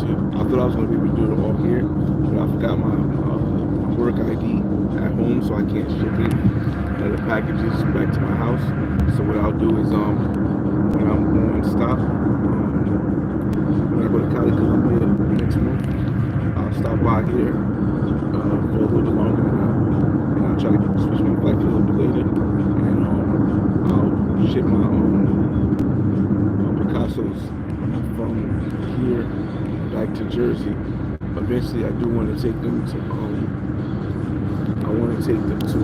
to. I thought I was going to be able to do it all here, but I forgot my work ID at home, so I can't ship it the packages back to my house. So what I'll do is when I'm on stop, when I go to Cali, Colombia next month, I'll stop by here for a little bit longer and I'll try to switch my flight for a little bit later, and I'll ship my Picassos from here back to Jersey. Eventually, I do want to take them to I want to take them to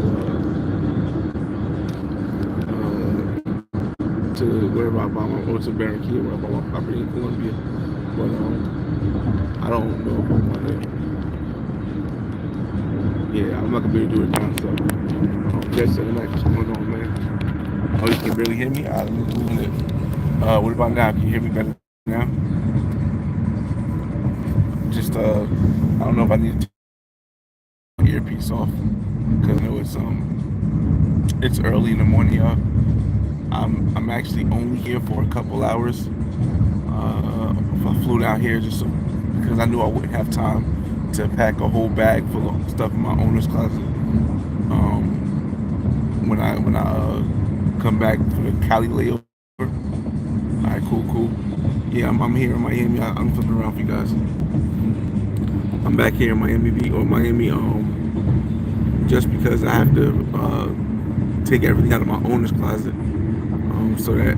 wherever I buy my, or to Barranquilla, where I buy my property in Colombia. But I don't know if I'm gonna. Yeah, I'm not gonna be able to do it now. So, just like, what's going on, man? Oh, you can barely hear me. I'm moving it. What about now? Can you hear me better now? Just I don't know if I need to take my earpiece off because I know it's early in the morning, y'all. I'm actually only here for a couple hours. I flew down here just so, because I knew I wouldn't have time to pack a whole bag full of stuff in my owner's closet. When I come back for the Cali layover. All right, cool. Yeah, I'm here in Miami. I'm flipping around for you guys. I'm back here in Miami Beach or Miami, just because I have to take everything out of my owner's closet, so that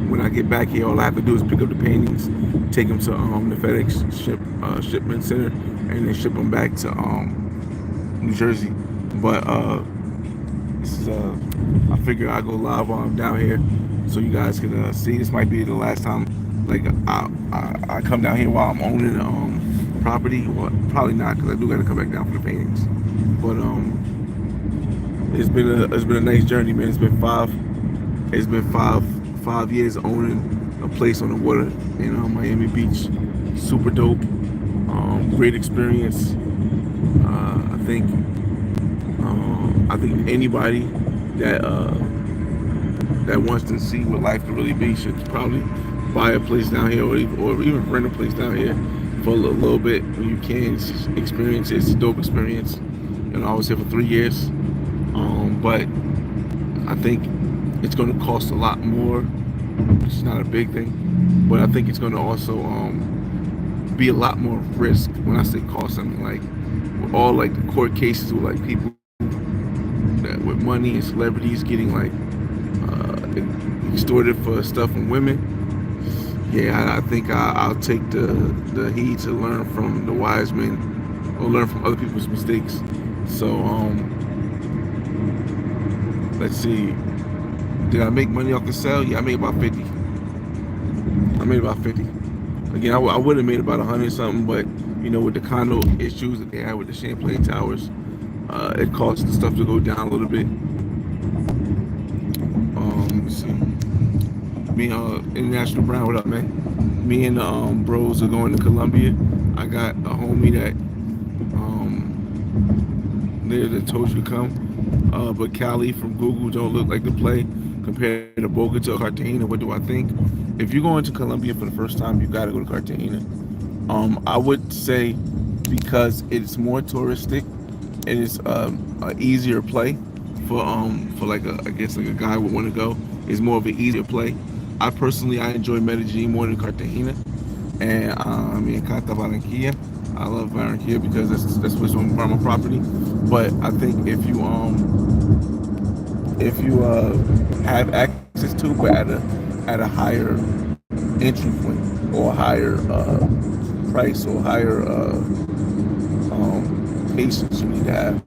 when I get back here, all I have to do is pick up the paintings, take them to the FedEx shipment center, and then ship them back to New Jersey. But this is I figure I go live while I'm down here, so you guys can see. This might be the last time, like I come down here while I'm owning property. Well, probably not, because I do got to come back down for the paintings. But it's been a nice journey, man. It's been 5 years owning a place on the water in Miami Beach. Super dope. Great experience. I think anybody that wants to see what life can really be should probably buy a place down here, or even rent a place down here for a little bit when you can experience it. It's a dope experience. I was here for 3 years, but I think it's going to cost a lot more, which is not a big thing. But I think it's going to also be a lot more risk. When I say cost, I mean like with all like the court cases with like people that with money and celebrities getting like extorted for stuff from women. Yeah, I think I'll take the heed to learn from the wise men, or learn from other people's mistakes. So let's see. Did I make money off the sale? Yeah, I made about 50. Again, I would have made about 100 something, but with the condo issues that they had with the Champlain Towers, it caused the stuff to go down a little bit. Let's see. Me, International Brown, what up, man? Me and the bros are going to Colombia. I got a homie that that told you to come. But Cali from Google don't look like the play compared to Bogota or Cartagena. What do I think? If you're going to Colombia for the first time, you got to go to Cartagena. I would say because it's more touristic and it's an easier play for like I guess like a guy would want to go. It's more of an easier play. I enjoy Medellin more than Cartagena, and me encanta Barranquilla. I love Barranquilla because that's what's on my property. But I think if you have access to, but at a higher entry point or higher price or higher patience you need to have.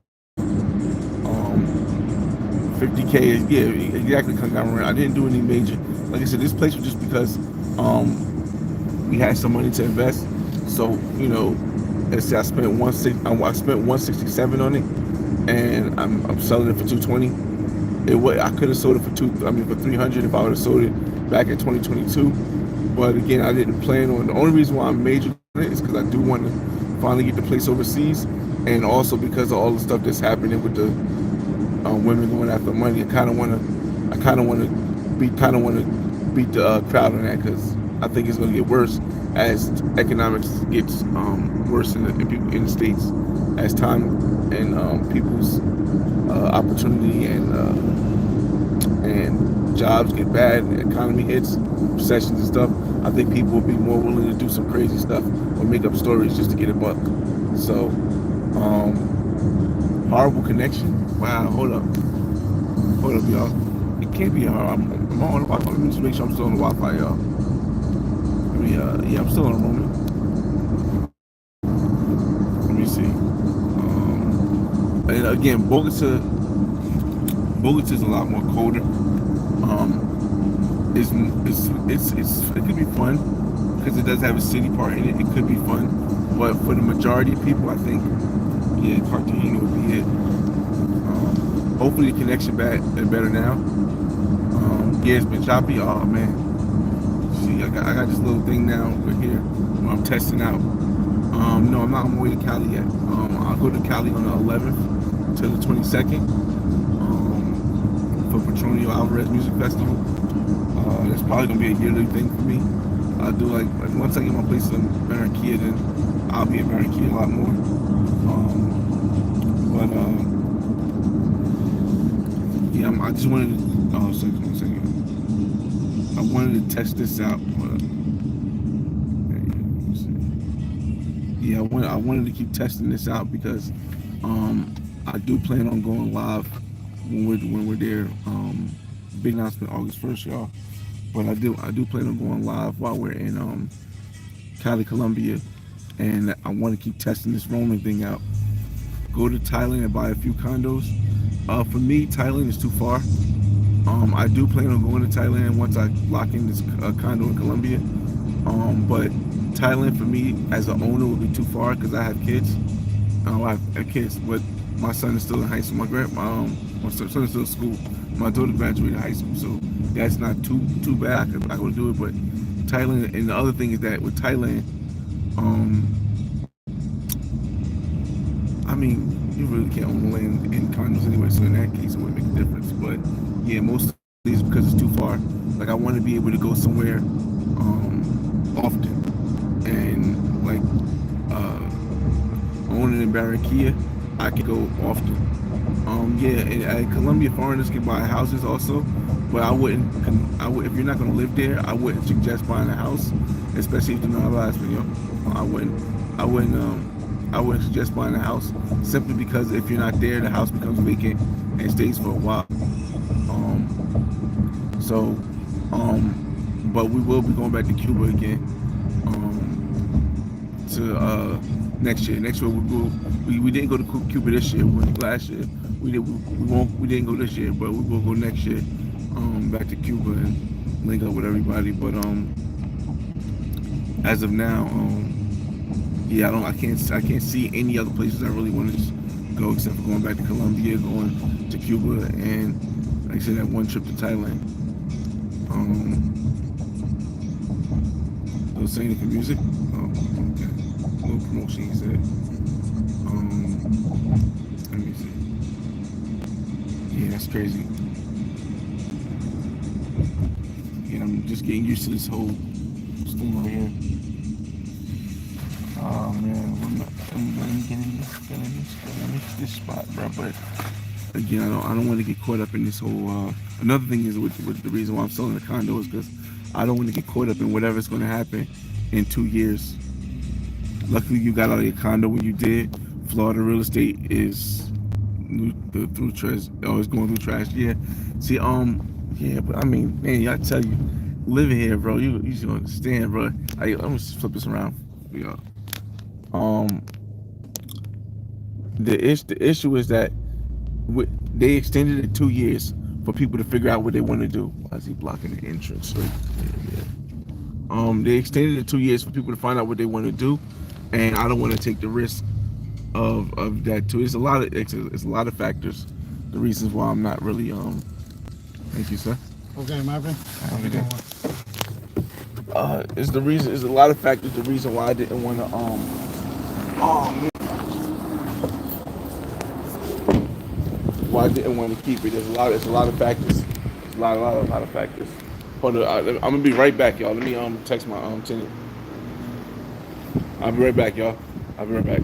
50K, yeah, exactly. Come down around. I didn't do any major. Like I said, this place was just because we had some money to invest. So let's say I spent 167 on it, and I'm selling it for 220. I could have sold it for 300 if I would have sold it back in 2022. But again, I didn't plan on. The only reason why I'm majoring on it is because I do want to finally get the place overseas, and also because of all the stuff that's happening with the women going after money. I kind of want to beat the crowd on that, because I think it's going to get worse as economics gets worse in the states as time and people's opportunity and jobs get bad, the economy hits, recessions and stuff. I think people will be more willing to do some crazy stuff or make up stories just to get a buck. So, horrible connection. Wow, hold up, y'all. It can't be hard. I'm on the Wi-Fi. Let me just make sure I'm still on the Wi-Fi, y'all. Let me, yeah, I'm still on the moment. Let me see. And again, Bogota is a lot more colder. It could be fun because it does have a city part in it. It could be fun, but for the majority of people, I think yeah, Cartagena would be it. Hopefully the connection back and better now. Yeah, it's been choppy. Oh man, see, I got this little thing now right here where I'm testing out. No, I'm not on my way to Cali yet. I'll go to Cali on the 11th to the 22nd for Petronio Alvarez Music Festival. It's probably gonna be a yearly thing for me. I do like once I get my place in Barranquilla, then I'll be in Barranquilla a lot more. But yeah, I just wanted to. Oh, one second. I wanted to test this out. Yeah, I wanted to keep testing this out because I do plan on going live when we're there. Big announcement August 1st, y'all. But I do plan on going live while we're in Cali, Colombia, and I want to keep testing this roaming thing out. Go to Thailand and buy a few condos. For me, Thailand is too far. I do plan on going to Thailand once I lock in this condo in Colombia. But Thailand for me as an owner would be too far because I have kids. I have kids, but my son is still in high school. My son is still in school. My daughter graduated high school, so that's not too bad. I could do it, but Thailand. And the other thing is that with Thailand, I mean, you really can't own land in condos anyway. So in that case, it wouldn't make a difference. But yeah, mostly it's because it's too far. Like I want to be able to go somewhere often, and like owning in Barranquilla, I could go often. Yeah, and Colombia foreigners can buy houses also, but I wouldn't. If you're not going to live there, I wouldn't suggest buying a house, especially if you know how last video. I wouldn't. I wouldn't suggest buying a house simply because if you're not there, the house becomes vacant and stays for a while. So, but we will be going back to Cuba again. To next year. Next year we didn't go to Cuba this year. We went last year. We didn't go this year, but we will go next year. Back to Cuba and link up with everybody. But as of now, yeah, I can't see any other places I really want to go except for going back to Colombia, going to Cuba, and like I said, that one trip to Thailand. Those saying for music. Oh, okay. No promotion, he said. Let me see. Yeah, that's crazy. Yeah, I'm just getting used to this whole thing right here. Oh man, let me get in this spot, bro. But again, I don't want to get caught up in this whole. Another thing is with the reason why I'm selling the condo is because I don't want to get caught up in whatever's going to happen in 2 years. Luckily, you got out of your condo when you did. Florida real estate is through trash. Always going through trash. Yeah. See, yeah, but I mean, man, I tell you, living here, bro, you should understand, bro. I'm gonna flip this around, y'all. The issue is that they extended it 2 years for people to figure out what they want to do. Why is he blocking the entrance? Yeah. They extended it 2 years for people to find out what they want to do, and I don't want to take the risk of that too. It's a lot of factors. The reasons why I'm not really Thank you, sir. Okay, Marvin. Have a good day. It's a lot of factors. The reason why I didn't want to why I didn't want to keep it. It's a lot of factors. There's a lot of factors. Hold on, I'm gonna be right back, y'all. Let me text my tenant. I'll be right back, y'all. I'll be right back.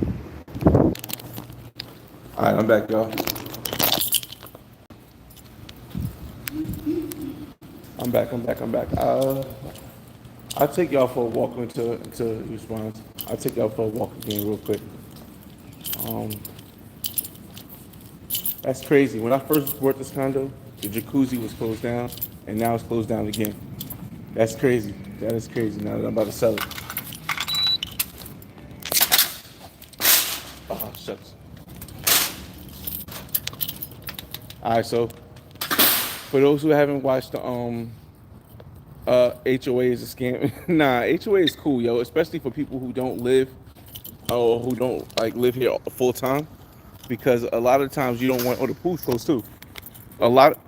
All right, I'm back, y'all. I'm back. I'm back. I'm back. I'll take y'all for a walk into response. I'll take y'all for a walk again real quick. Um, that's crazy. When I first bought this condo, the jacuzzi was closed down, and now it's closed down again. That's crazy. That is crazy. Now that I'm about to sell it. Oh shucks. All right, so for those who haven't watched the HOA is a scam. Nah, HOA is cool, yo, especially for people who don't live or who don't like live here full time, because a lot of times you don't want. Oh, the pool's closed too. A lot.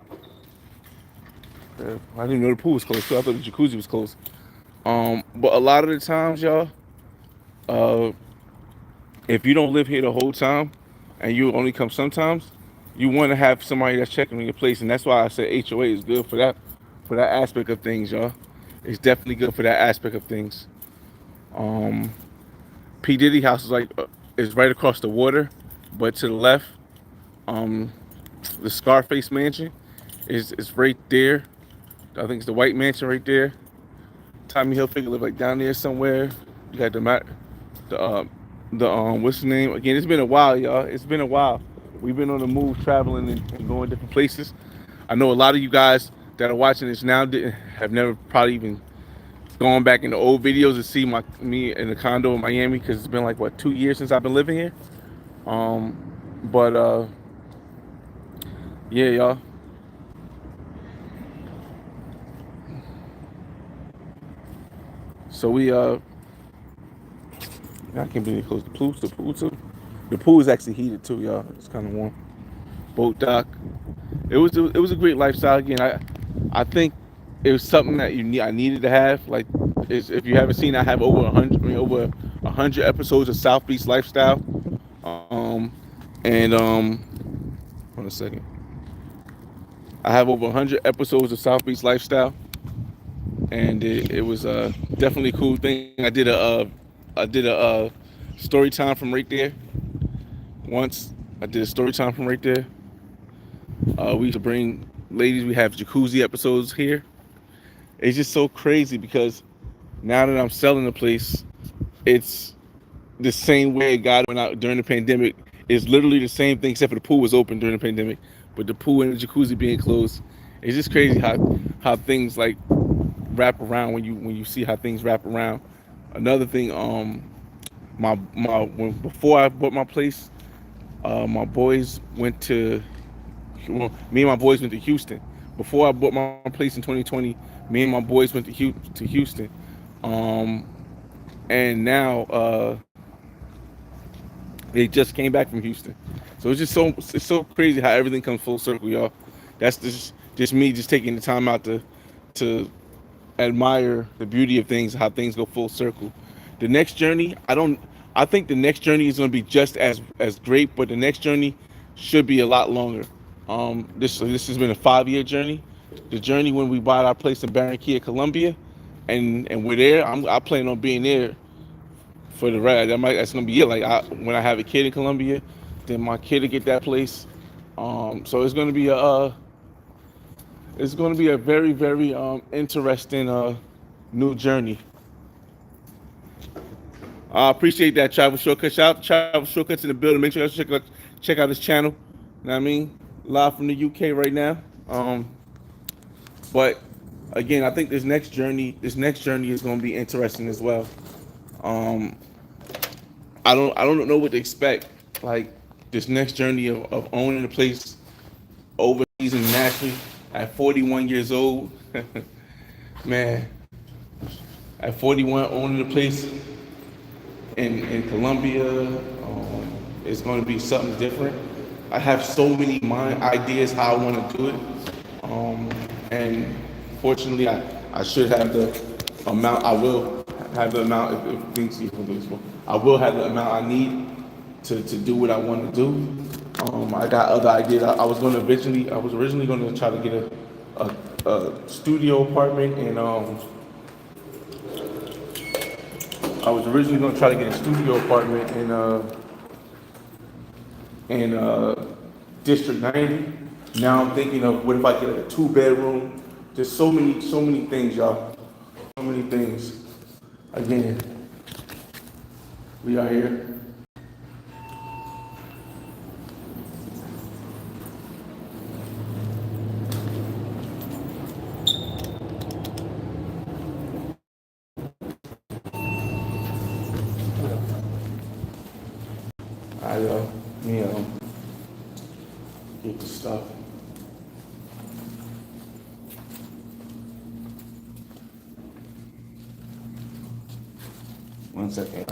I didn't know the pool was closed too. I thought the jacuzzi was closed. But a lot of the times, y'all, uh, if you don't live here the whole time and you only come sometimes, you want to have somebody that's checking on your place, and that's why I said HOA is good for that aspect of things, y'all. It's definitely good for that aspect of things. Um, P Diddy house is right across the water, but to the left, um, the Scarface mansion is right there. I think it's the White Mansion right there. Tommy Hilfiger live like down there somewhere. You got the what's the name again? It's been a while, y'all. It's been a while. We've been on the move, traveling and going different places. I know a lot of you guys that are watching this now have never probably even gone back into old videos to see me in the condo in Miami, because it's been like what 2 years since I've been living here. Um, but yeah, y'all. So I can't believe they closed the pool. The pool too. The pool is actually heated too, y'all. It's kind of warm. Boat dock. It was a great lifestyle. Again, I think it was something that I needed to have. Like, if you haven't seen, I have over 100 episodes of South Beach lifestyle. Um, and hold on a second. I have over 100 episodes of South Beach lifestyle, and it was definitely a cool thing. I did a story time from right there once. I did a story time from right there. We used to bring ladies. We have jacuzzi episodes here. It's just so crazy because now that I'm selling the place, it's the same way it got went out during the pandemic. It's literally the same thing except for the pool was open during the pandemic, but the pool and the jacuzzi being closed. It's just crazy how things like wrap around when you see how things wrap around. Another thing, before I bought my place, my boys went to me and my boys went to Houston. Before I bought my place in 2020, me and my boys went to Houston, um, and now they just came back from Houston. So it's so crazy how everything comes full circle, y'all. That's just me just taking the time out to admire the beauty of things, how things go full circle. The next journey, I think the next journey is going to be just as great, but the next journey should be a lot longer. This has been a 5-year journey. The journey when we bought our place in Barranquilla, Colombia, and we're there. I plan on being there for the ride. That's gonna be it. Like when I have a kid in Colombia, then my kid will get that place. So it's gonna be a very very interesting new journey. I appreciate that, Travel Shortcut. Shout out Travel Shortcuts in the building. Make sure you guys check out his channel. You know what I mean? Live from the UK right now. But again, I think this next journey is going to be interesting as well. Um, I don't know what to expect. Like this next journey of owning a place overseas and nationally at 41 years old, man. At 41, owning a place in Colombia, it's going to be something different. I have so many mind ideas how I want to do it, and fortunately, I should have the amount. I will have the amount if things I will have the amount I need to do what I want to do. I got other ideas. I was originally going to try to get a studio apartment, and I was originally gonna try to get a studio apartment in District 90. Now I'm thinking of what if I get like a 2 bedroom. Just so many things, y'all. So many things. Again, we are here. I me get the stuff. One second.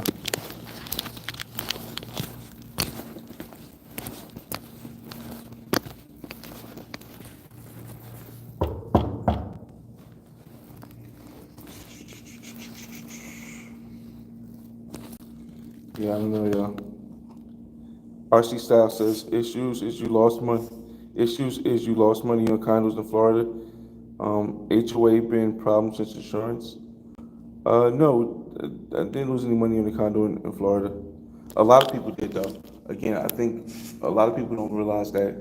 Yeah, I know, y'all. RC Style says issues is you lost money on condos in Florida. HOA been problem since insurance. No, I didn't lose any money on the condo in Florida. A lot of people did though. Again, I think a lot of people don't realize that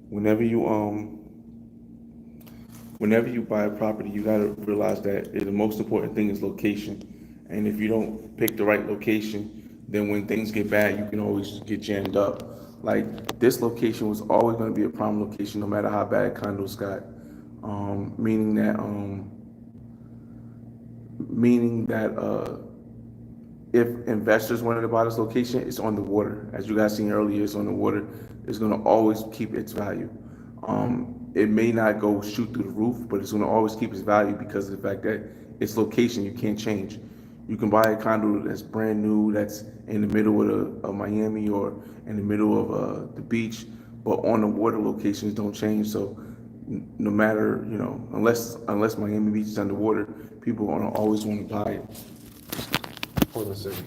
whenever you whenever you buy a property, you gotta realize that the most important thing is location. And if you don't pick the right location, then when things get bad, you can always get jammed up. Like this location was always gonna be a prime location, no matter how bad condos got. Meaning that if investors wanted to buy this location, it's on the water. As you guys seen earlier, it's on the water. It's gonna always keep its value. It may not go shoot through the roof, but it's gonna always keep its value because of the fact that its location you can't change. You can buy a condo that's brand new, that's in the middle of Miami or in the middle of the beach, but on the water locations don't change. So no matter, unless Miami Beach is underwater, people are gonna always want to buy it. Hold on a second.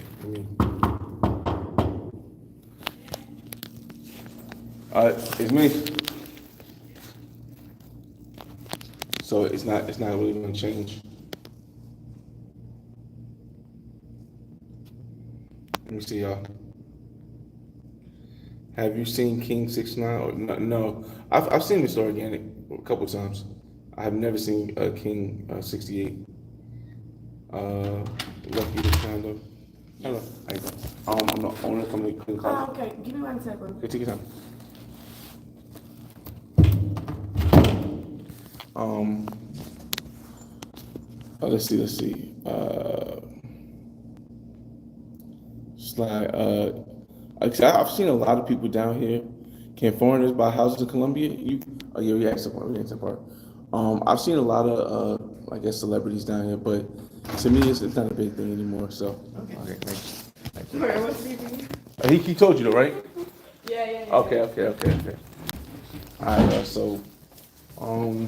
It's me. So it's not really gonna change. Let me see, y'all. Have you seen King 69? Or no, no. I've seen Mr. Organic a couple times. I have never seen King 68. Lucky the condo. Hello. How you doing? I'm the owner coming to clean car. Oh, okay. Give me 1 second. Okay, take your time. Um, let's see. Slide. I've seen a lot of people down here. Can foreigners buy houses in Colombia? Oh yeah, we asked that part. I've seen a lot of, I guess, celebrities down here, but to me, it's not a big thing anymore. So, okay, thanks. Sorry, what's the thing? He told you though, right? Yeah. Okay. All right, so, ooh,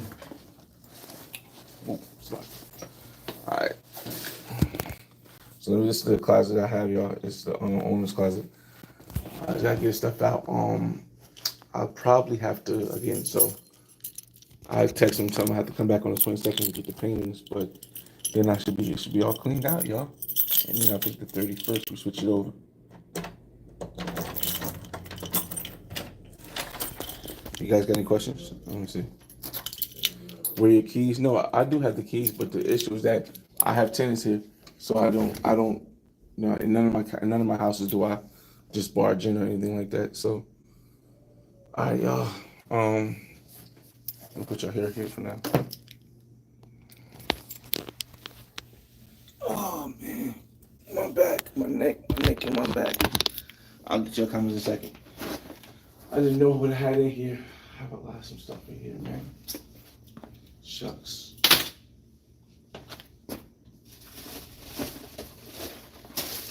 slide. All right. So this is the closet I have, y'all. It's the owner's closet. I just gotta get stuff out. I'll probably have to again. So I text him, tell him I have to come back on the 22nd to get the paintings, but then it should be all cleaned out, y'all. And then I think the 31st we switch it over. You guys got any questions? Let me see. Where are your keys? No, I do have the keys, but the issue is that I have tenants here, so I don't, in none of my houses do I just barge in or anything like that. So, all right, y'all. I'll put your hair here for now. Oh man, my back, my neck, and my back. I'll get your comments in a second. I didn't know what I had in here. I have a lot of some stuff in here, man. Shucks.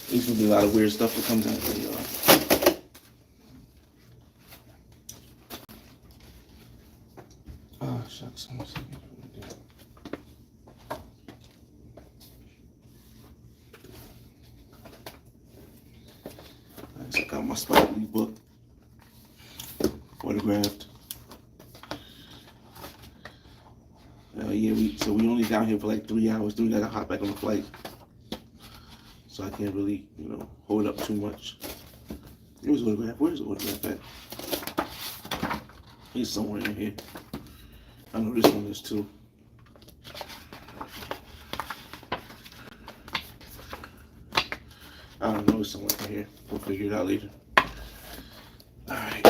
There's gonna be a lot of weird stuff that comes out of here, y'all. Oh, shucks. Let me see what I'm gonna do. I just got my Spike Lee book autographed. Yeah, we only down here for like 3 hours. Then we gotta hop back on the flight. So I can't really, hold up too much. Where's the autograph? Where's the autograph at? He's somewhere in here. I know this one is too. I don't know, it's somewhere in here. We'll figure it out later. Alright.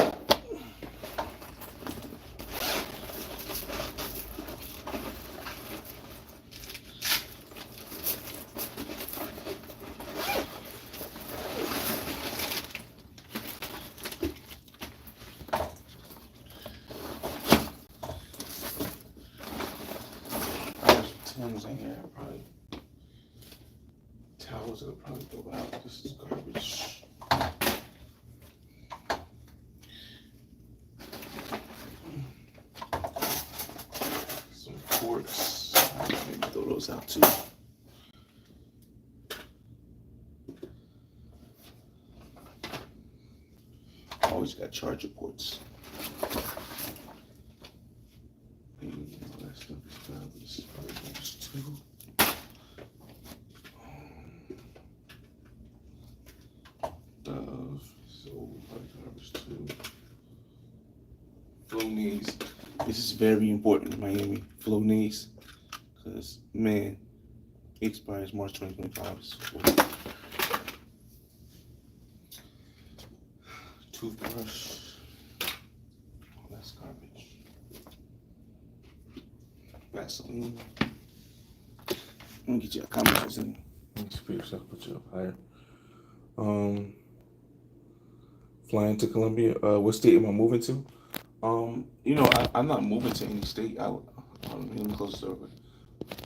Tim's in here, probably. Towels that'll probably go out. This is garbage. Some forks. Maybe throw those out too. Always got charger ports. That stuff is garbage. Probably goes too. So probably garbage too. Flonase. This is very important in Miami. Flonase. Because, man, it expires March 2025. Toothbrush. Oh, that's garbage. Vaseline. Let me get you a comment in. Let me speed this up, put you up higher. Flying to Colombia. What state am I moving to? I'm not moving to any state. Let me close the door.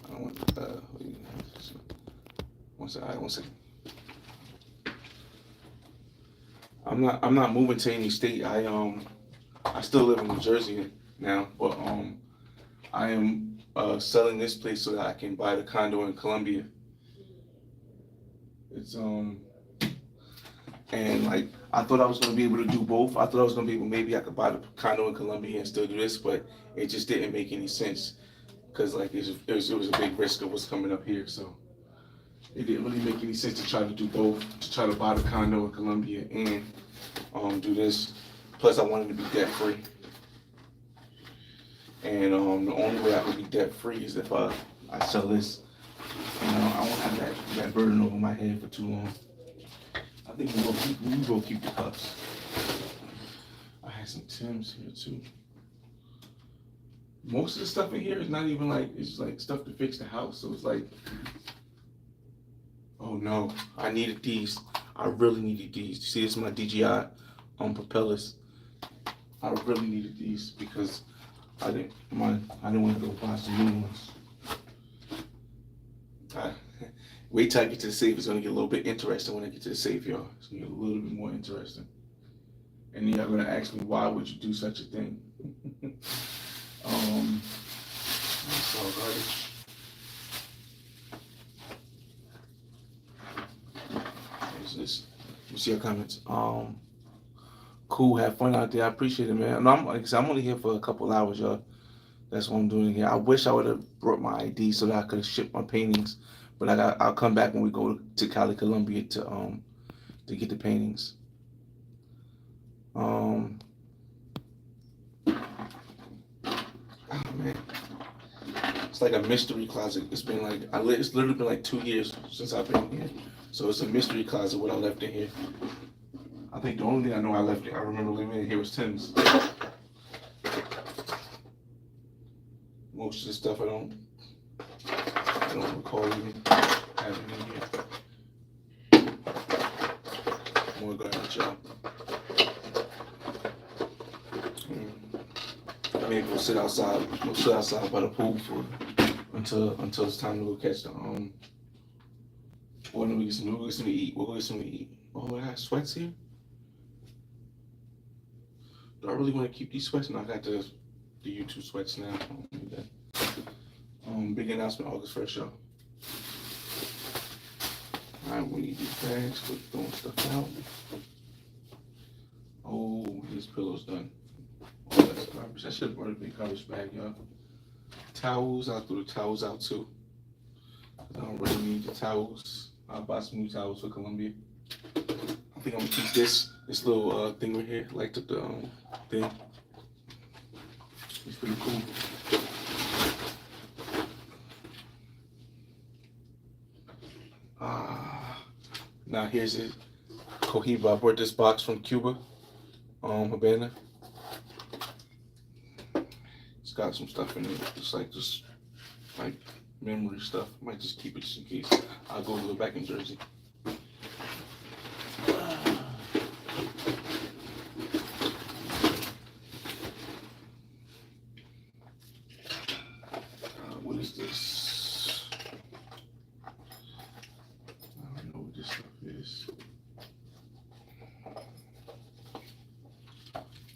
I don't want. One second. One second. I'm not moving to any state. I still live in New Jersey now, but I am selling this place so that I can buy the condo in Colombia. It's and like I thought I was gonna be able to do both. I thought I was gonna be able, maybe I could buy the condo in Colombia and still do this, but it just didn't make any sense because like it was a big risk of what's coming up here. So it didn't really make any sense to try to do both, to try to buy the condo in Colombia and do this. Plus I wanted to be debt free. And the only way I can be debt free is if I sell this. I won't have that burden over my head for too long. I think we will keep the cups. I had some Timbs here too. Most of the stuff in here is not even like, it's like stuff to fix the house. So it's like, oh no, I needed these. I really needed these. You see, this is my DJI propellers. I really needed these because I didn't want to go buy some new ones. Wait till I get to the safe. It's gonna get a little bit interesting when I get to the safe, y'all. It's gonna get a little bit more interesting. And then y'all gonna ask me, why would you do such a thing? That's all garbage. What's this? You see your comments. Cool. Have fun out there. I appreciate it, man. No, like I said, I'm only here for a couple hours, y'all. That's what I'm doing here. I wish I would have brought my ID so that I could have shipped my paintings. But I'll come back when we go to Cali, Colombia to get the paintings. Oh man, it's like a mystery closet. It's literally been like 2 years since I've been here. So it's a mystery closet. What I left in here. I think the only thing I know I remember leaving in here was Tim's. Most of the stuff I don't recall even having in here. More garbage, y'all. Maybe we'll sit outside. We'll sit outside by the pool until it's time to go catch the Or then we'll get something to eat. We'll get something to eat. Oh, I got sweats here. Do I really want to keep these sweats? No, I got the YouTube sweats now. Big announcement August 1st, y'all. Alright, we need these bags. Quit throwing stuff out. Oh, this pillow's done. Oh, that's garbage. I should have brought a big garbage bag, y'all. Towels, I'll throw the towels out too. I don't really need the towels. I'll buy some new towels for Columbia. I think I'm gonna keep this little thing right here, like the thing. It's pretty cool. Ah, now here's it. Cohiba. I brought this box from Cuba, Havana. It's got some stuff in it. It's like just like memory stuff. Might just keep it just in case. I'll go to it back in Jersey. What is this? I don't know what this stuff is.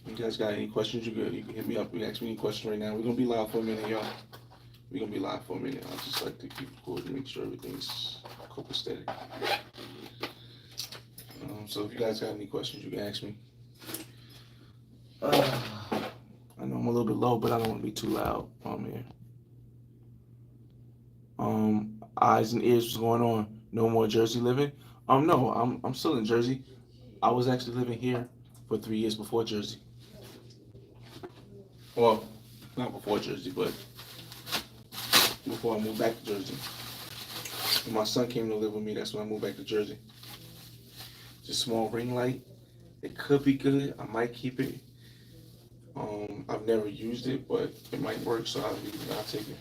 You guys got any questions? You can hit me up. You can ask me any questions right now. We're gonna be live for a minute, y'all. We're gonna be live for a minute. I just like to keep it cool to make sure everything's copacetic. So if you guys got any questions, you can ask me. I know I'm a little bit low, but I don't want to be too loud here. Eyes and ears, what's going on? No more Jersey living? No, I'm still in Jersey. I was actually living here for 3 years before Jersey. Well, not before Jersey, but before I moved back to Jersey. When my son came to live with me, that's when I moved back to Jersey. It's a small ring light. It could be good. I might keep it. I've never used it, but it might work, so I'll take it.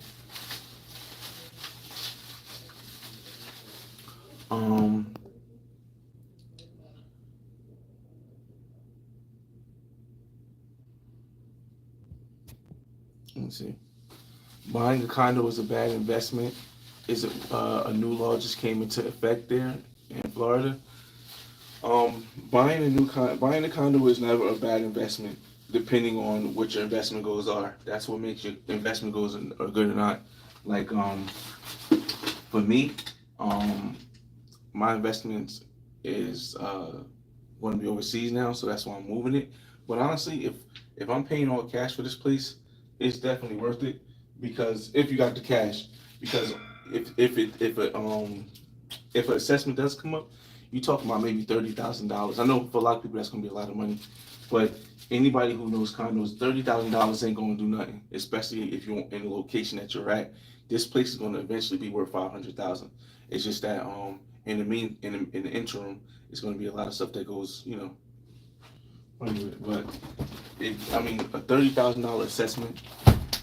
Let me see. Buying a condo is a bad investment. Is it a new law just came into effect there in Florida? Buying a condo is never a bad investment, depending on what your investment goals are. That's what makes your investment goals are good or not. Like for me, my investments is going to be overseas now, so that's why I'm moving it. But honestly, if I'm paying all cash for this place, it's definitely worth it because if you got the cash, because if an assessment does come up, you talk about maybe $30,000. I know for a lot of people that's gonna be a lot of money, but anybody who knows condos, $30,000 ain't gonna do nothing, especially if you're in the location that you're at. This place is gonna eventually be worth 500,000. It's just that in the interim, it's gonna be a lot of stuff that goes, but I mean, a $30,000 assessment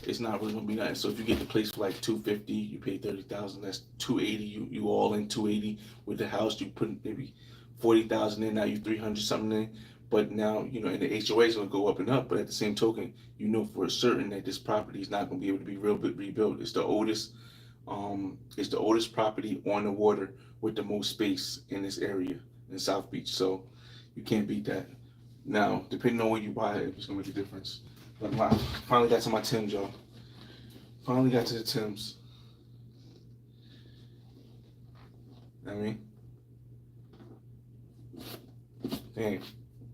it's not really gonna be nice. So if you get the place for like 250, you pay 30,000. That's 280. You all in 280 with the house. You put maybe 40,000 in. Now you 300 something in. But now and the HOA is gonna go up and up. But at the same token, you know for certain that this property is not gonna be able to be rebuilt. It's the oldest property on the water with the most space in this area in South Beach. So you can't beat that. Now, depending on where you buy it, it's gonna make a difference. But finally got to my Timbs, y'all. Finally got to the Timbs. I mean, dang,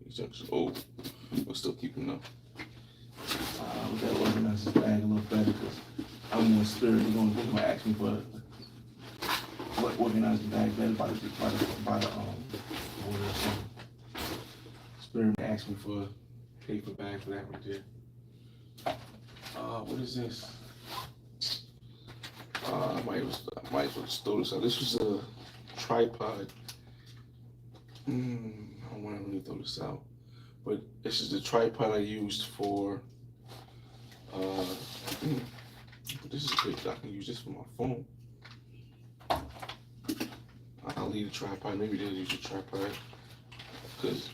these jokes are old. We'll still keep them up. We gotta organize this bag a little better because I'm more spirit. They're gonna ask me for what organize the bag better by the order or something. Spirit asked me for a paper bag for that right there. What is this? I might as well just throw this out. This was a tripod. I don't want to really throw this out, but this is the tripod I used for. This is good. I can use this for my phone. I'll leave the tripod. Maybe they'll use the tripod because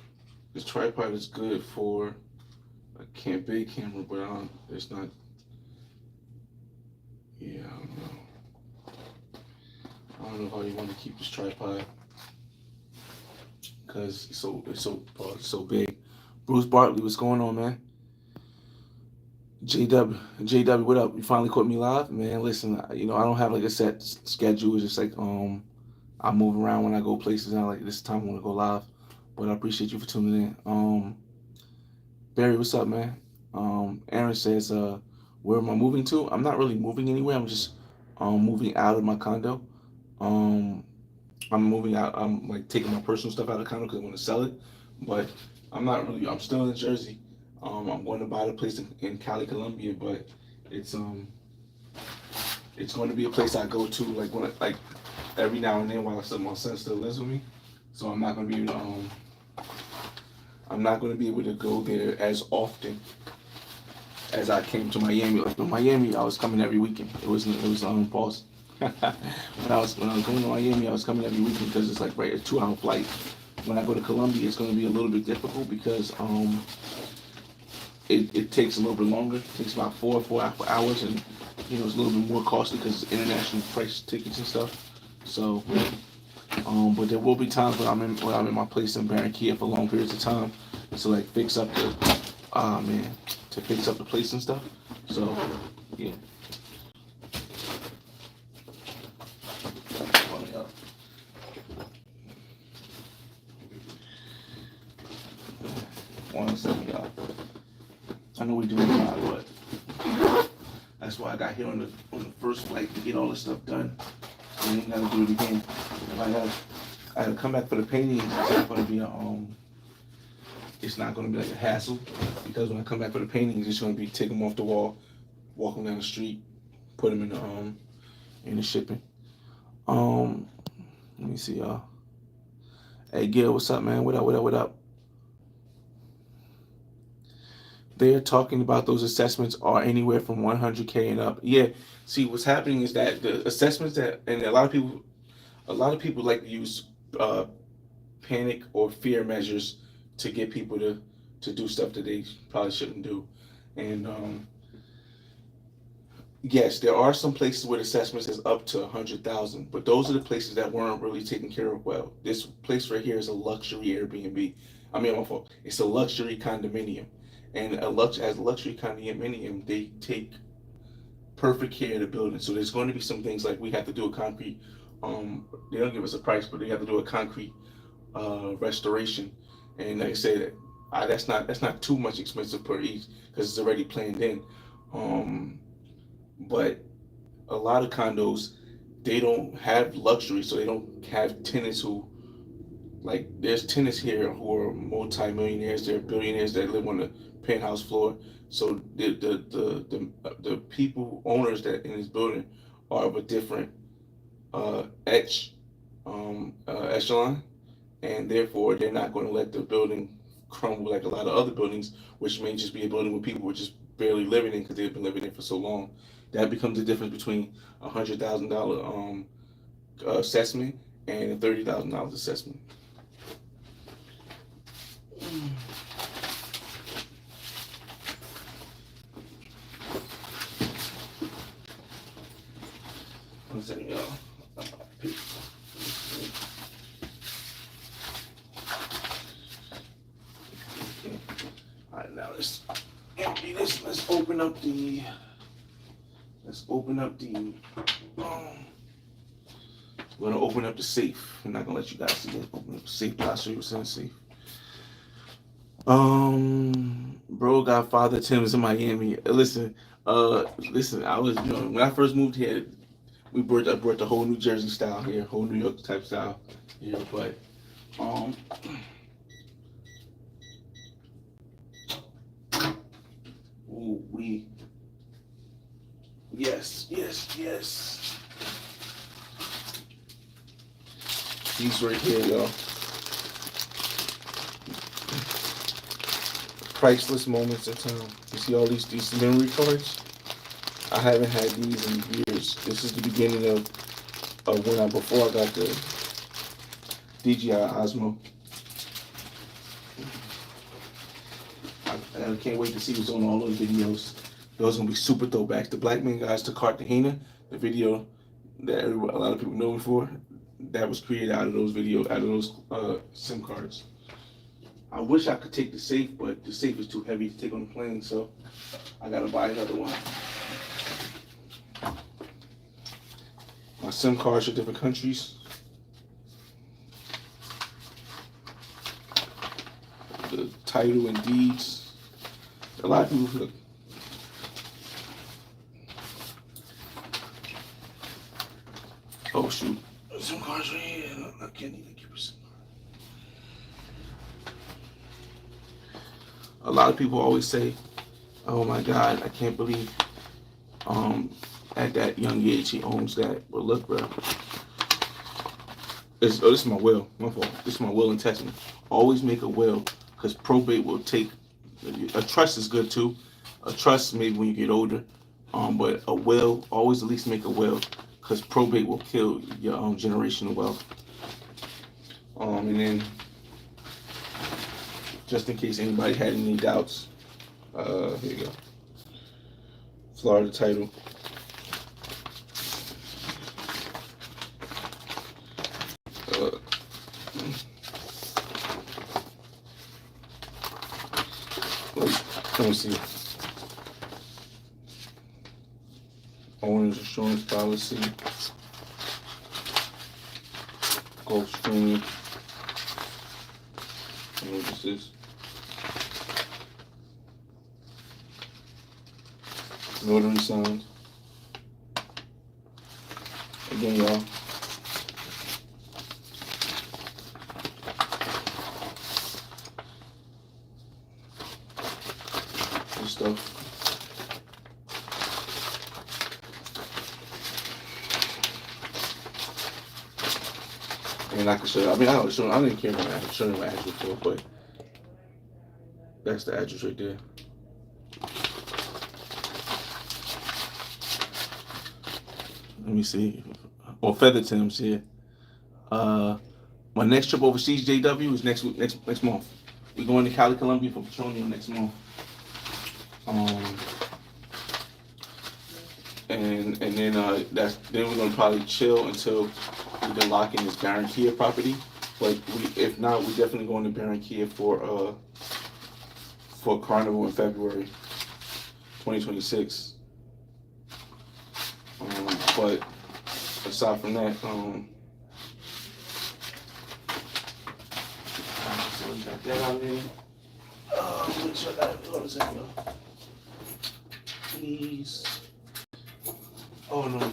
this tripod is good for a big camera, but it's not. Yeah, I don't know. I don't know how you want to keep this tripod because it's so big. Bruce Bartley, what's going on, man? JW, what up? You finally caught me live, man. Listen, I don't have like a set schedule. It's just like I move around when I go places. And I like this time I want to go live, but I appreciate you for tuning in. Barry, what's up, man? Aaron says, Where am I moving to? I'm not really moving anywhere. I'm just moving out of my condo. Um, I'm moving out. I'm like taking my personal stuff out of the condo because I want to sell it. But I'm not really. I'm still in Jersey. I'm going to buy the place in Cali, Colombia, but it's um it's going to be a place I go to like like every now and then while my son still lives with me. So I'm not going to be able to go there as often as I came to Miami. Like in Miami, I was coming every weekend. It was pause. When I was going to Miami, I was coming every weekend because it's like right a 2 hour flight. When I go to Colombia, it's going to be a little bit difficult because it takes a little bit longer. It takes about four hours, and it's a little bit more costly because it's international price tickets and stuff. So, but there will be times when I'm in my place in Barranquilla for long periods of time to like fix up to fix up the place and stuff. So, yeah. One second, y'all. I know we're doing a lot, but that's why I got here on the first flight to get all this stuff done. I ain't gotta do it again. I had to come back for the paintings. It's not gonna be like a hassle because when I come back for the paintings, it's gonna be take them off the wall, walk them down the street, put them in the shipping. Um, Let me see, y'all. Hey, Gil, what's up, man? What up? What up? What up? They're talking about those assessments are anywhere from 100K and up. Yeah. See, what's happening is that the assessments and a lot of people like to use uh, panic or fear measures to get people to do stuff that they probably shouldn't do. And yes, there are some places where the assessments is up to 100,000, but those are the places that weren't really taken care of well. This place right here is a luxury Airbnb. I mean, my fault. It's a luxury condominium, and as a luxury condominium, they take perfect care of the building. So there's going to be some things like we have to do a concrete. They don't give us a price, but they have to do a concrete restoration. And like I said, that's not too much expensive per each because it's already planned in. Um, but a lot of condos, they don't have luxury, so they don't have tenants who like. There's tenants here who are multi-millionaires, they're billionaires that live on the penthouse floor. So the people owners that in this building are of a different etch echelon, and therefore they're not going to let the building crumble like a lot of other buildings, which may just be a building where people were just barely living in because they've been living in for so long. That becomes the difference between $100,000 assessment and a $30,000 assessment. One second, y'all. All right, now let's empty this. Let's open up the. We're gonna open up the safe. I'm not gonna let you guys see it. Open up the safe. But I'll show you what's in the safe. Bro, Godfather Tim is in Miami. Listen. I was, when I first moved here, I brought the whole New Jersey style here, whole New York type style here. But um, we yes. These right here, y'all. Priceless moments in time. You see all these memory cards? I haven't had these in years. This is the beginning of before I got the DJI Osmo. I can't wait to see what's on all those videos. Those are gonna be super throwbacks. The Black Man Guys to Cartagena, the video that a lot of people know me for, that was created out of those SIM cards. I wish I could take the safe, but the safe is too heavy to take on the plane, so I gotta buy another one. My SIM cards for different countries. The title and deeds. A lot of people look. Oh shoot, there's some cars right here. I can't even keep it. A lot of people always say, "Oh my God, I can't believe at that young age he owns that." But look, bro, this is my will. My fault. This is my will and testament. Always make a will, because probate will take. A trust is good too. A trust maybe when you get older, but a will, always at least make a will, because probate will kill your generational wealth. And then just in case anybody had any doubts, here you go. Florida title. Uh, let me see. Owner's insurance policy. Gulfstream. I don't know what this is. Notary signed. Again, y'all. This stuff. And I can show you. I mean, I didn't care about showing you my address before, but that's the address right there. Let me see. Or Feather Tim's here. My next trip overseas, JW, is next month. We're going to Cali, Colombia for Petroleum next month. And then then we're gonna probably chill until we can lock in this Barranquilla property. But if not, we're definitely going to Barranquilla for Carnival in February 2026. But aside from that, so we got that out there. Make sure I got close it, please. Oh no, man.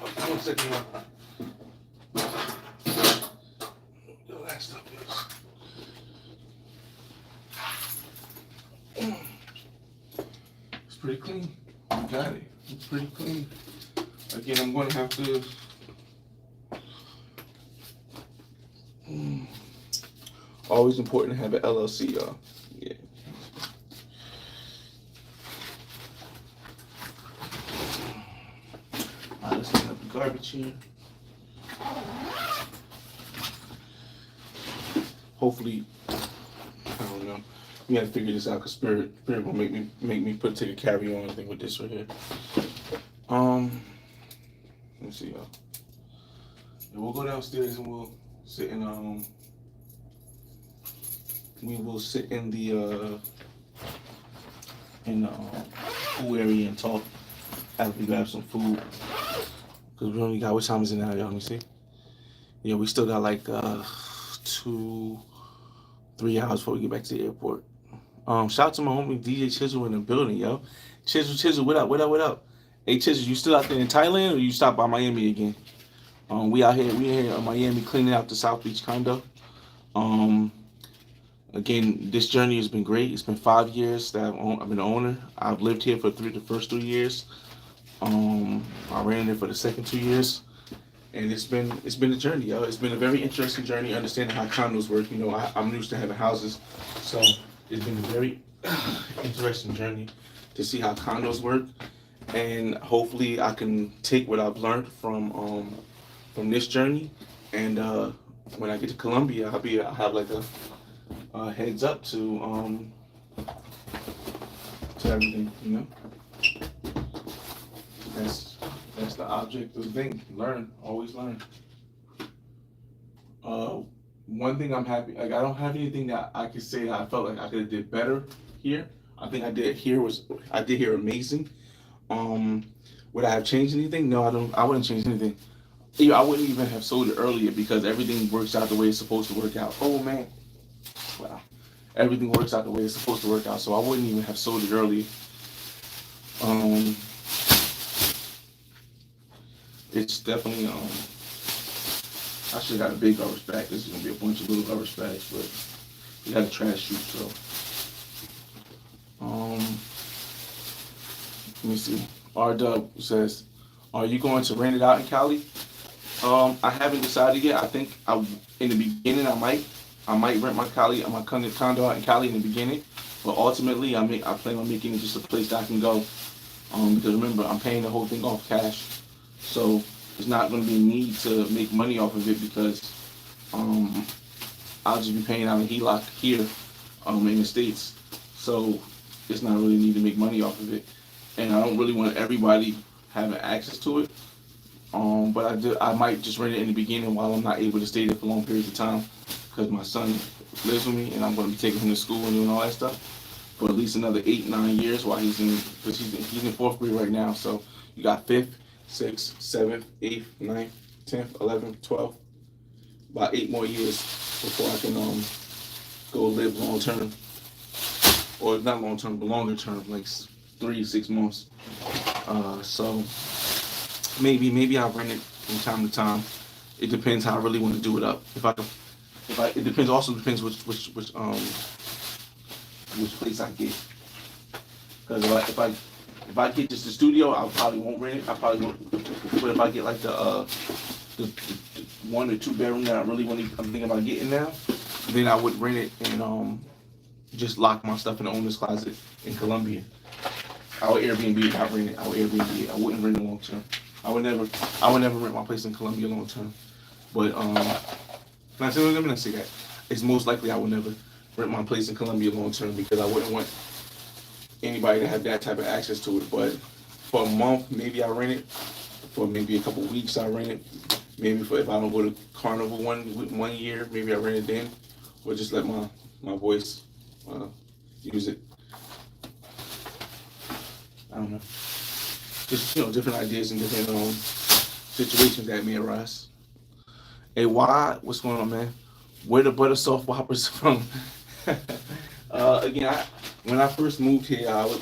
Okay, 1 second, y'all. The last stuff is. It's pretty clean. You got it. It's pretty clean. Again, I'm going to have to. Always important to have an LLC, y'all. Yeah. Alright, let's clean up the garbage here. Hopefully, I don't know. We gotta figure this out, because Spirit will make me take a carry-on thing with this right here. Let me see, y'all. Yeah, we'll go downstairs and we'll sit in we will sit in the pool area and talk after we grab some food. Cause we only got, what time is it now, y'all? Let me see. Yeah, we still got like 2-3 hours before we get back to the airport. Shout out to my homie DJ Chisel in the building, yo. Chisel, what up? Hey Chisel, you still out there in Thailand, or you stopped by Miami again? We in here in Miami cleaning out the South Beach condo. Again, this journey has been great. It's been 5 years that I've been the owner. I've lived here for the first 3 years. I ran there for the second 2 years, and it's been a journey, yo. It's been a very interesting journey, understanding how condos work. You know, I'm used to having houses, so it's been a very interesting journey to see how condos work, and hopefully I can take what I've learned from this journey, and when I get to Colombia, I'll have like a heads up to everything, you know. That's the object of the thing. Learn, always learn. One thing I'm happy, like I don't have anything that I could say that I felt like I could have did better here. I think I did here amazing. Would I have changed anything? No, I wouldn't change anything. I wouldn't even have sold it earlier, because everything works out the way it's supposed to work out. Oh man. Wow. Everything works out the way it's supposed to work out, so I wouldn't even have sold it earlier. Um, it's definitely I should have got a big garbage bag. This is gonna be a bunch of little garbage bags, but we got a trash chute, so um, let me see. R Dub says, "Are you going to rent it out in Cali?" I haven't decided yet. I think in the beginning I might rent my condo out in Cali in the beginning, but ultimately I plan on making it just a place that I can go. Because remember I'm paying the whole thing off cash, so it's not going to be a need to make money off of it because um, I'll just be paying out a HELOC here in the States. So it's not really need to make money off of it. And I don't really want everybody having access to it. But I might just rent it in the beginning while I'm not able to stay there for long periods of time because my son lives with me and I'm going to be taking him to school and doing all that stuff for at least another 8, 9 years while because he's in fourth grade right now. So you got fifth, sixth, seventh, eighth, ninth, 10th, 11th, 12th, about 8 more years before I can go live long term, or not long term, but longer term, like 3 6 months. So maybe I'll rent it from time to time. It depends how I really want to do it up. It depends. Also depends which place I get. Because if I get just the studio, I probably won't rent it. I probably won't. But if I get like the 1 or 2 bedroom that I'm thinking about getting now, then I would rent it and just lock my stuff in the owner's closet in Columbia. I would Airbnb it, not rent it. I would Airbnb it. I wouldn't rent it long term. I would never rent my place in Columbia long term. But let me not say that. It's most likely I would never rent my place in Columbia long term because I wouldn't want anybody to have that type of access to it. But for a month, maybe I rent it. For maybe a couple of weeks, I rent it. Maybe if I don't go to Carnival one year, maybe I rent it then, or just let my voice use it. I don't know. Just different ideas and different situations that may arise. Hey, why? What's going on, man? Where the butter soft whoppers from? Again, when I first moved here, I was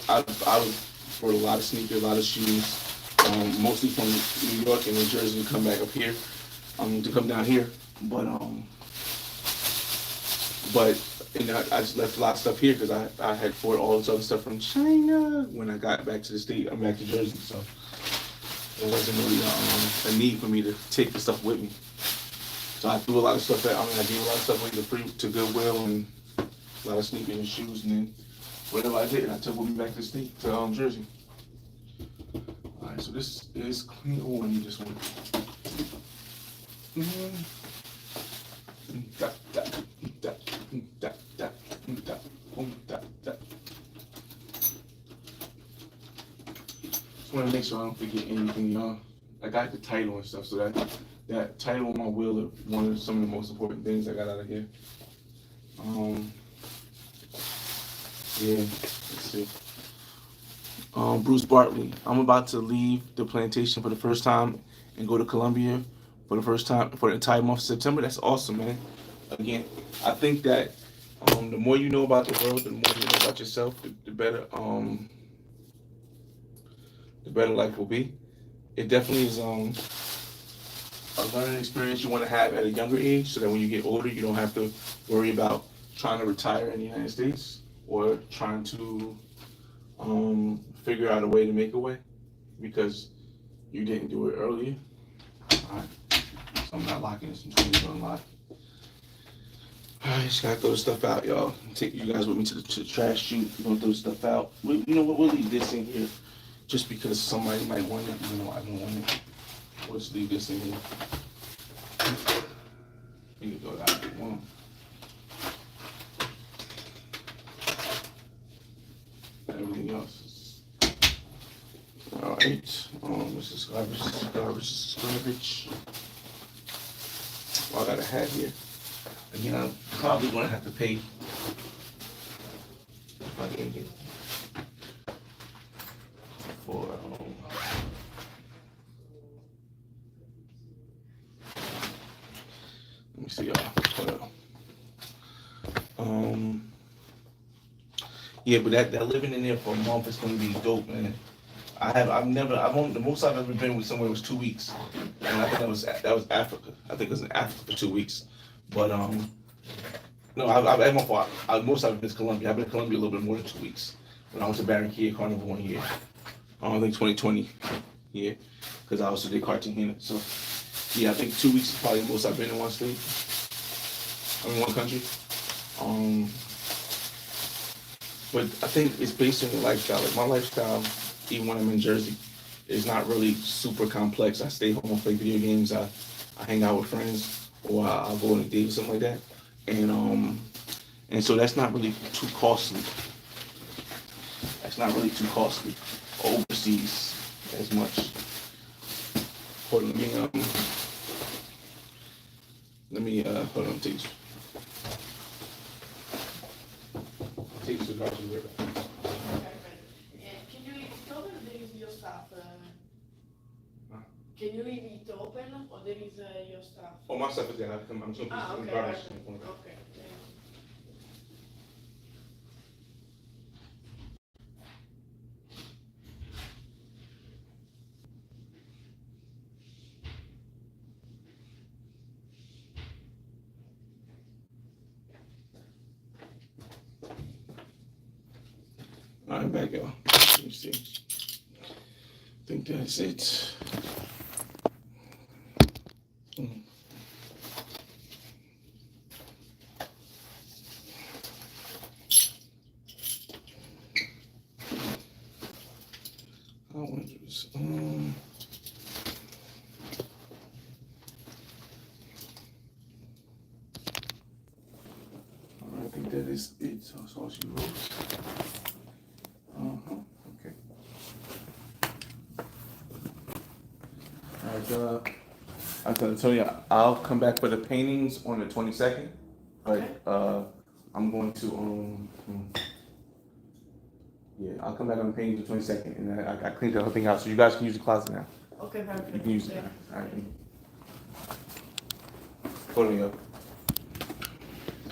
for a lot of sneakers, a lot of shoes, mostly from New York and New Jersey to come back up here, to come down here. But I just left a lot of stuff here because I had bought all this other stuff from China when I got back to the state. I'm back to Jersey, so it wasn't really a need for me to take the stuff with me. So I threw a lot of stuff I gave a lot of stuff away to Goodwill and a lot of sneakers and shoes, and then whatever I did, I took with me back to the state, to Jersey. All right, so this is clean. Oh, let me just want. Just want to make sure I don't forget anything, y'all. I got the title and stuff, so that title on my will is some of the most important things I got out of here. Yeah, let's see. Bruce Bartley, I'm about to leave the plantation for the first time and go to Columbia for the first time for the entire month of September. That's awesome, man. Again, I think that the more you know about the world, the more you know about yourself, the better life will be. It definitely is a learning experience you want to have at a younger age, so that when you get older, you don't have to worry about trying to retire in the United States or trying to figure out a way to make a way because you didn't do it earlier. All right, so I'm not locking this until you unlock. I just gotta throw the stuff out, y'all. Take you guys with me to the trash chute. We're gonna throw the stuff out. You know what? We'll leave this in here just because somebody might want it. I don't want it. We'll just leave this in here. You can throw it out if you want. Everything else is all right. This is garbage. This is garbage. This is garbage. All I got a hat here. Again, I'm probably gonna have to pay if I can get for let me see, y'all. Hold up. Yeah, but that living in there for a month is gonna be dope, man. I've only, the most I've ever been with somewhere was 2 weeks. And I think that was Africa. I think it was in Africa for 2 weeks. But, no, I've my fault. Most I've been to Colombia. I've been to Colombia a little bit more than 2 weeks. When I went to Barranquilla Carnival 1 year. I think 2020 yeah, because I also did Cartagena. So yeah, I think 2 weeks is probably the most I've been in one state. I mean one country. Um, but I think it's based on your lifestyle. Like my lifestyle, even when I'm in Jersey, is not really super complex. I stay home, I play video games, I hang out with friends, or I'll go on a date or something like that. And so that's not really too costly. That's not really too costly overseas as much. Hold on, hold on, take this cigar to the river. Can you leave it open or there is your stuff? Huh? Can you leave it open or there is your stuff? Oh, my stuff is there. I'm just gonna put Okay. some garbage. Okay. Yeah. All right, back y'all. Let me see. I think that's it. I want to do this. All right, I think that is it. So that's all she wrote. Okay. All right, I told you I'll come back for the paintings on the 22nd, but I'm going to yeah, I'll come back on the paintings on the 22nd, and I cleaned the whole thing out, so you guys can use the closet now. Okay, perfect. You can use it now. All right. Hold on, yo.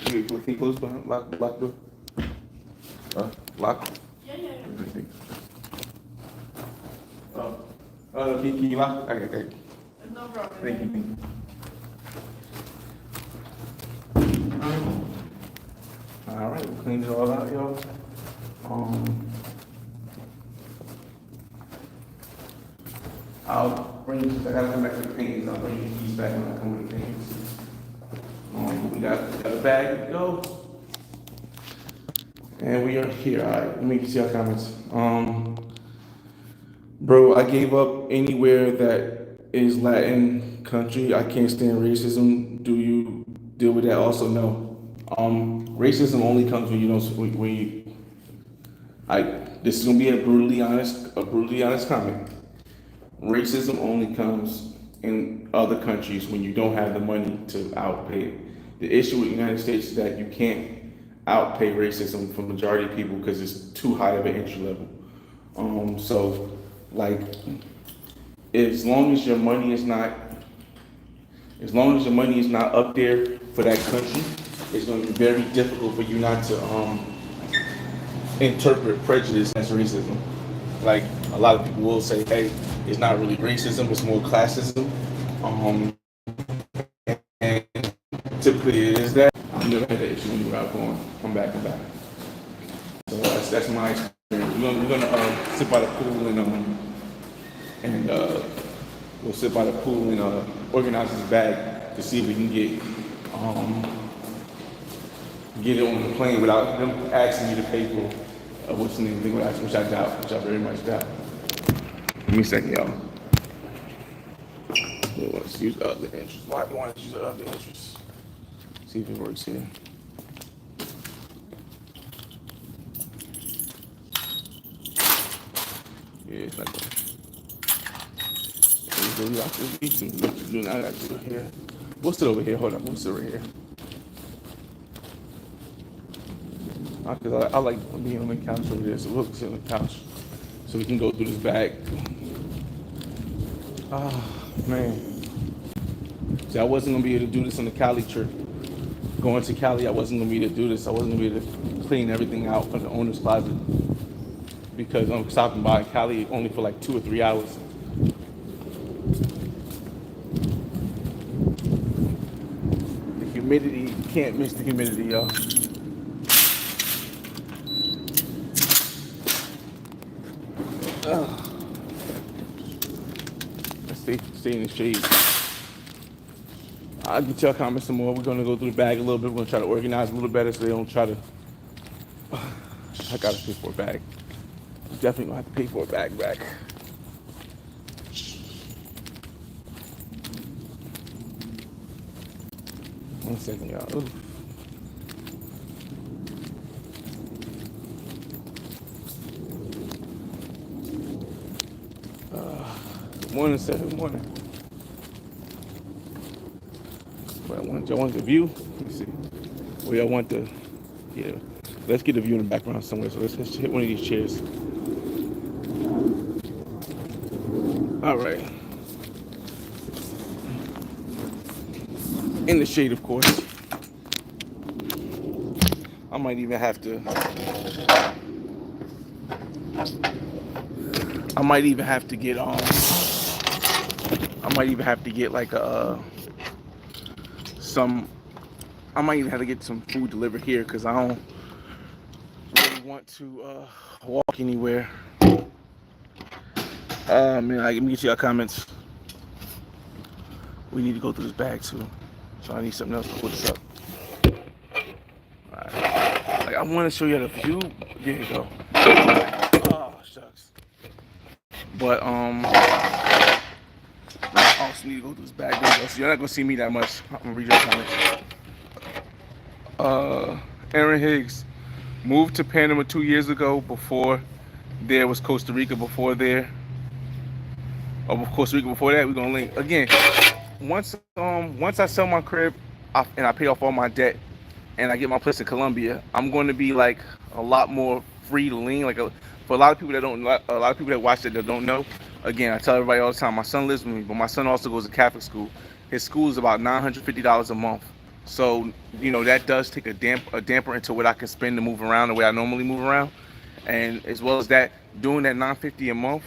Can you close behind lock door? Lock. Yeah. Can you lock? Okay. No problem. Thank you. All right, we cleaned it all out, y'all. I'll bring you, I gotta come back to the paintings. I'll bring you the keys back when I come with the paintings. We got a bag, yo. And we are here. All right, let me see our comments. Bro, I gave up anywhere that is Latin country. I can't stand racism. Do you deal with that? Also, no. Racism only comes when you don't. When you, this is gonna be a brutally honest comment. Racism only comes in other countries when you don't have the money to outpay it. The issue with the United States is that you can't outpay racism for majority of people because it's too high of an entry level. So, like, as long as your money is not up there for that country, it's going to be very difficult for you not to interpret prejudice as racism. Like, a lot of people will say, hey, it's not really racism, it's more classism. And typically it is that. I've never had that issue when you're out going, come back. So that's my experience. We're gonna sit by the pool and we'll sit by the pool and organize his bag to see if we can get it on the plane without them asking me to pay for what's the name thing, which I doubt, which I very much doubt. Give me a second, y'all. We want to use the other entrance. Why do you want to use the other entrance? See if it works here. Yeah, it's not good. We got to do now. I got to do it here. We'll sit over here. Hold on. We'll sit right here. Because I like being on the couch over there, so we'll sit on the couch so we can go through this bag. Oh, man. See, I wasn't going to be able to do this on the Cali trip. Going to Cali, I wasn't going to be able to do this. I wasn't going to be able to clean everything out from the owner's closet. because I'm stopping by in Cali only for like 2 or 3 hours. The humidity, you can't miss the humidity, y'all. Let's stay in the shade. I'll get y'all comments some more. We're gonna go through the bag a little bit. We're gonna try to organize a little better so they don't try to. I gotta pay for a bag. Definitely gonna have to pay for a bag back. 1 second, y'all. Ooh. Good morning, sir. Good morning. What y'all want the view? Let me see. Well, y'all want the, yeah. Let's get the view in the background somewhere. So let's hit one of these chairs. All right. In the shade, of course. I might even have to. I might even have to get I might even have to get like some. I might even have to get some food delivered here because I don't really want to walk anywhere. Man, let me get y'all comments. We need to go through this bag too, so I need something else to put this up. All right. Like I want to show you the view. There you go. Oh shucks. But I also need to go through this bag. There you go. So you're not gonna see me that much. I'm gonna read your comments. Aaron Higgs moved to Panama 2 years ago. Before there was Costa Rica. Before there, oh, Costa Rica. Before that, we're gonna link again. Once I sell my crib and I pay off all my debt and I get my place in Colombia, I'm going to be like a lot more free to lean. For a lot of people that don't, a lot of people that watch it that don't know. Again, I tell everybody all the time. My son lives with me, but my son also goes to Catholic school. His school is about $950 a month. So that does take a damper into what I can spend to move around the way I normally move around, and as well as that, doing that $950 a month,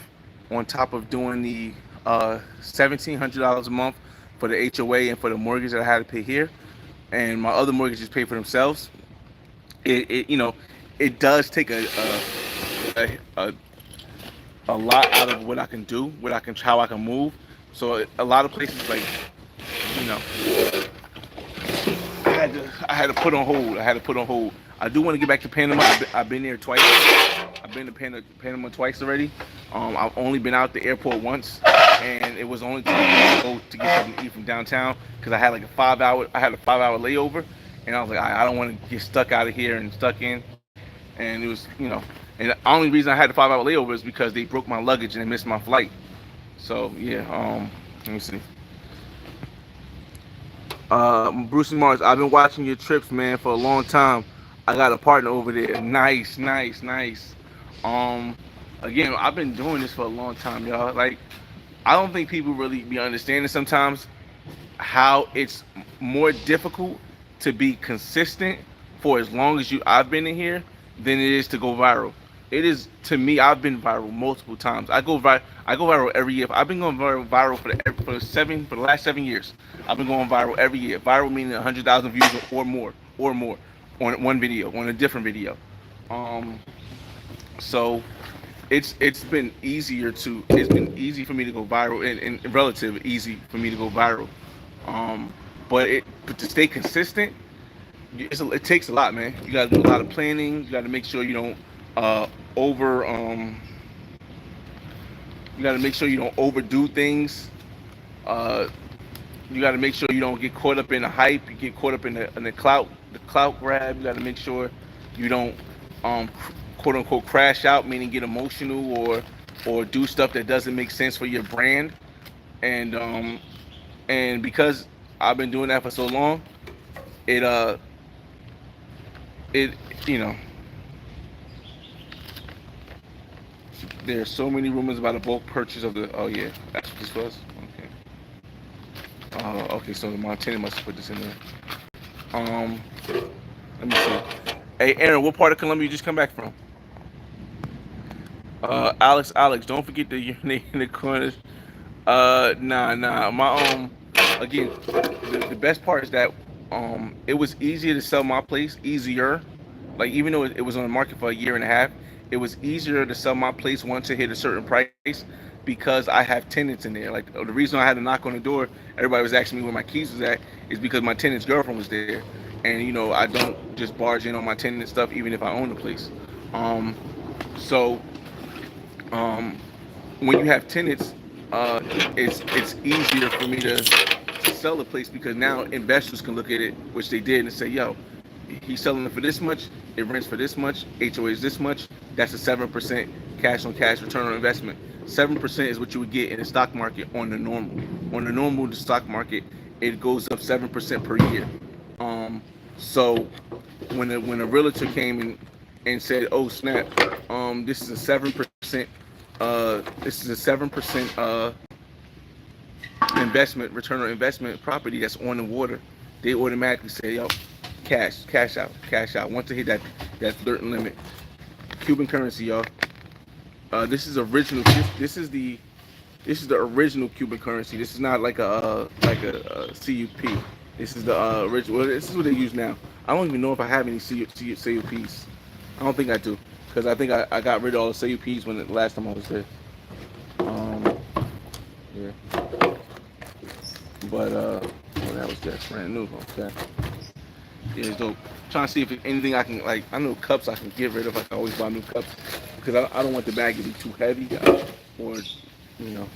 on top of doing the $1,700 a month for the HOA and for the mortgage that I had to pay here, and my other mortgages pay for themselves. It does take a a lot out of what I can do, how I can move. So a lot of places like, you know, I had to put on hold. I do want to get back to Panama. I've been there twice. I've been to Panama twice already. I've only been out the airport once, and it was only to go to get something to eat from downtown because I had like a 5 hour layover, and I was like, I don't want to get stuck out of here and stuck in. And it was, and the only reason I had the 5 hour layover is because they broke my luggage and they missed my flight. So yeah, let me see. Bruce and Mars, I've been watching your trips, man, for a long time. I got a partner over there. Nice, nice, nice. Um, Again, I've been doing this for a long time, y'all. Like, I don't think people really be understanding sometimes how it's more difficult to be consistent for as long as I've been in here than it is to go viral. It is, to me. I've been viral multiple times. I go viral every year. I've been going viral for the last 7 years. I've been going viral every year. Viral meaning 100,000 views or more on one video, on a different video. Um, so it's been easy for me to go viral, and relative easy for me to go viral. Um, but to stay consistent, it takes a lot, man. You got to do a lot of planning. You got to make sure you don't uh, over. You got to make sure you don't overdo things. Uh, you got to make sure you don't get caught up in the hype. You get caught up in the clout grab. You got to make sure you don't um, quote unquote crash out, meaning get emotional or do stuff that doesn't make sense for your brand. And because I've been doing that for so long, it it you know there's so many rumors about a bulk purchase of the. Oh yeah, that's what this was. Okay. Okay, so the Montana must have put this in there. Um, Let me see. Hey, Aaron, what part of Colombia you just come back from? Alex, don't forget the urinate in the corners. Nah. Again, the best part is that it was easier to sell my place, easier. Like even though it was on the market for a year and a half, it was easier to sell my place once it hit a certain price because I have tenants in there. Like the reason I had to knock on the door, everybody was asking me where my keys was at, is because my tenant's girlfriend was there, and I don't just barge in on my tenant stuff even if I own the place. Um, so um, when you have tenants, it's easier for me to sell the place because now investors can look at it, which they did, and say, "Yo, he's selling it for this much. It rents for this much. HOA is this much. That's a 7% cash on cash return on investment. 7% is what you would get in the stock market on the normal. On the normal, the stock market, it goes up 7% per year. Um, so when a realtor came and said, "Oh snap, this is a 7%, investment return on investment property that's on the water," they automatically say, "Yo, cash out." Once they hit that certain limit, Cuban currency, y'all. This is original. This is the original Cuban currency. This is not like a CUP. This is the original. Well, this is what they use now. I don't even know if I have any CUPs. I don't think I do because I think I got rid of all the CUPs when the last time I was there. Um, yeah, but well, that was just brand new. Okay, yeah, it's dope. Trying to see if anything I can like. I know cups I can get rid of. I can always buy new cups because I don't want the bag to be too heavy or you know.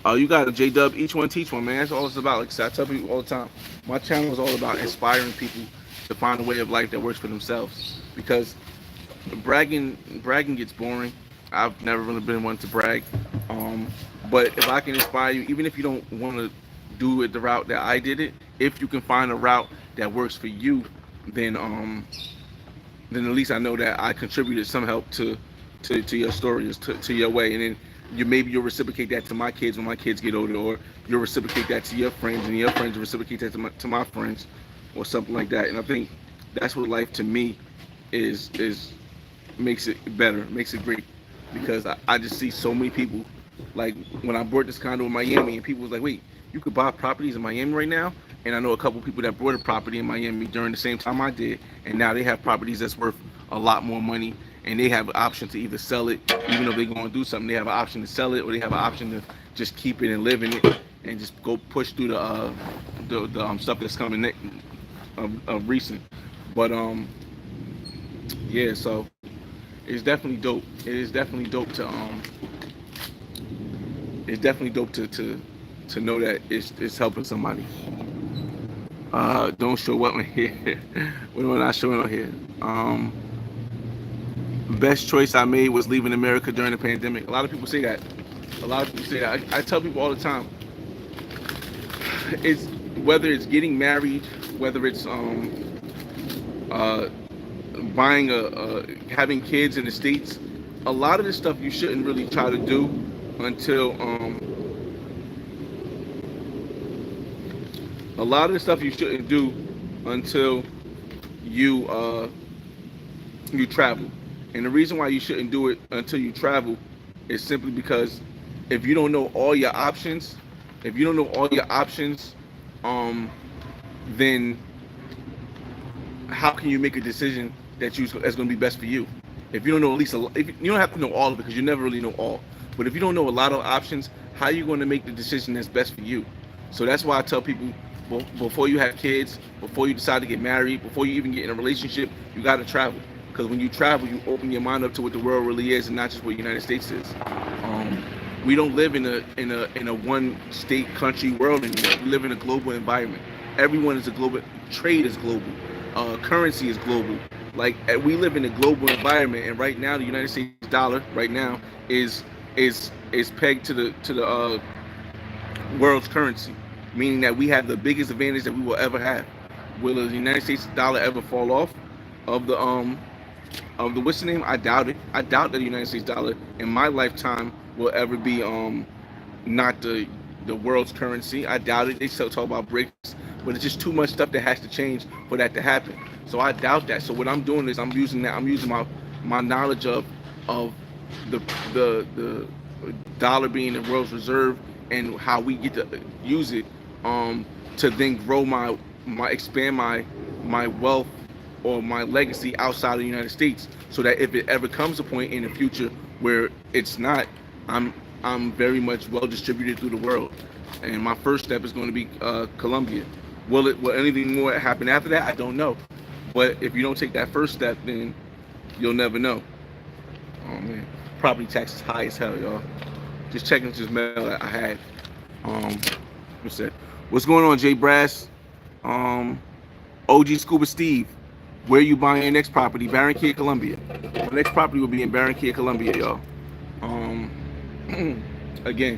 Oh, you got a J Dub. Each one teach one, man. That's all it's about. Like I said, I tell people all the time. My channel is all about inspiring people to find a way of life that works for themselves. Because bragging gets boring. I've never really been one to brag. Um, but if I can inspire you, even if you don't want to do it the route that I did it, if you can find a route that works for you, then then at least I know that I contributed some help to your story, to your way, and then you'll reciprocate that to my kids when my kids get older, or you'll reciprocate that to your friends, and your friends will reciprocate that to my friends, or something like that. And I think that's what life to me is makes it better, makes it great, because I just see so many people. Like when I bought this condo in Miami, and people was like, "Wait, you could buy properties in Miami right now?" And I know a couple people that bought a property in Miami during the same time I did, and now they have properties that's worth a lot more money, and they have an option to either sell it, even though they're going to do something. They have an option to sell it, or they have an option to just keep it and live in it, and just go push through the stuff that's coming of recent. But yeah, so it's definitely dope. It is definitely dope to it's definitely dope to know that it's helping somebody. Don't show up on here. What am I not showing on here? Best choice I made was leaving America during the pandemic. A lot of people say that. A lot of people say that. I tell people all the time. It's whether it's getting married, whether it's uh, buying having kids in the states. A lot of this stuff you shouldn't really try to do until a lot of the stuff you shouldn't do until you you travel. And the reason why you shouldn't do it until you travel is simply because if you don't know all your options, if you don't know all your options, um, then how can you make a decision that's going to be best for you? If you don't know at least if you don't have to know all of it because you never really know all. But if you don't know a lot of options, how are you going to make the decision that's best for you? So that's why I tell people before you have kids, before you decide to get married, before you even get in a relationship, you got to travel. Because when you travel, you open your mind up to what the world really is, and not just what the United States is. Um, we don't live in a one state country world anymore. We live in a global environment. Everyone is a global. Trade is global. Currency is global. Like we live in a global environment, and right now the United States dollar right now is pegged to the world's currency, meaning that we have the biggest advantage that we will ever have. Will the United States dollar ever fall off of the what's the name? I doubt it. I doubt that the United States dollar in my lifetime will ever be not the world's currency. I doubt it. They still talk about BRICS, but it's just too much stuff that has to change for that to happen. So I doubt that. So what I'm doing is I'm using my knowledge of the the dollar being the world's reserve and how we get to use it to then grow my expand my wealth or my legacy outside of the United States, so that if it ever comes a point in the future where it's not, I'm I'm very much well distributed through the world. And my first step is going to be Colombia. Will anything more happen after that? I don't know. But if you don't take that first step, then you'll never know. Oh man, property tax is high as hell, y'all. Just checking this mail that I had. Um, what's that? What's going on, Jay Brass? Um, OG Scuba Steve, where are you buying your next property? Barranquilla, Colombia. My next property will be in Barranquilla, Colombia, y'all. Um, again,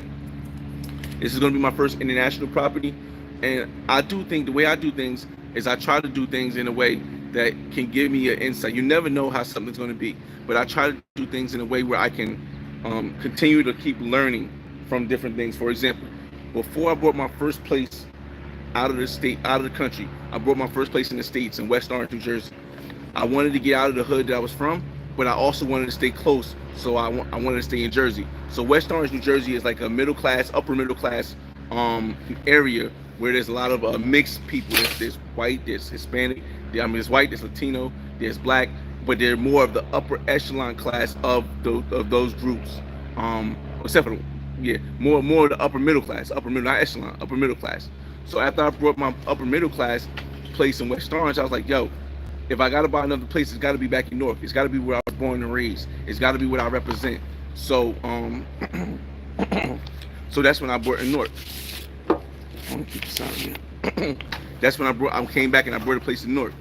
this is going to be my first international property, and I do think the way I do things is I try to do things in a way that can give me an insight. You never know how something's going to be, but I try to do things in a way where I can continue to keep learning from different things. For example, before I bought my first place out of the state, out of the country, I bought my first place in the States in West Orange, New Jersey. I wanted to get out of the hood that I was from, but I also wanted to stay close, so I wanted to stay in Jersey. So West Orange, New Jersey is like a middle class, upper middle class area where there's a lot of mixed people. There's white, there's Hispanic, there's white, there's Latino, there's black, but they're more of the upper echelon class of those groups. Except for more of the upper middle class, upper middle, not echelon, upper middle class. So after I brought my upper middle class place in West Orange, I was like, yo, if I gotta buy another place, it's gotta be back in North. It's gotta be where I was born and raised. It's gotta be what I represent. So so that's when I bought in North. I want to keep the sound here. That's when I came back and I bought a place in North.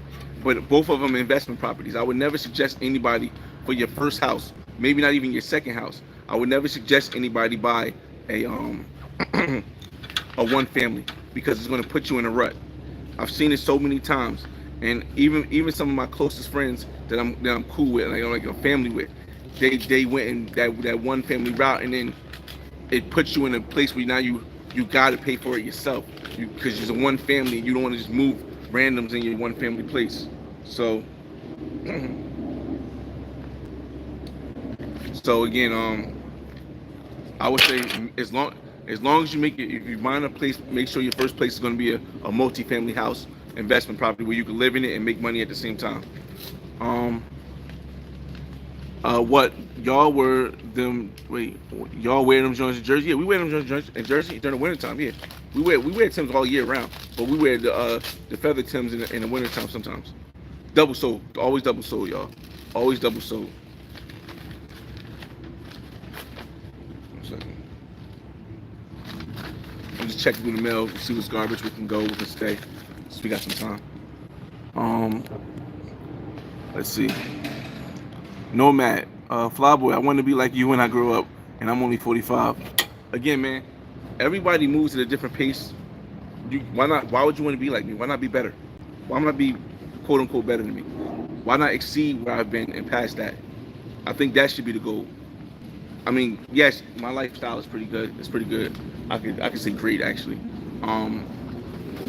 But both of them investment properties. I would never suggest anybody for your first house, maybe not even your second house. I would never suggest anybody buy a a one family, because it's going to put you in a rut. I've seen it so many times, and even some of my closest friends that I'm cool with, like a family with, they went in that one family route, and then it puts you in a place where now you got to pay for it yourself, because you're one family and you don't want to just move randoms in your one family place. So so again, I would say as long as you make it, if you find a place, make sure your first place is going to be a multi-family house investment property where you can live in it and make money at the same time. What y'all were them? Wait, y'all wear them joints in Jersey? Yeah, we wear them joints in Jersey during the wintertime. Yeah, we wear Timbs all year round, but we wear the feather Timbs in the wintertime sometimes. Double soled, always double soled, y'all. Always double soled. One second. I'm just checking through the mail, see what's garbage we can go, we can stay. So we got some time. Let's see. Nomad, Flyboy, I want to be like you when I grow up, and I'm only 45. Again, man, everybody moves at a different pace. Why not? Why would you want to be like me? Why not be better? Why not be quote unquote better than me? Why not exceed where I've been and past that? I think that should be the goal. I mean, yes, my lifestyle is pretty good. It's pretty good. I could say great actually.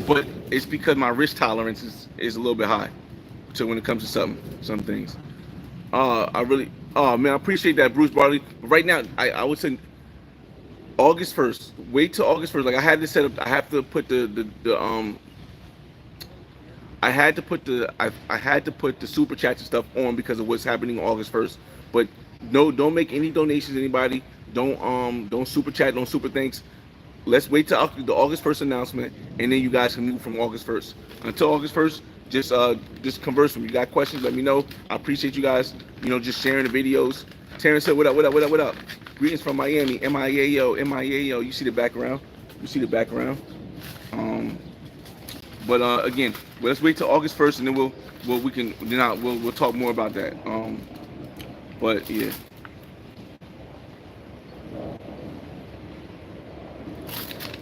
But it's because my risk tolerance is a little bit high. So when it comes to some things. Oh man, I appreciate that, Bruce Barley. But right now, I would say August 1st. Wait till August 1st. Like I had to set up. I have to put I had to put the super chats and stuff on because of what's happening on August 1st. But no, don't make any donations. Anybody, don't super chat, don't super thanks. Let's wait till the August 1st announcement, and then you guys can move from August 1st. Until August 1st, just converse with me. You got questions, let me know. I appreciate you guys, just sharing the videos. Terrence said, what up, what up, what up, what up? Greetings from Miami, MIAO, MIAO. You see the background? You see the background? But again, let's wait till August 1st, and then we'll talk more about that. But yeah.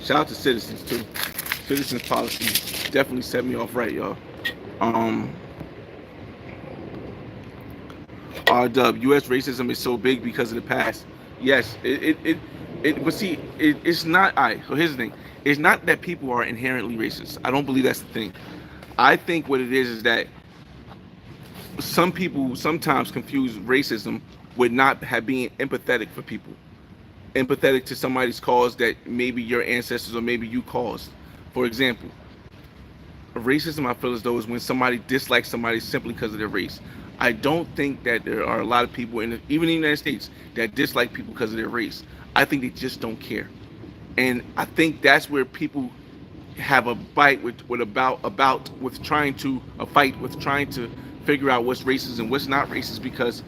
Shout out to Citizens too. Citizens policy definitely set me off right, y'all. RW, U.S. racism is so big because of the past. Yes, but see, it's not. All right, so here's the thing. It's not that people are inherently racist. I don't believe that's the thing. I think what it is that some people sometimes confuse racism with not have being empathetic for people, empathetic to somebody's cause that maybe your ancestors or maybe you caused. For example, racism I feel as though is when somebody dislikes somebody simply because of their race. I don't think that there are a lot of people even in the United States that dislike people because of their race. I think they just don't care, and I think that's where people have a bite with trying to a fight with trying to figure out what's racist and what's not racist, because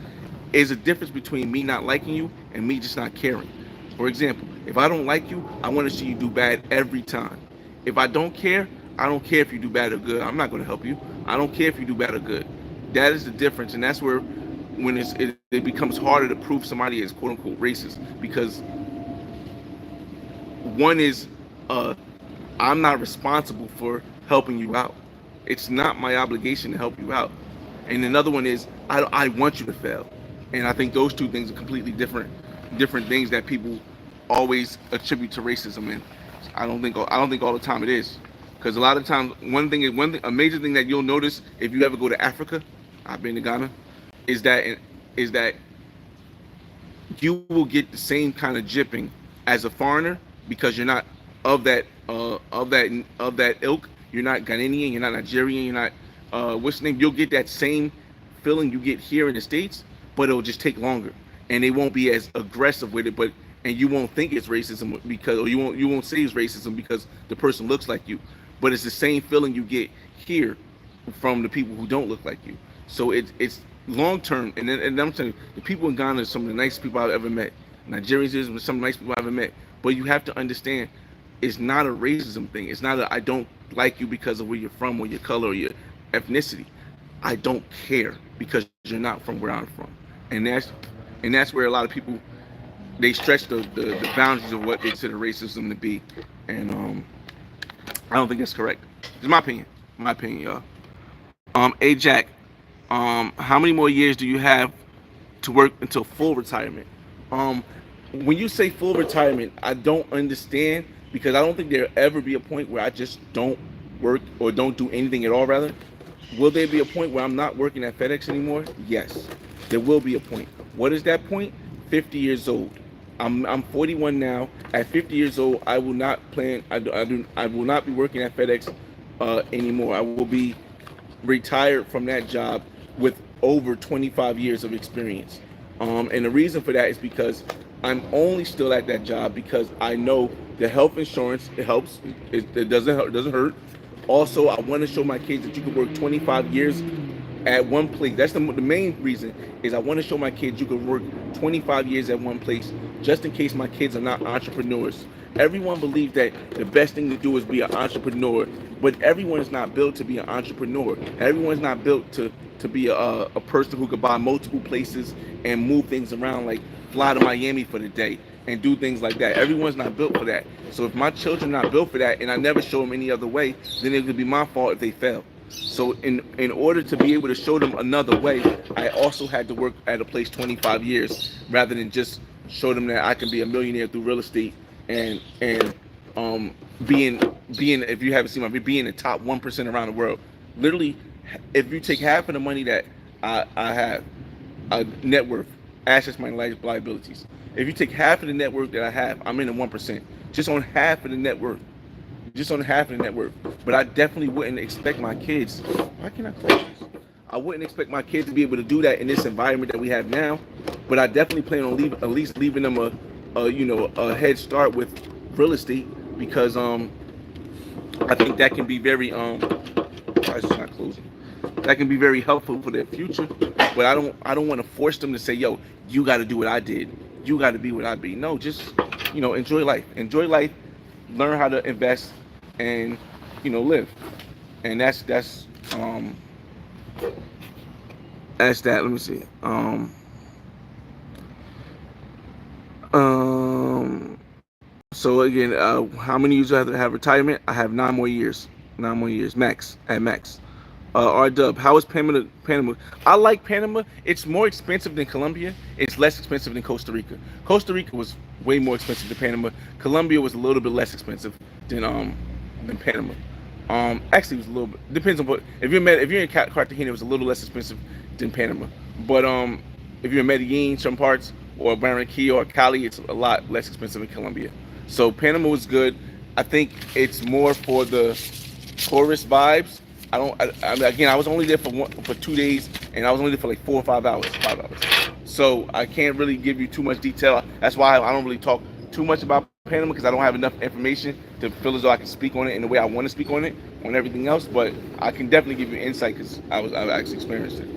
there's a difference between me not liking you and me just not caring. For example, if I don't like you, I want to see you do bad every time. If I don't care, I don't care if you do bad or good. I'm not going to help you. I don't care if you do bad or good. That is the difference, and that's where when it becomes harder to prove somebody is quote unquote racist, because one is I'm not responsible for helping you out. It's not my obligation to help you out. And another one is I want you to fail. And I think those two things are completely different things that people always attribute to racism. And I don't think all the time it is, because a lot of times a major thing that you'll notice if you ever go to Africa, I've been to Ghana, is that you will get the same kind of jipping as a foreigner because you're not of that ilk. You're not Ghanaian. You're not Nigerian. You're not what's the name. You'll get that same feeling you get here in the States, but it'll just take longer, and they won't be as aggressive with it. But and you won't think it's racism because, or you won't say it's racism because the person looks like you, but it's the same feeling you get here from the people who don't look like you. So it's long term, and I'm telling you, the people in Ghana are some of the nicest people I've ever met. Nigerians is some of the nice people I've ever met. But you have to understand, it's not a racism thing. It's not a I don't like you because of where you're from or your color or your ethnicity. I don't care because you're not from where I'm from, and that's where a lot of people they stretch the boundaries of what they consider racism to be, and I don't think that's correct. It's my opinion. My opinion, y'all. Hey Jack, how many more years do you have to work until full retirement? Um, when you say full retirement, I don't understand, because I don't think there'll ever be a point where I just don't work or don't do anything at all. Rather, will there be a point where I'm not working at FedEx anymore? Yes, there will be a point. What is that point? 50 years old. I'm 41 now. At 50 years old, I will not plan. I will not be working at FedEx anymore. I will be retired from that job with over 25 years of experience. And the reason for that is because I'm only still at that job because I know the health insurance, it helps. It doesn't hurt. Also, I want to show my kids that you can work 25 years at one place. That's the main reason, is I want to show my kids you can work 25 years at one place, just in case my kids are not entrepreneurs. Everyone believes that the best thing to do is be an entrepreneur, but everyone is not built to be an entrepreneur. Everyone's not built to be a person who could buy multiple places and move things around, like fly to Miami for the day and do things like that. Everyone's not built for that. So if my children are not built for that and I never show them any other way, then it could be my fault if they fail. So in order to be able to show them another way, I also had to work at a place 25 years rather than just show them that I can be a millionaire through real estate and being if you haven't seen my being the top 1% around the world. Literally, if you take half of the money that I have, net worth, assets, my liabilities. If you take half of the net worth that I have, I'm in the 1%. Just on half of the net worth. Just on half of the net worth. But I definitely wouldn't expect my kids. Why can't I close this? I wouldn't expect my kids to be able to do that in this environment that we have now. But I definitely plan on at least leaving them a head start with real estate, because I think that can be very why is it not closing? That can be very helpful for their future. But I don't want to force them to say, yo, you got to do what I did. You got to be what I be. No, just enjoy life. Enjoy life. Learn how to invest and live. And that's that. Let me see. So again, how many years do I have to have retirement? I have 9 more years. 9 more years max at max. R Dub, how is Panama? I like Panama. It's more expensive than Colombia. It's less expensive than Costa Rica. Costa Rica was way more expensive than Panama. Colombia was a little bit less expensive than Panama. Actually, it was a little bit. Depends on what. If you're in Cartagena, it was a little less expensive than Panama. But if you're in Medellin, some parts, or Barranquilla or Cali, it's a lot less expensive in Colombia. So Panama was good. I think it's more for the tourist vibes. I don't. I mean, again, I was only there for 2 days, and I was only there for like 4 or 5 hours. 5 hours. So I can't really give you too much detail. That's why I don't really talk too much about Panama because I don't have enough information to feel as though I can speak on it in the way I want to speak on it on everything else. But I can definitely give you insight because I've actually experienced it.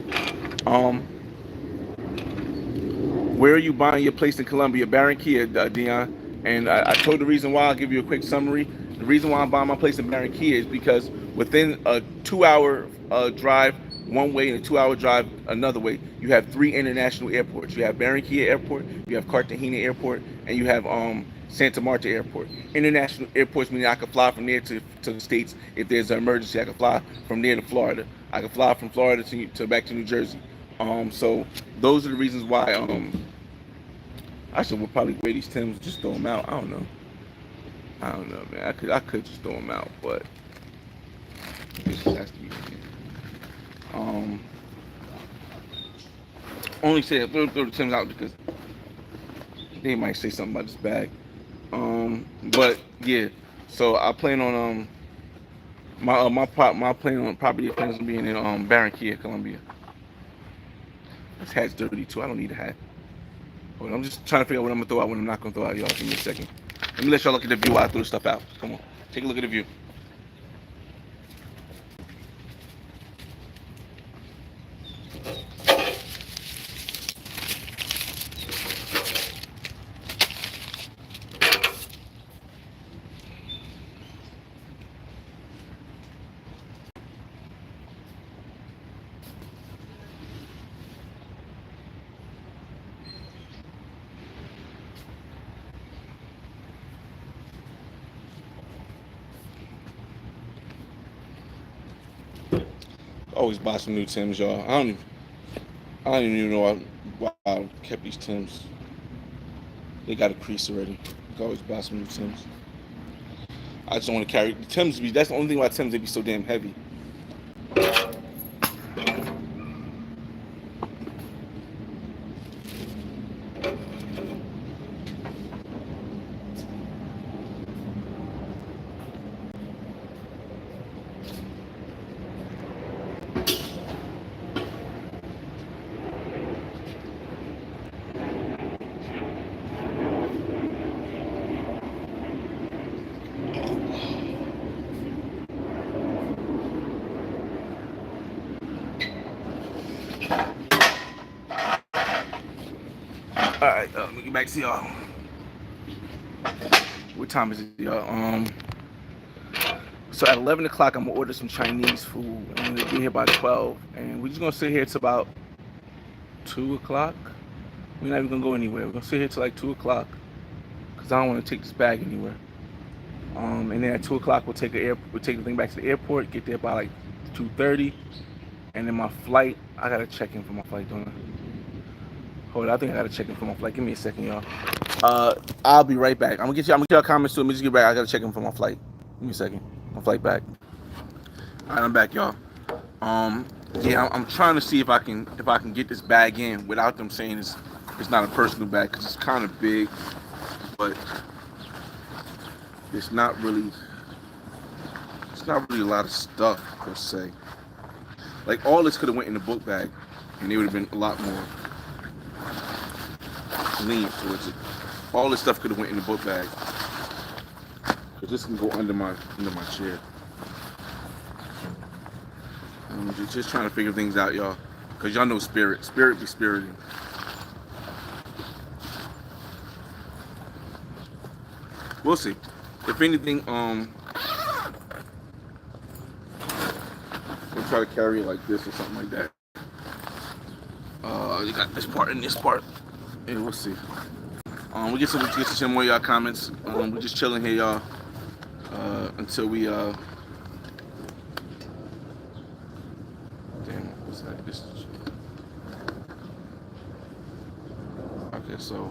Where are you buying your place in Colombia? Barranquilla, Dion. And I told the reason why. I'll give you a quick summary. The reason why I'm buying my place in Barranquilla is because within a 2 hour drive one way and a 2 hour drive another way, you have three international airports. You have Barranquilla Airport, you have Cartagena Airport, and you have Santa Marta Airport. International airports meaning I can fly from there to the States if there's an emergency. I can fly from there to Florida. I can fly from Florida to back to New Jersey. So those are the reasons why. I should probably wear these Timbs, just throw them out. I don't know. I don't know, man. I could just throw them out, but this has to be. Only say throw the Timbs out because they might say something about this bag. But yeah. So I plan on my plan on property plans on being in Barranquilla, Colombia. This hat's dirty too. I don't need a hat. Hold on, I'm just trying to figure out what I'm gonna throw out, what I'm not gonna throw out, y'all. Give me a second. Let me let y'all look at the view while I throw the stuff out. Come on, take a look at the view. Always buy some new Timbs, y'all. I don't even know why I kept these Timbs. They got a crease already. You can always buy some new Timbs. I just don't want to carry the Timbs. That's the only thing about Timbs. They be so damn heavy. All right, let me get back to y'all. What time is it, y'all? So at 11 o'clock, I'm gonna order some Chinese food. I'm gonna be here by 12, and we're just gonna sit here till about 2 o'clock. We're not even gonna go anywhere. We're gonna sit here till like 2 o'clock, cause I don't want to take this bag anywhere. And then at 2 o'clock, we'll take the thing back to the airport. Get there by like 2:30, and then my flight. I gotta check in for my flight, don't I? Hold on, I think I gotta check in for my flight. Give me a second, y'all. I'll be right back. I'm gonna get y'all comments too. Let me just get back. I gotta check in for my flight. Give me a second. My flight back. All right, I'm back, y'all. Yeah, I'm trying to see if I can get this bag in without them saying it's not a personal bag because it's kind of big, but it's not really a lot of stuff per se. Like all this could have went in the book bag, and they would have been a lot more lenient towards it. All this stuff could have went in the book bag. Cause this can go under my chair. I'm just trying to figure things out, y'all. Cause y'all know spirit be spiriting. We'll see. If anything, we'll try to carry it like this or something like that. You got this part and this part. Yeah, we'll see. We get some more of y'all comments. We're just chilling here, y'all. Until we damn, what's that? This. Okay, so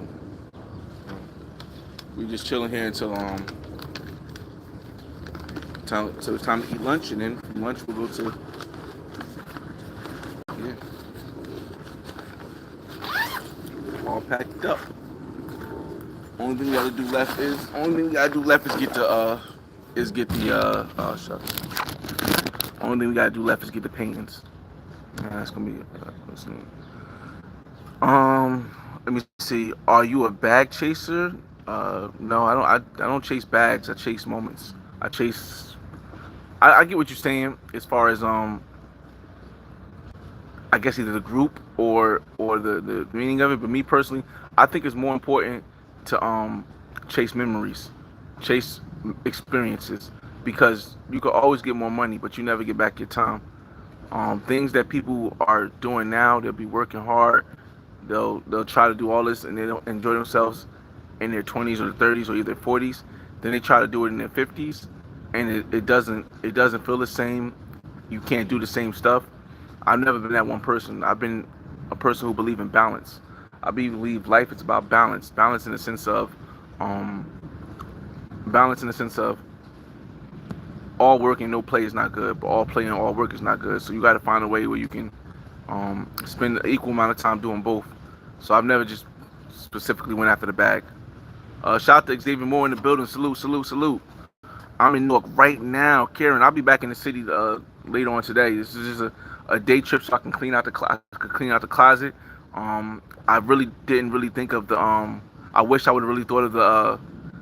we just chilling here until it's time to eat lunch, and then from lunch we'll go to all packed up. Only thing we gotta do left is get the oh shucks. Only thing we gotta do left is get the paintings. That's gonna be let's see. Let me see. Are you a bag chaser? No, I don't. I don't chase bags. I chase moments. I chase. I get what you're saying as far as I guess either the group or the meaning of it. But me personally, I think it's more important to chase memories, chase experiences, because you can always get more money, but you never get back your time. Things that people are doing now, they'll be working hard. They'll try to do all this and they don't enjoy themselves in their 20s or 30s or either 40s. Then they try to do it in their 50s, and it doesn't feel the same. You can't do the same stuff. I've never been that one person. I've been a person who believes in balance. I believe life is about balance. Um, balance in the sense of all work and no play is not good, but all play and all work is not good. So you got to find a way where you can spend an equal amount of time doing both. So I've never just specifically went after the bag. Shout out to Xavier Moore in the building. Salute, salute, salute. I'm in Newark right now, Karen. I'll be back in the city later on today. This is just a day trip, so I can clean out the closet. I really didn't really think of the. I wish I would have really thought of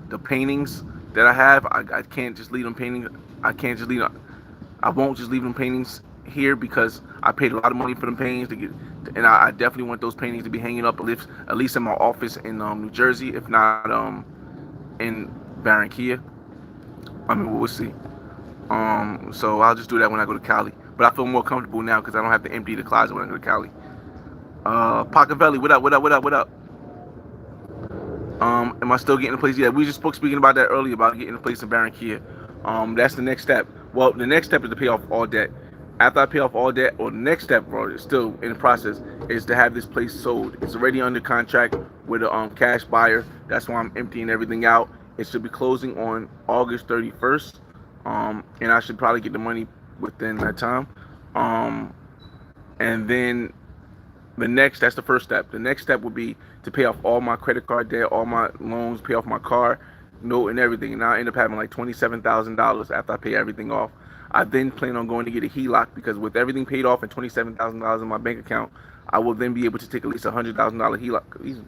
the paintings that I have. I can't just leave them paintings. I can't just leave. I won't just leave them paintings here because I paid a lot of money for them paintings to get, and I definitely want those paintings to be hanging up at least in my office in New Jersey, if not in Barranquilla. I mean, we'll see. So I'll just do that when I go to Cali. But I feel more comfortable now because I don't have to empty the closet when I go to Cali. Pockevelli, what up, what up, what up, what up? Am I still getting a place? Yeah, we just spoke speaking about that earlier about getting a place in Barranquilla. That's the next step. Well, the next step is to pay off all debt. After I pay off all debt, or the next step, bro, it's still in the process, is to have this place sold. It's already under contract with a cash buyer. That's why I'm emptying everything out. It should be closing on August 31st, and I should probably get the money within that time. And then that's the first step. The next step would be to pay off all my credit card debt, all my loans, pay off my car note and everything. And I end up having like $27,000 after I pay everything off. I then plan on going to get a HELOC because with everything paid off and $27,000 in my bank account, I will then be able to take at least $100,000 HELOC,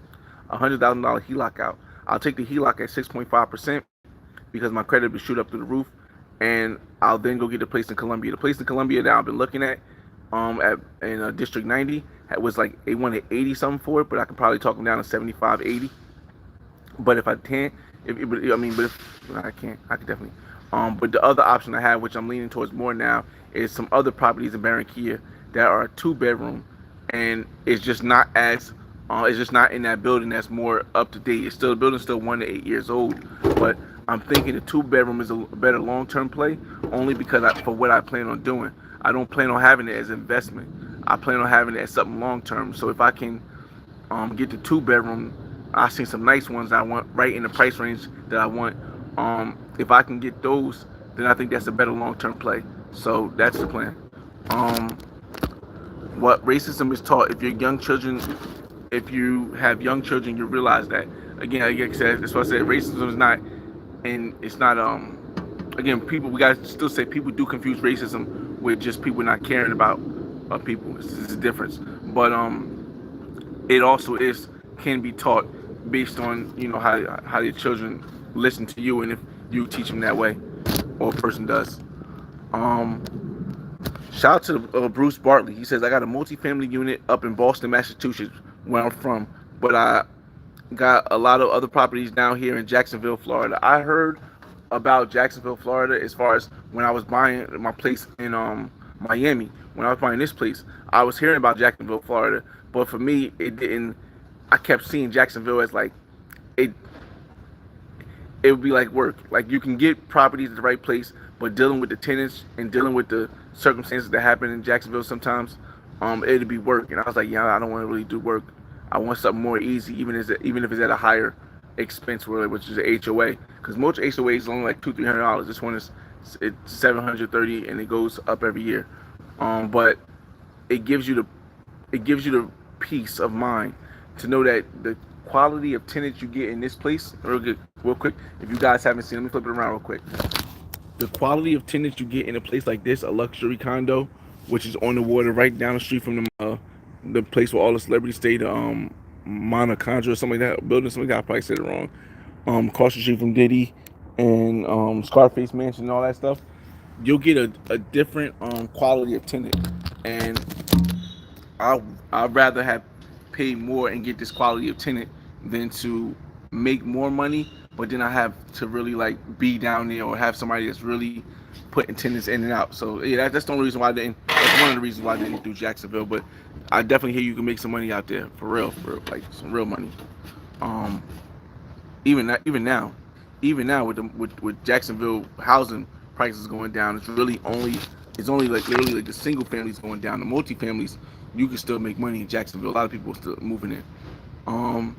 $100,000 HELOC out. I'll take the HELOC at 6.5% because my credit will shoot up through the roof, and I'll then go get the place in Columbia. The place in Columbia that I've been looking at in District 90 was like they wanted 80 something for it, but I could probably talk them down to 75, 80. But if I can't, but if I can't, I could definitely. But the other option I have, which I'm leaning towards more now, is some other properties in Barranquilla that are 2 bedroom, and it's just not in that building that's more up to date. The building's still 1 to 8 years old, but I'm thinking the 2 bedroom is a better long term play, only because for what I plan on doing. I don't plan on having it as an investment. I plan on having it as something long term. So if I can get the 2 bedroom, I see some nice ones I want right in the price range that I want. If I can get those, then I think that's a better long term play. So that's the plan. What racism is taught. If you have young children, you realize that. Again, like I said, that's what I said. Racism is not, and it's not. Again, we gotta still say people do confuse racism with just people not caring about people. It's a difference. But it also can be taught based on how your children listen to you and if you teach them that way, or a person does. Um, Shout out to Bruce Bartley. He says I got a multi-family unit up in Boston, Massachusetts, where I'm from, but I got a lot of other properties down here in Jacksonville, Florida. I heard about Jacksonville, Florida, as far as when I was buying my place in Miami. When I was buying this place, I was hearing about Jacksonville, Florida, but for me, it didn't. I kept seeing Jacksonville as like it. It would be like work. Like you can get properties at the right place, but dealing with the tenants and dealing with the circumstances that happen in Jacksonville sometimes, it'd be work. And I was like, yeah, I don't want to really do work. I want something more easy, even if it's at a higher expense, really, which is an HOA. Because most HOAs is only like $200-300. This one it's $730, and it goes up every year. But it gives you the peace of mind to know that the quality of tenants you get in this place, real quick, if you guys haven't seen, let me flip it around real quick. The quality of tenants you get in a place like this, a luxury condo, which is on the water, right down the street from the place where all the celebrities stay, the Mana Conjure or something like that, building something like that. I probably said it wrong. Across the street from Diddy and Scarface Mansion and all that stuff. You'll get a different quality of tenant, and I I'd rather have paid more and get this quality of tenant than to make more money, but then I have to really like be down there or have somebody that's really putting tenants in and out. So yeah, that's the only reason why I didn't. That's one of the reasons why I didn't do Jacksonville. But I definitely hear you can make some money out there for like some real money. Um, even now with Jacksonville housing prices going down, it's only like literally like the single families going down. The multi-families, you can still make money in Jacksonville. A lot of people are still moving in. Um,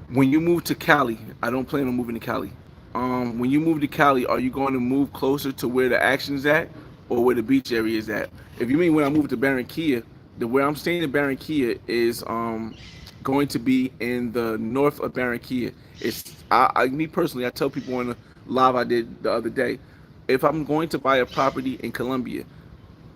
when you move to Cali, I don't plan on moving to Cali. When you move to Cali, are you going to move closer to where the action is at, or where the beach area is at? If you mean when I move to Barranquilla, the where I'm staying in Barranquilla is going to be in the north of Barranquilla. Me personally, I tell people on the live I did the other day, if I'm going to buy a property in Colombia,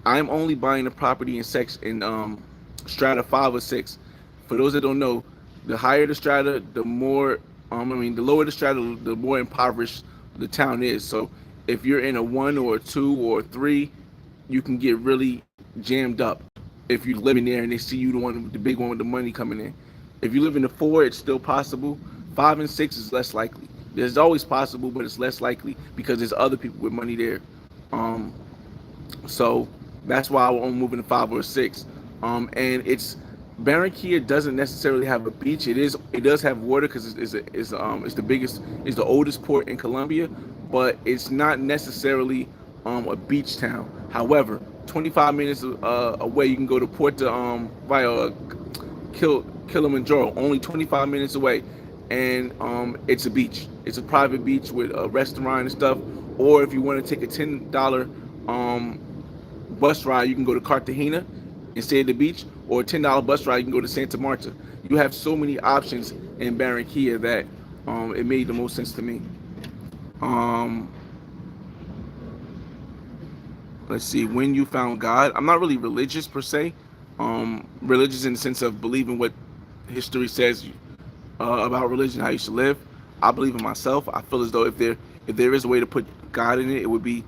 I'm only buying a property in strata 5 or 6. For those that don't know, the higher the strata, the more the lower the strata, the more impoverished the town is. So if you're in a 1 or 2 or 3, you can get really jammed up if you live in there and they see you the big one with the money coming in. If you live in the 4, it's still possible. 5 and 6 is less likely. There's always possible, but it's less likely because there's other people with money there. Um, so that's why I won't move into 5 or 6. And it's Barranquilla doesn't necessarily have a beach. It does have water because it's the biggest, it's the oldest port in Colombia, but it's not necessarily a beach town. However, 25 minutes away, you can go to Puerto via Kilimanjaro, only 25 minutes away, and it's a beach. It's a private beach with a restaurant and stuff. Or if you want to take a $10 bus ride, you can go to Cartagena and stay at the beach, or a $10 bus ride, you can go to Santa Marta. You have so many options in Barranquilla that it made the most sense to me. Um, let's see, when you found God. I'm not really religious per se. Religious in the sense of believing what history says about religion, how you should live. I believe in myself. I feel as though if there is a way to put God in it, it would be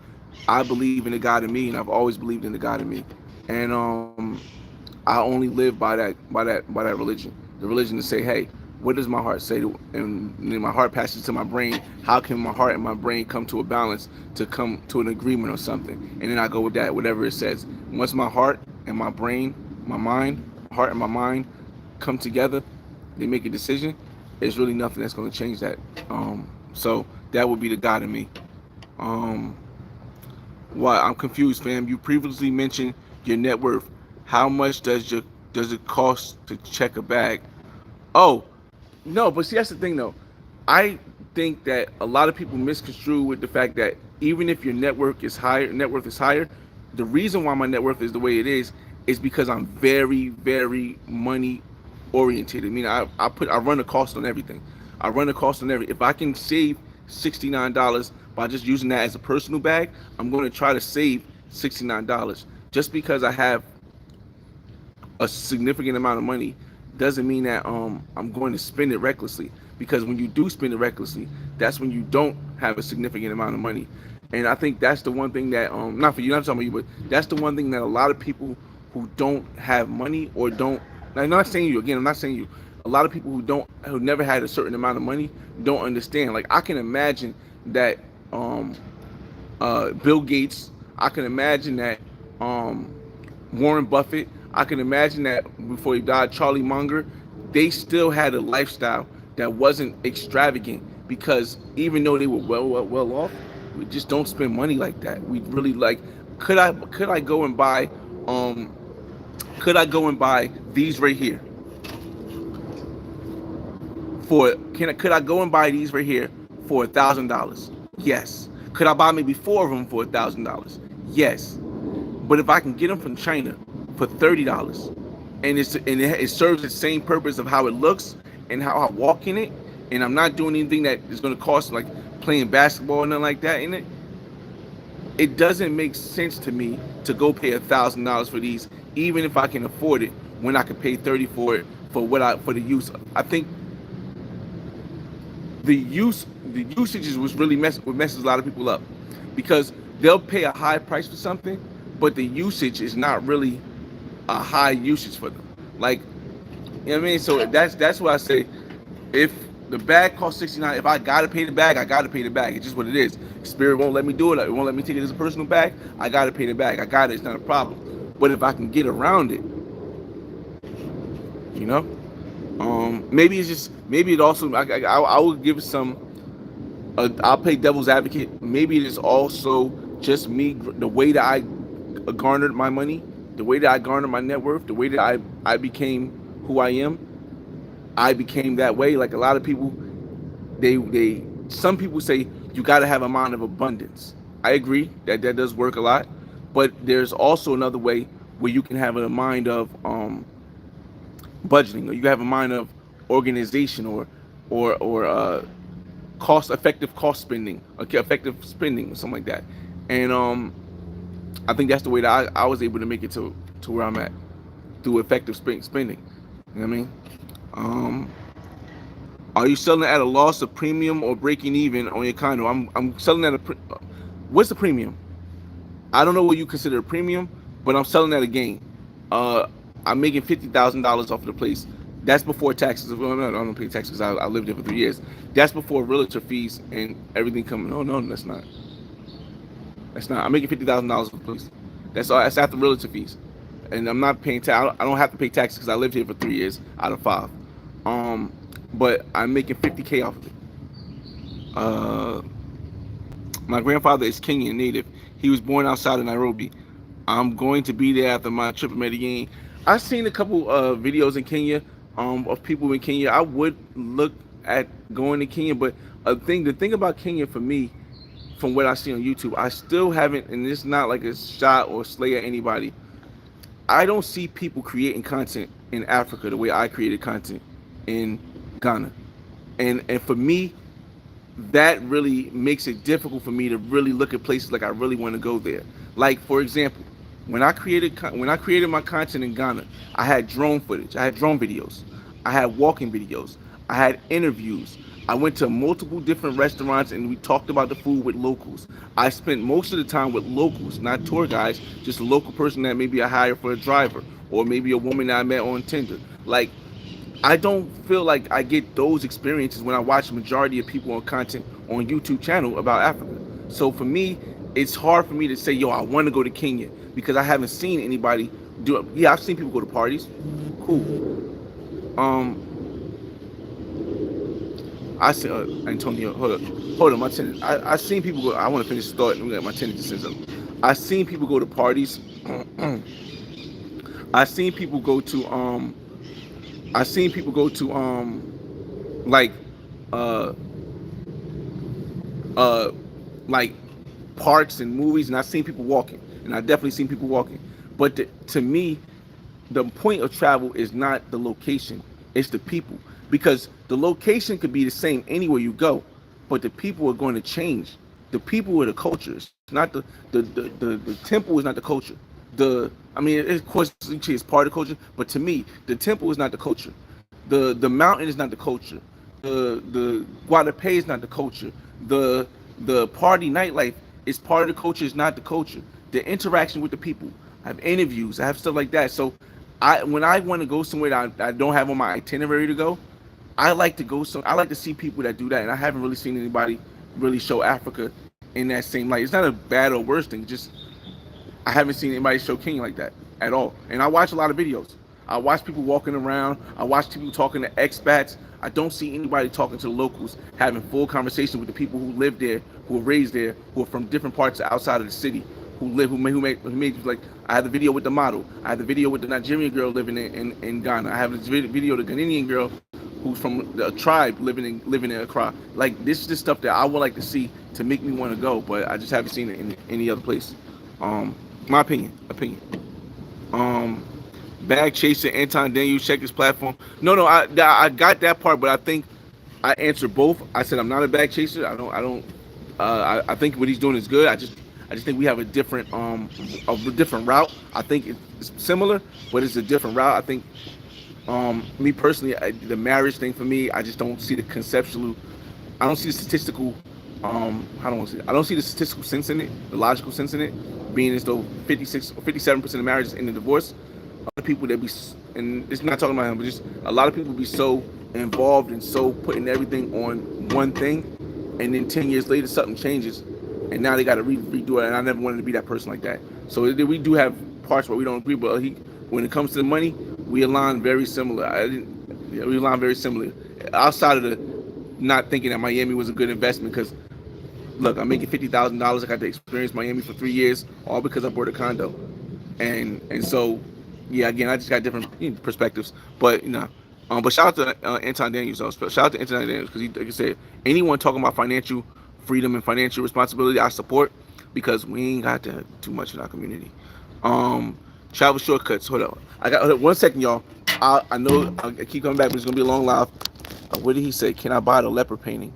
I believe in the God in me, and I've always believed in the God in me. And I only live by that religion. The religion to say, hey, what does my heart say? And then my heart passes to my brain. How can my heart and my brain come to a balance to come to an agreement or something? And then I go with that, whatever it says. Once my heart and my brain, my heart and my mind come together, they make a decision. There's really nothing that's going to change that. So that would be the God in me. Um, why I'm confused, fam. You previously mentioned your net worth. How much does it cost to check a bag? Oh, no, but see that's the thing though. I think that a lot of people misconstrue with the fact that even if your net worth is higher, the reason why my net worth is the way it is because I'm very, very money oriented. I mean, I run a cost on everything. I run a cost on every. If I can save $69 by just using that as a personal bag, I'm going to try to save $69. Just because I have a significant amount of money doesn't mean that I'm going to spend it recklessly. Because when you do spend it recklessly, that's when you don't have a significant amount of money. And I think that's the one thing that not for you, not talking about you, but that's the one thing that a lot of people who don't have money or don't. I'm not saying you again. I'm not saying you. A lot of people who never had a certain amount of money don't understand. Like I can imagine that Bill Gates. I can imagine that Warren Buffett. I can imagine that before he died, Charlie Munger. They still had a lifestyle that wasn't extravagant because even though they were well off, we just don't spend money like that. We really like. Could I go and buy these right here could I go and buy these right here for $1,000? Yes. Could I buy maybe 4 of them for $1,000? Yes. But if I can get them from China for $30 it serves the same purpose of how it looks and how I walk in it, and I'm not doing anything that is going to cost like playing basketball or nothing like that in it. It doesn't make sense to me to go pay $1,000 for these, even if I can afford it, when I could pay 30 for it for the use. I think the usage is what really messes a lot of people up, because they'll pay a high price for something, but the usage is not really a high usage for them. Like, you know what I mean? So that's why I say, if the bag costs 69, if I gotta pay the bag, I gotta pay the bag. It's just what it is. Spirit won't let me do it. It won't let me take it as a personal bag. I gotta pay the bag. I got it. It's not a problem. But if I can get around it, you know, maybe it's just maybe it also I will give some. I'll play devil's advocate. Maybe it is also just me, the way that I garnered my money, the way that I garnered my net worth, the way that I became who I am. I became that way. Like a lot of people, they some people say you got to have a mind of abundance. I agree that that does work a lot, but there's also another way where you can have a mind of budgeting, or you have a mind of organization, or cost spending, okay, effective spending, or something like that. And I think that's the way that I was able to make it to where I'm at, through effective spending. You know what I mean? Um, are you selling at a loss, of premium, or breaking even on your condo? I'm selling at what's the premium? I don't know what you consider a premium, but I'm selling at a gain. Uh, I'm making $50,000 off of the place. That's before taxes. Well, no, I don't pay taxes. I lived there for 3 years. That's before realtor fees and everything coming. No, no, that's not. That's not. I'm making $50,000 for the place. That's all. That's after realtor fees, and I'm not paying tax. I don't have to pay taxes because I lived here for 3 years out of 5. Um, but I'm making 50K off of it. Uh, my grandfather is Kenyan native. He was born outside of Nairobi. I'm going to be there after my trip to Medellin. I've seen a couple videos in Kenya, of people in Kenya. I would look at going to Kenya, but the thing about Kenya for me, from what I see on YouTube, I still haven't, and it's not like a shot or slay at anybody. I don't see people creating content in Africa the way I created content in Ghana, and for me, that really makes it difficult for me to really look at places like I really want to go there. Like, for example, when I created my content in Ghana, I had drone footage, I had drone videos, I had walking videos, I had interviews. I went to multiple different restaurants and we talked about the food with locals. I spent most of the time with locals, not tour guides, just a local person that maybe I hired for a driver, or maybe a woman that I met on Tinder. Like, I don't feel like I get those experiences when I watch the majority of people on content on YouTube channel about Africa. So for me, it's hard for me to say, yo, I want to go to Kenya, because I haven't seen anybody do it. Yeah, I've seen people go to parties. Cool. I see, Antonio, hold on, my tenant. I seen people go. I want to finish the thought. And we got my tenant to say something. I seen people go to parties. I seen people go to I seen people go to like uh uh like parks and movies, and I've seen people walking, and I definitely seen people walking. But to me, the point of travel is not the location, it's the people, because the location could be the same anywhere you go, but the people are going to change. The people are the culture. It's not the temple is not the culture. The I mean, of course it's part of the culture, but to me the temple is not the culture. The mountain is not the culture. The Guadalupe is not the culture. The party nightlife is part of the culture, is not the culture. The interaction with the people. I have interviews, I have stuff like that. So when I want to go somewhere that I don't have on my itinerary to go, I like to go I like to see people that do that, and I haven't really seen anybody really show Africa in that same light. It's not a bad or worse thing. Just I haven't seen anybody show King like that at all. And I watch a lot of videos. I watch people walking around. I watch people talking to expats. I don't see anybody talking to the locals, having full conversation with the people who live there, who are raised there, who are from different parts outside of the city, who made like, I have the video with the model. I have the video with the Nigerian girl living in Ghana. I have this video of the Ghanaian girl who's from the tribe living in Accra. Like, this is the stuff that I would like to see to make me want to go, but I just haven't seen it in any other place. My opinion. Um, Bag chaser, Anton Daniels, check his platform. No, I got that part, but I think I answered both. I said I'm not a bag chaser. I don't. I think what he's doing is good. I just think we have a different route. I think it's similar, but it's a different route. I think me personally, the marriage thing for me, I just don't see the conceptual. I don't see the statistical. How do I say it? I don't see the statistical sense in it, the logical sense in it, being as though 56 or 57% of marriages end in divorce. A lot of people that be, and it's not talking about him, but just a lot of people be so involved and so putting everything on one thing, and then 10 years later something changes, and now they got to redo it. And I never wanted to be that person like that. So we do have parts where we don't agree, but when it comes to the money, we align very similar. Yeah, we align very similar. Outside of the not thinking that Miami was a good investment, because look, I'm making $50,000. I got to experience Miami for 3 years, all because I bought a condo, and so yeah, again, I just got different perspectives, but but shout out to Anton Daniels. Shout out to Anton Daniels because like I said, anyone talking about financial freedom and financial responsibility, I support because we ain't got that too much in our community. Um, Travel shortcuts. Hold on, hold on 1 second, y'all. I know I keep coming back, but it's gonna be a long live. What did he say? Can I buy the leopard painting?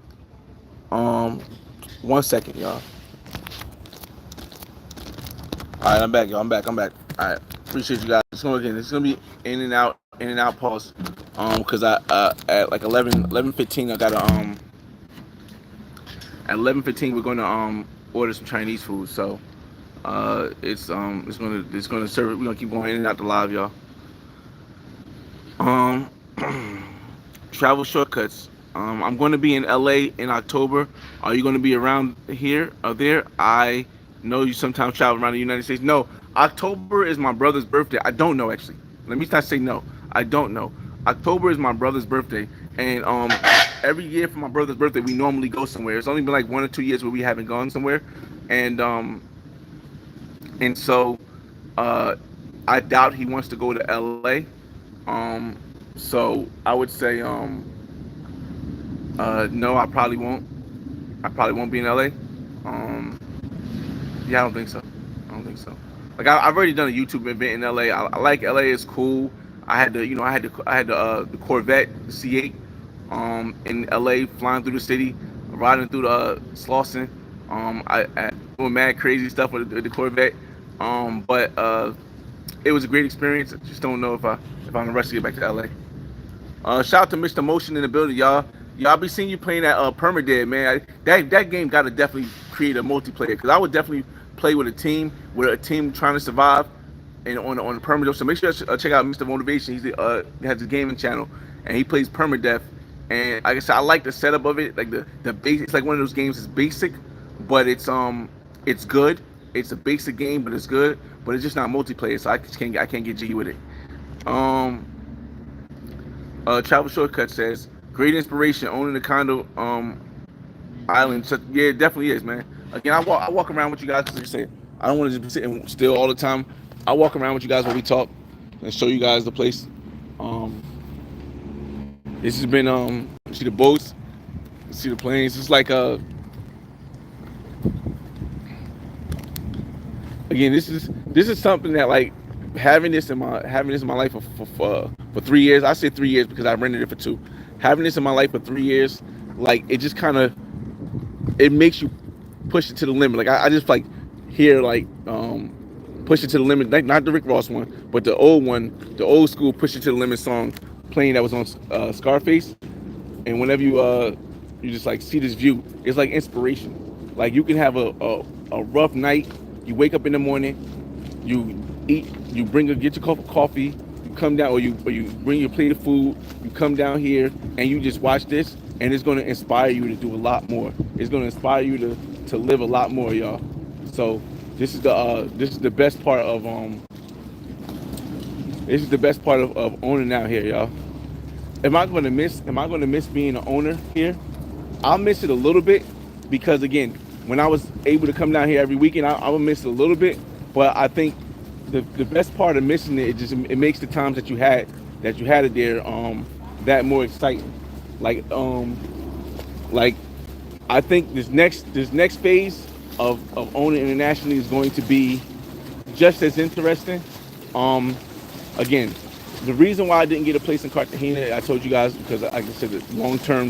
Um, 1 second, y'all. All right, I'm back, y'all. I'm back. All right, appreciate you guys. It's gonna be in and out pause. Cause I at like 11:15 I gotta at 11:15 we're gonna order some Chinese food. So it's gonna serve it. We're gonna keep going in and out the live, y'all. Um, travel shortcuts. I'm going to be in LA in October. Are you going to be around here or there? I know you sometimes travel around the United States. No, October is my brother's birthday. I don't know actually. Let me not say no. I don't know. October is my brother's birthday, and every year for my brother's birthday we normally go somewhere. It's only been like 1 or 2 years where we haven't gone somewhere, and so uh, I doubt he wants to go to LA. Um, so I would say no, I probably won't. I probably won't be in LA. Um, yeah, I don't think so. I don't think so. Like I've already done a YouTube event in LA. I like LA. It's cool. I had the Corvette, the C8, in LA, flying through the city, riding through the Slauson. I doing mad crazy stuff with the Corvette. But it was a great experience. I just don't know if I'm gonna rush to get back to LA. Shout out to Mr. Motion in the building, y'all. Y'all be seeing you playing that Permadead, man. That game got to definitely create a multiplayer because I would definitely play with a team trying to survive, and on the Permadeath. So make sure you check out Mr. Motivation. He has a gaming channel and he plays Permadeath. And like I said, I like the setup of it. Like the base, it's like one of those games. It's basic, but it's good. It's a basic game, but it's good. But it's just not multiplayer, so I can't get G with it. Um, Travel Shortcut says, great inspiration owning a condo island. So, yeah, it definitely is, man. Again, I walk around with you guys because like I said, I don't want to just be sitting still all the time. I walk around with you guys when we talk and show you guys the place. Um, this has been see the boats, see the planes. It's like again, this is something that like having this in my life for 3 years. I say 3 years because I rented it for two. Having this in my life for 3 years, like it just kind of it makes you push it to the limit. Like I just like hear like push it to the limit. Like, not the Rick Ross one, but the old one, the old school push it to the limit song playing that was on Scarface. And whenever you just like see this view, it's like inspiration. Like you can have a rough night. You wake up in the morning, you eat, get your cup of coffee, you come down, or you bring your plate of food, you come down here and you just watch this, and it's going to inspire you to do a lot more. It's going to inspire you to live a lot more, y'all. So this is the best part of owning out here, y'all. Am I gonna miss being an owner here? I'll miss it a little bit because again, when I was able to come down here every weekend, I would miss it a little bit. But I think the best part of missing it makes the times that you had it there that more exciting. Like like I think this next phase of owning internationally is going to be just as interesting. Um again, the reason why I didn't get a place in Cartagena, I told you guys, because like I said,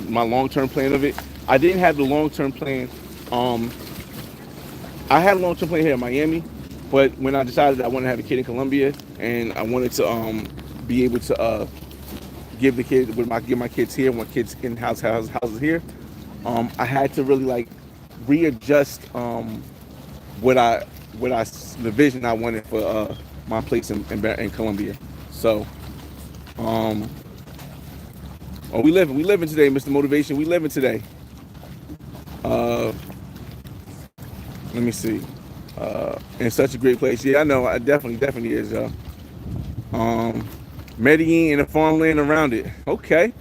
my long term plan of it, I didn't have the long term plan. Um, I had a long term plan here in Miami, but when I decided I wanted to have a kid in Colombia and I wanted to be able to give my kids here, my kids in houses here, I had to really like readjust what I the vision I wanted for my place in Colombia. So um, we living today, Mr. Motivation. We living today. Uh, let me see. In such a great place. Yeah, I know. I definitely is. Um, Medellin and the farmland around it. Okay.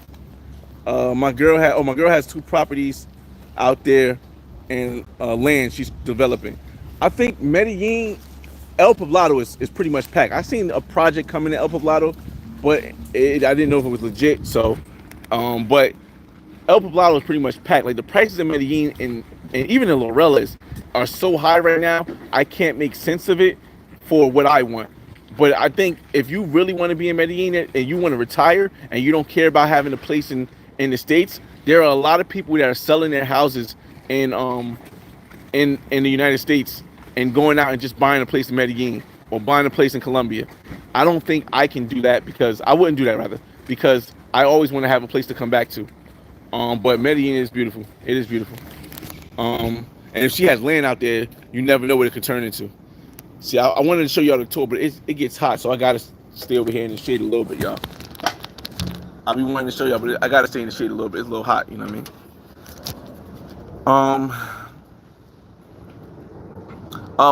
My girl has two properties out there and land she's developing. I think Medellin, El Poblado is pretty much packed. I seen a project coming in El Poblado, but I didn't know if it was legit. So, but El Poblado is pretty much packed. Like the prices in Medellin and even in Lorelas are so high right now. I can't make sense of it for what I want. But I think if you really want to be in Medellin and you want to retire and you don't care about having a place in the states, there are a lot of people that are selling their houses in in the United States and going out and just buying a place in Medellin or buying a place in Colombia. I don't think I can do that because I wouldn't do that rather because I always want to have a place to come back to. But Medellin is beautiful. It is beautiful. And if she has land out there, you never know what it could turn into. See, I wanted to show y'all the tour, but it gets hot, so I gotta stay over here in the shade a little bit, y'all. I be wanting to show y'all, but I gotta stay in the shade a little bit. It's a little hot, you know what I mean?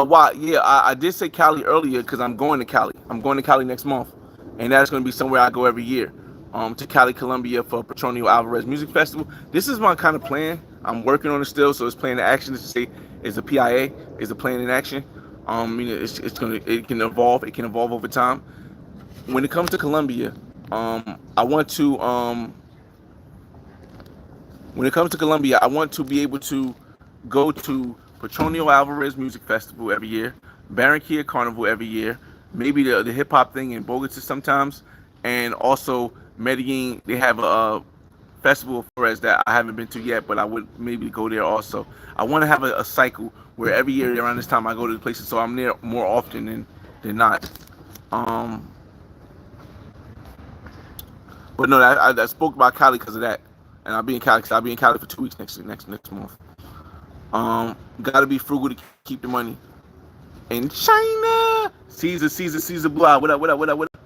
Why? Yeah, I did say Cali earlier because I'm going to Cali. I'm going to Cali next month, and that's going to be somewhere I go every year. To Cali, Colombia for Petronio Alvarez Music Festival. This is my kind of plan. I'm working on it still, so it's plan in action. To say is a PIA, is a plan in action. It can evolve. It can evolve over time. When it comes to Colombia, I want to when it comes to Colombia, I want to be able to go to Petronio Alvarez Music Festival every year, Barranquilla Carnival every year, maybe the hip hop thing in Bogota sometimes, and also Medellin. They have a festival of Flores that I haven't been to yet, but I would maybe go there also. I want to have a cycle where every year around this time I go to the places, so I'm there more often than not. Um, but no, I spoke about Cali because of that, and I'll be in Cali because I'll be in Cali for 2 weeks next month. Gotta be frugal to keep the money. In China, Caesar, blah. What up, what up, what up, what up?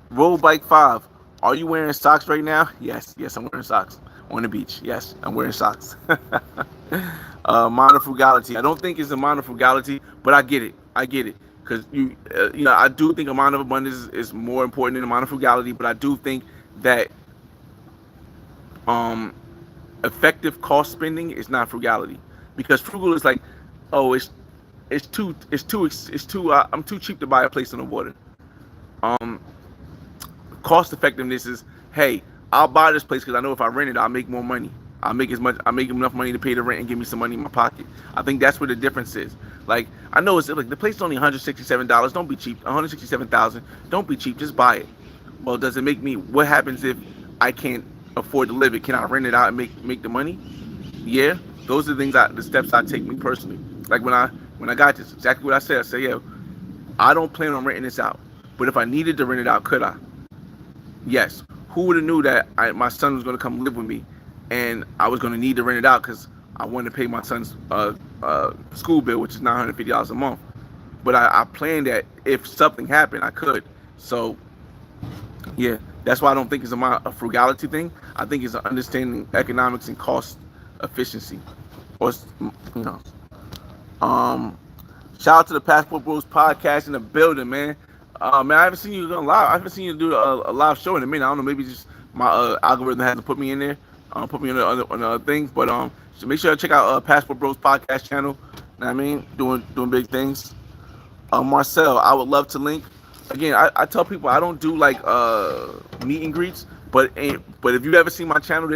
Road Bike 5. Are you wearing socks right now? Yes, I'm wearing socks. On the beach. Yes, I'm wearing socks. Minor frugality. I don't think it's a minor frugality, but I get it. Because I do think amount of abundance is more important than amount of frugality, but I do think that effective cost spending is not frugality. Because frugal is like, oh, I'm too cheap to buy a place on the water. Um, Cost effectiveness is, hey, I'll buy this place because I know if I rent it, I'll make more money. I make enough money to pay the rent and give me some money in my pocket. I think that's where the difference is. Like, I know it's like the place is only $167. Don't be cheap. $167,000. Don't be cheap. Just buy it. Well, does it make me? What happens if I can't afford to live it? Can I rent it out and make the money? Yeah, those are the steps I take me personally. Like when I got this, exactly what I said. I said, yeah, I don't plan on renting this out, but if I needed to rent it out, could I? Yes. Who would have knew that my son was going to come live with me, and I was going to need to rent it out because I wanted to pay my son's school bill, which is $950 a month. But I planned that if something happened, I could. So yeah, that's why I don't think it's a frugality thing. I think it's an understanding economics and cost efficiency. Or shout out to the Passport Bros podcast in the building, man. Man, I haven't seen you live. I haven't seen you do a live show in a minute. I don't know, maybe just my algorithm hasn't put me in there, put me on the thing. But so make sure to check out Passport Bros podcast channel. You know what I mean, doing big things. Marcel, I would love to link. Again, I tell people I don't do like meet and greets, but if you've ever seen my channel,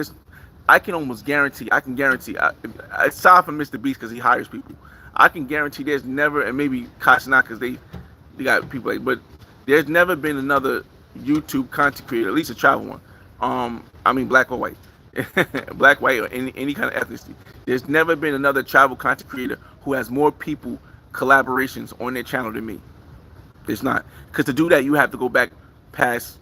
I can guarantee. Aside from Mr. Beast because he hires people, I can guarantee there's never, and maybe Kosh not because they got people like, but There's never been another YouTube content creator, at least a travel one. I mean, black or white, black, white, or any kind of ethnicity. There's never been another travel content creator who has more people collaborations on their channel than me. It's not, because to do that you have to go back past.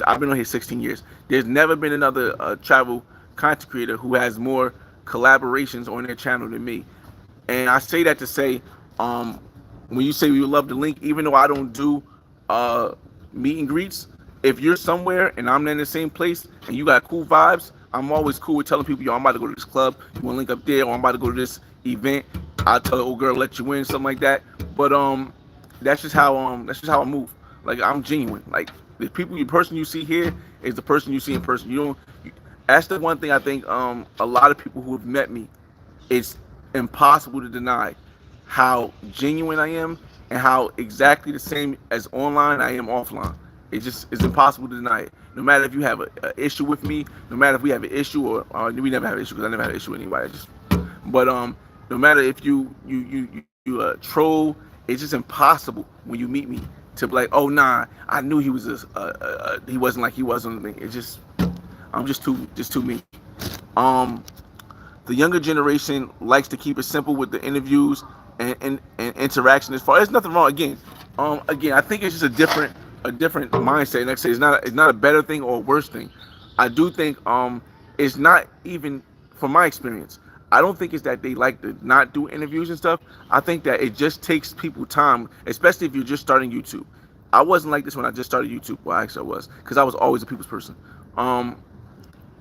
I've been on here 16 years. There's never been another travel content creator who has more collaborations on their channel than me. And I say that to say, um, when you say you love the link, even though I don't do uh, meet and greets, if you're somewhere and I'm in the same place and you got cool vibes, I'm always cool with telling people, yo, I'm about to go to this club. You want to link up there, or I'm about to go to this event. I'll tell the old girl, let you in, something like that. But that's just how I move. Like, I'm genuine. Like, the people, the person you see here is the person you see in person. You don't. That's the one thing I think a lot of people who have met me, it's impossible to deny how genuine I am and how exactly the same as online I am offline. It's impossible to deny it. No matter if you have a issue with me, no matter if we have an issue, or we never have an issue because I never had an issue with anybody. But no matter if you troll, it's just impossible when you meet me to be like, oh nah, I knew he wasn't like he was on me. It's just, I'm just too me. Um, the younger generation likes to keep it simple with the interviews and interaction. As far, there's nothing wrong. Again, I think it's just a different mindset. Like I say, it's not a better thing or a worse thing. I do think it's not even, from my experience, I don't think it's that they like to not do interviews and stuff. I think that it just takes people time, especially if you're just starting YouTube. I wasn't like this when I just started YouTube. Well, actually I was, because I was always a people's person. Um,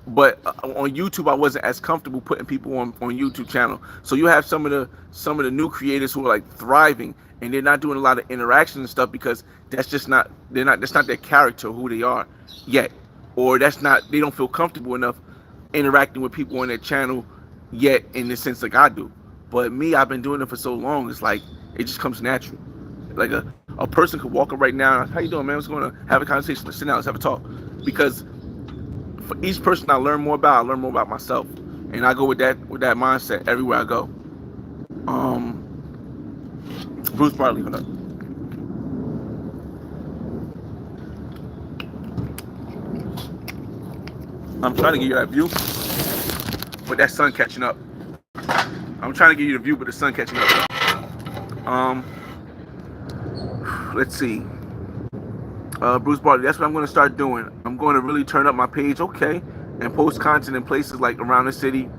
but on YouTube, I wasn't as comfortable putting people on YouTube channel. So you have some of the new creators who are like thriving, and they're not doing a lot of interaction and stuff because that's just not that's not their character, who they are yet, or that's not, they don't feel comfortable enough interacting with people on their channel yet, in the sense like I do. But me, I've been doing it for so long, it's like it just comes natural. Like a person could walk up right now, how you doing, man? What's going on? Have a conversation. Let's sit down. Let's have a talk. Because for each person I learn more about myself, and I go with that mindset everywhere I go. Bruce Bartley, hold up. I'm trying to give you that view, but that sun catching up. I'm trying to give you the view, but the sun catching up. Let's see. Bruce Bartley, that's what I'm going to start doing. I'm going to really turn up my page, okay, and post content in places like around the city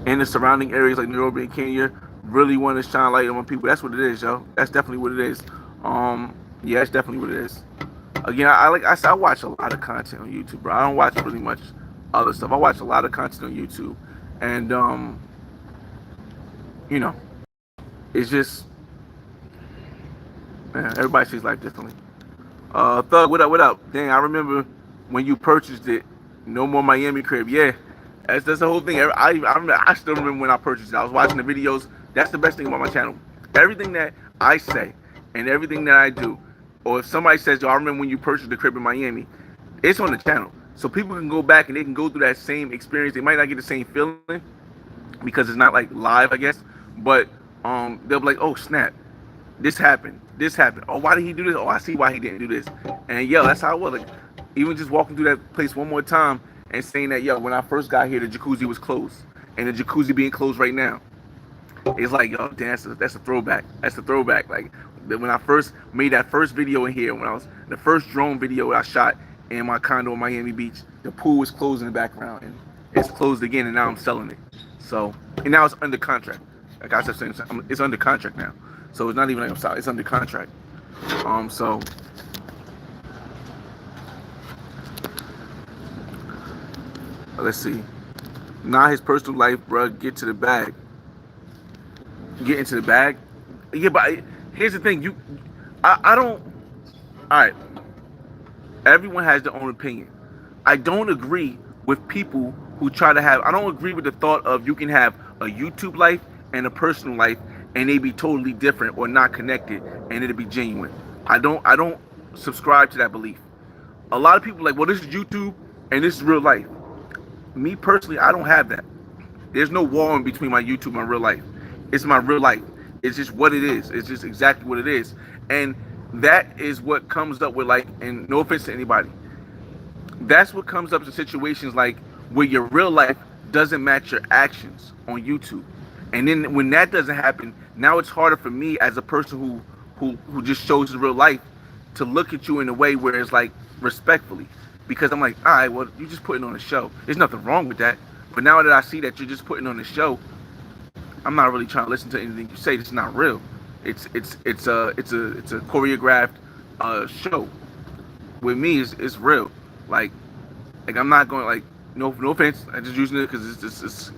and the surrounding areas like Nairobi and Kenya. Really want to shine light on people. That's what it is, yo. That's definitely what it is. Yeah, that's definitely what it is. Again, I watch a lot of content on YouTube, bro. I don't watch really much other stuff. I watch a lot of content on YouTube, and you know, it's just, man, everybody sees life differently. Thug, what up, what up? Dang, I remember when you purchased it. No more Miami crib. Yeah, that's the whole thing. I still remember when I purchased it. I was watching the videos. That's the best thing about my channel. Everything that I say and everything that I do, or if somebody says, yo, I remember when you purchased the crib in Miami, it's on the channel. So people can go back and they can go through that same experience. They might not get the same feeling because it's not like live, I guess. But they'll be like, oh snap, this happened. This happened. Oh, why did he do this? Oh, I see why he didn't do this. And yeah, that's how it was. Like, even just walking through that place one more time and saying that, yo, when I first got here, the jacuzzi was closed, and the jacuzzi being closed right now. It's like, yo, damn, that's a throwback. That's a throwback. Like, when I first made that first video in here, when I was the first drone video I shot in my condo in Miami Beach, the pool was closed in the background, and it's closed again, and now I'm selling it. So, and now it's under contract. Like I said, it's under contract now. So it's not even like I'm sorry, it's under contract. So let's see. Not his personal life, bro. Get to the bag. Get into the bag. Yeah, but here's the thing. I don't. All right. Everyone has their own opinion. I don't agree with people who try to have. I don't agree with the thought of you can have a YouTube life and a personal life, and they be totally different or not connected, and it'll be genuine. I don't subscribe to that belief. A lot of people are like, well, this is YouTube and this is real life. Me personally, I don't have that. There's no wall in between my YouTube and my real life. It's my real life. It's just what it is. It's just exactly what it is. And That is what comes up with, like, and no offense to anybody, that's what comes up in situations like where your real life doesn't match your actions on YouTube. And then when that doesn't happen, now it's harder for me as a person who just shows his real life to look at you in a way where it's like respectfully. Because I'm like, all right, well, you're just putting on a show. There's nothing wrong with that. But now that I see that you're just putting on a show, I'm not really trying to listen to anything you say. It's not real. It's a choreographed show. With me, it's real. Like like I'm not going like no offense. I just using it because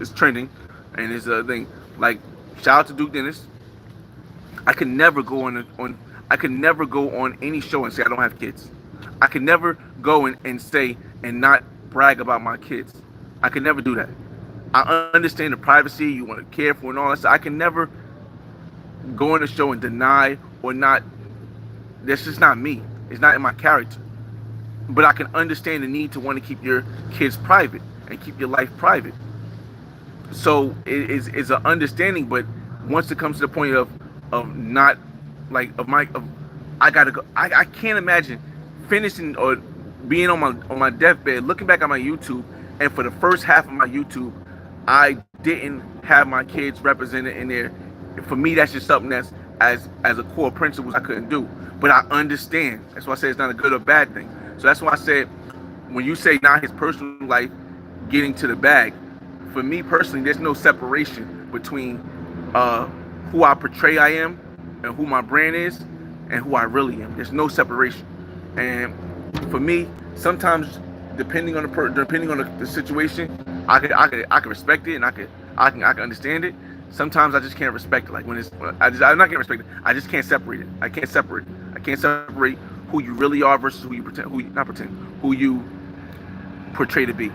it's trending, and it's a thing. Like shout out to Duke Dennis. I can never go on I can never go on any show and say I don't have kids. I can never go and say and not brag about my kids. I can never do that. I understand the privacy you want to care for and all that stuff. I can never go on a show and deny or not. That's just not me. It's not in my character. But I can understand the need to want to keep your kids private and keep your life private. So it's an understanding, but once it comes to the point of not like of I gotta go. I can't imagine finishing or being on my deathbed, looking back at my YouTube, and for the first half of my YouTube, I didn't have my kids represented in there. For me, that's just something that's as a core principle I couldn't do. But I understand. That's why I say it's not a good or bad thing. So that's why I said when you say not his personal life getting to the bag, for me personally, there's no separation between uh, who I portray I am and who my brand is and who I really am. There's no separation. And for me, sometimes depending on the situation, I could respect it and I can understand it. Sometimes I just can't respect it. Like when I'm not gonna respect it. I just can't separate it. I can't separate. I can't separate who you really are versus who you pretend. Who you, not pretend. Who you portray to be.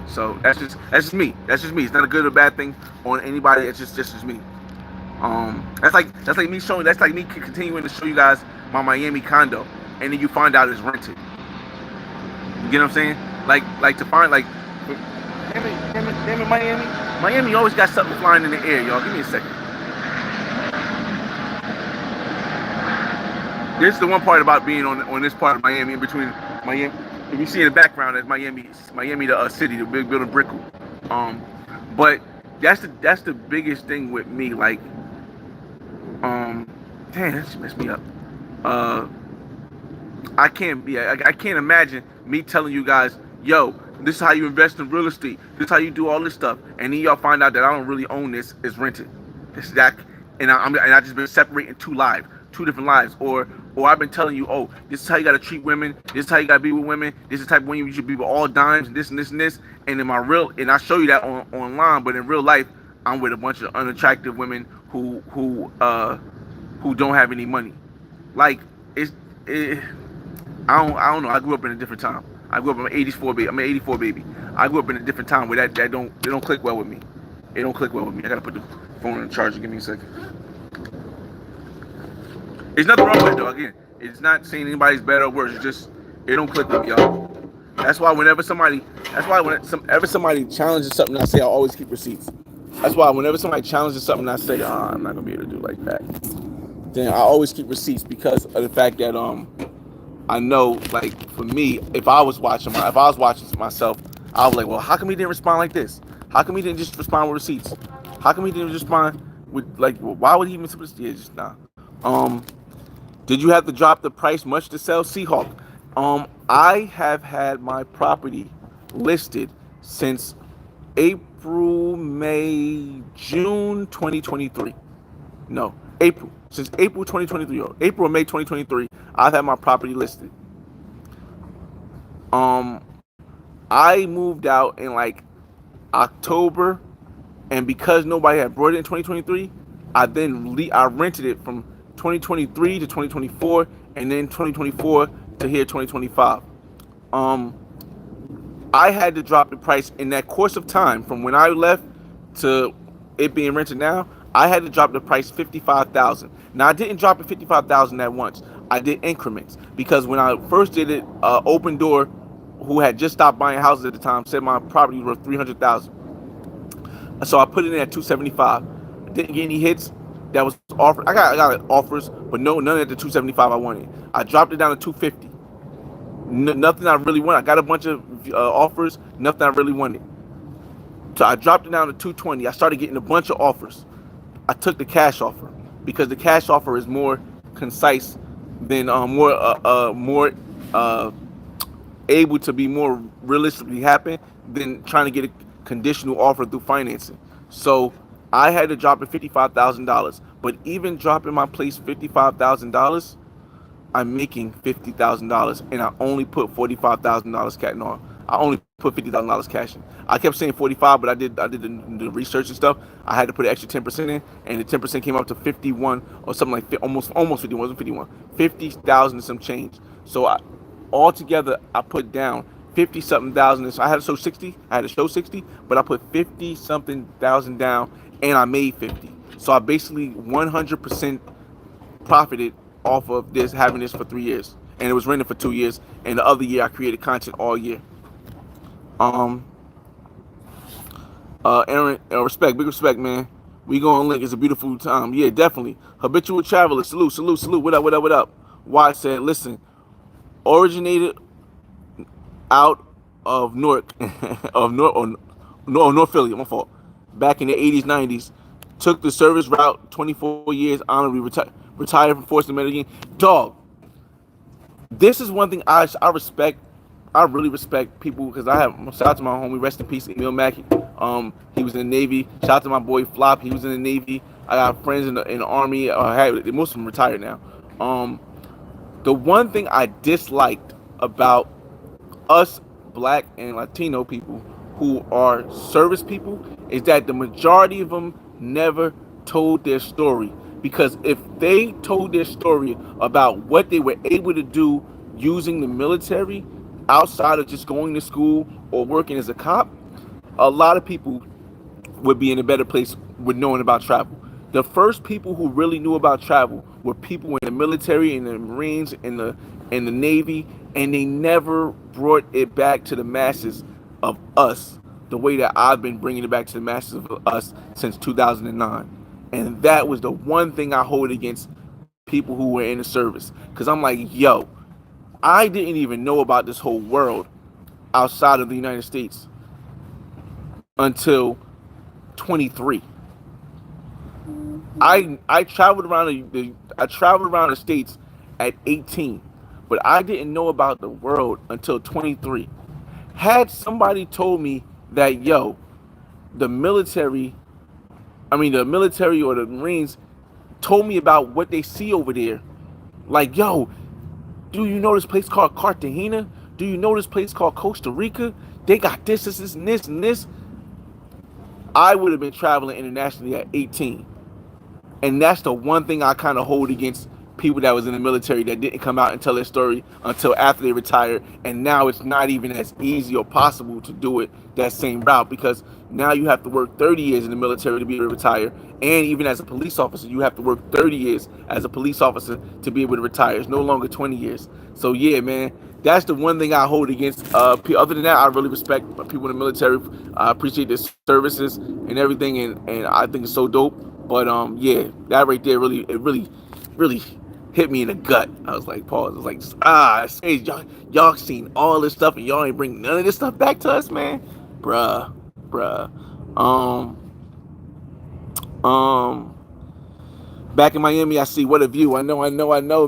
So that's just me. That's just me. It's not a good or bad thing on anybody. It's just me. That's like me showing. That's like me continuing to show you guys my Miami condo, and then you find out it's rented. You get what I'm saying? Like to find like, damn it, Miami. Miami always got something flying in the air, y'all. Give me a second. This is the one part about being on this part of Miami, in between Miami. If you see in the background, that's Miami, the city, the big building Brickell. But that's the biggest thing with me. Like, damn, that messed me up. Uh, I can't imagine me telling you guys, yo, this is how you invest in real estate. This is how you do all this stuff, and then y'all find out that I don't really own this. It's rented. It's that, and I just been separating two different lives, or I've been telling you, oh, this is how you got to treat women. This is how you got to be with women. This is the type of women you should be with, all dimes, and this and this and this. And in my real, and I show you that online, but in real life, I'm with a bunch of unattractive women who don't have any money. Like it, I don't know. I grew up in a different time. I grew up. I'm an '84 baby. I'm an '84 baby. I grew up in a different time where that don't click well with me. It don't click well with me. I gotta put the phone on the charger. Give me a second. There's nothing wrong with it though. Again, it's not saying anybody's better or worse. It's just it don't click with me, y'all. That's why whenever somebody challenges something I say, I always keep receipts. That's why whenever somebody challenges something I say, I'm not gonna be able to do like that. Then I always keep receipts because of the fact that I know, like, for me, if I was watching myself, I was like, well, how come he didn't respond like this? How come he didn't just respond with receipts? How come he didn't respond with, like, why would he even simply, yeah, just nah. Did you have to drop the price much to sell Seahawk? I have had my property listed since April, May, June 2023. No, April. Since April 2023, or April or May 2023, I've had my property listed. Um, I moved out in like October, and because nobody had brought it in 2023, I rented it from 2023 to 2024, and then 2024 to here 2025. Um, I had to drop the price in that course of time from when I left to it being rented now. I had to drop the price 55,000. Now I didn't drop it 55,000 at once. I did increments because when I first did it, Open Door, who had just stopped buying houses at the time, said my property was worth 300,000. So I put it in at 275. Didn't get any hits. that was offered. I got offers, but no, none at the 275 I wanted. I dropped it down to 250. Nothing I really wanted. I got a bunch of offers, nothing I really wanted. So I dropped it down to 220. I started getting a bunch of offers. I took the cash offer because the cash offer is more concise than more uh, able to be more realistically happen than trying to get a conditional offer through financing. So I had to drop it $55,000. But even dropping my place $55,000, I'm making $50,000, and I only put $45,000 cash. No, I only put $50,000 cash in. I kept saying 45, but I did the research and stuff. I had to put an extra 10% in, and the 10% came up to 51 or something like almost 51. Wasn't 51, 50,000 and some change. So altogether I put down 50 something thousand. So I had to show 60. I had to show 60, but I put 50 something thousand down, and I made 50. So I basically 100% profited off of this, having this for 3 years, and it was rented for 2 years. And the other year I created content all year. Um, Aaron, respect, big respect, man. We going link. It's a beautiful time. Yeah, definitely. Habitual traveler. Salute, salute, salute. What up, what up, what up? Why said, listen, originated out of Newark, of North, or no, North Philly. My fault. Back in the 80s, 90s, took the service route. 24 years, honorably retired from Force in Medellin. Dog, this is one thing I respect. I really respect people because I have shout out to my homie, rest in peace, Emil Mackey. He was in the Navy. Shout out to my boy Flop. He was in the Navy. I got friends in the Army. Most of them retired now. The one thing I disliked about us Black and Latino people who are service people is that the majority of them never told their story. Because if they told their story about what they were able to do using the military outside of just going to school or working as a cop, a lot of people would be in a better place with knowing about travel. The first people who really knew about travel were people in the military, in the Marines, in the Navy, and they never brought it back to the masses of us the way that I've been bringing it back to the masses of us since 2009. And that was the one thing I hold against people who were in the service. Because I'm like, yo, I didn't even know about this whole world outside of the United States until 23. I traveled around the states at 18, but I didn't know about the world until 23. Had somebody told me that, yo, the military, the military or the Marines told me about what they see over there, like, yo, do you know this place called Cartagena? Do you know this place called Costa Rica? They got this, and this. I would have been traveling internationally at 18. And that's the one thing I kind of hold against people that was in the military that didn't come out and tell their story until after they retired. And now it's not even as easy or possible to do it that same route, because now you have to work 30 years in the military to be able to retire. And even as a police officer, you have to work 30 years as a police officer to be able to retire. It's no longer 20 years. So yeah, man, that's the one thing I hold against. Other than that, I really respect people in the military. I appreciate their services and everything, and I think it's so dope. But yeah, that right there really hit me in the gut. I was like, pause. I was like, say y'all seen all this stuff and y'all ain't bring none of this stuff back to us, man, bruh. Back in Miami, I see what a view. I know,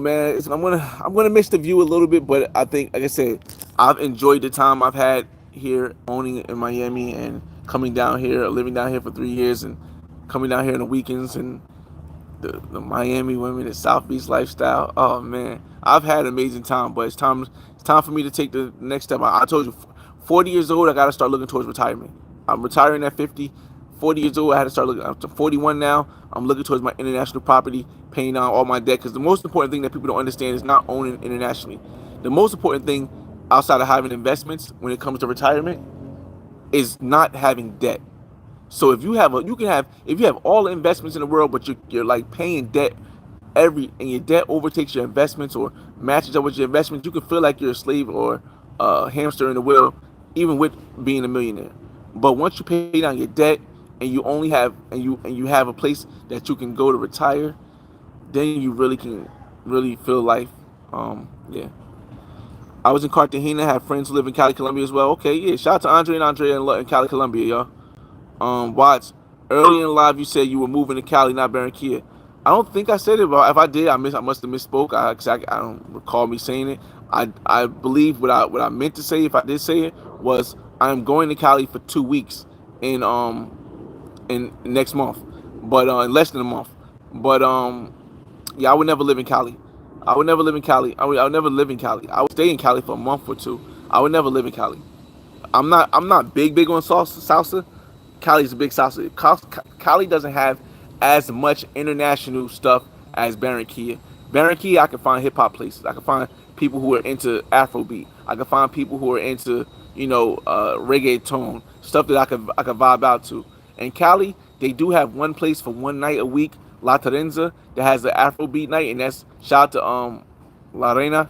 man. I'm gonna miss the view a little bit, but I think, like I said, I've enjoyed the time I've had here owning in Miami and coming down here, living down here for 3 years, and coming down here on the weekends, and the Miami women, the South Beach lifestyle. Oh man, I've had an amazing time, but it's time for me to take the next step. I told you, 40 years old, I got to start looking towards retirement. I'm retiring at 50. 40 years old, I had to start looking. I'm 41 now. I'm looking towards my international property, paying down all my debt. Because the most important thing that people don't understand is not owning internationally. The most important thing outside of having investments when it comes to retirement is not having debt. So if you have all the investments in the world, but you're like paying debt and your debt overtakes your investments or matches up with your investments, you can feel like you're a slave or a hamster in the wheel, even with being a millionaire. But once you pay down your debt and you only have and you have a place that you can go to retire, then you really can really feel life. Yeah. I was in Cartagena, had friends who live in Cali, Colombia as well. Okay, yeah. Shout out to Andre and Andrea in Cali, Colombia, y'all. Watts, early in live you said you were moving to Cali, not Barranquilla. I don't think I said it, but if I did, I must have misspoke. I don't recall me saying it. I believe what I meant to say, if I did say it, was I'm going to Cali for 2 weeks in next month, but in less than a month. But yeah, I would never live in Cali. I would never live in Cali. I would never live in Cali. I would stay in Cali for a month or two. I would never live in Cali. I'm not big on salsa. Cali's a big salsa. Cali doesn't have as much international stuff as Barranquilla. Barranquilla, I can find hip hop places. I can find people who are into Afrobeat. I can find people who are into reggaeton stuff that I could vibe out to. And Cali, they do have one place for one night a week, La Terenza, that has the Afrobeat night, and that's shout out to La Reina.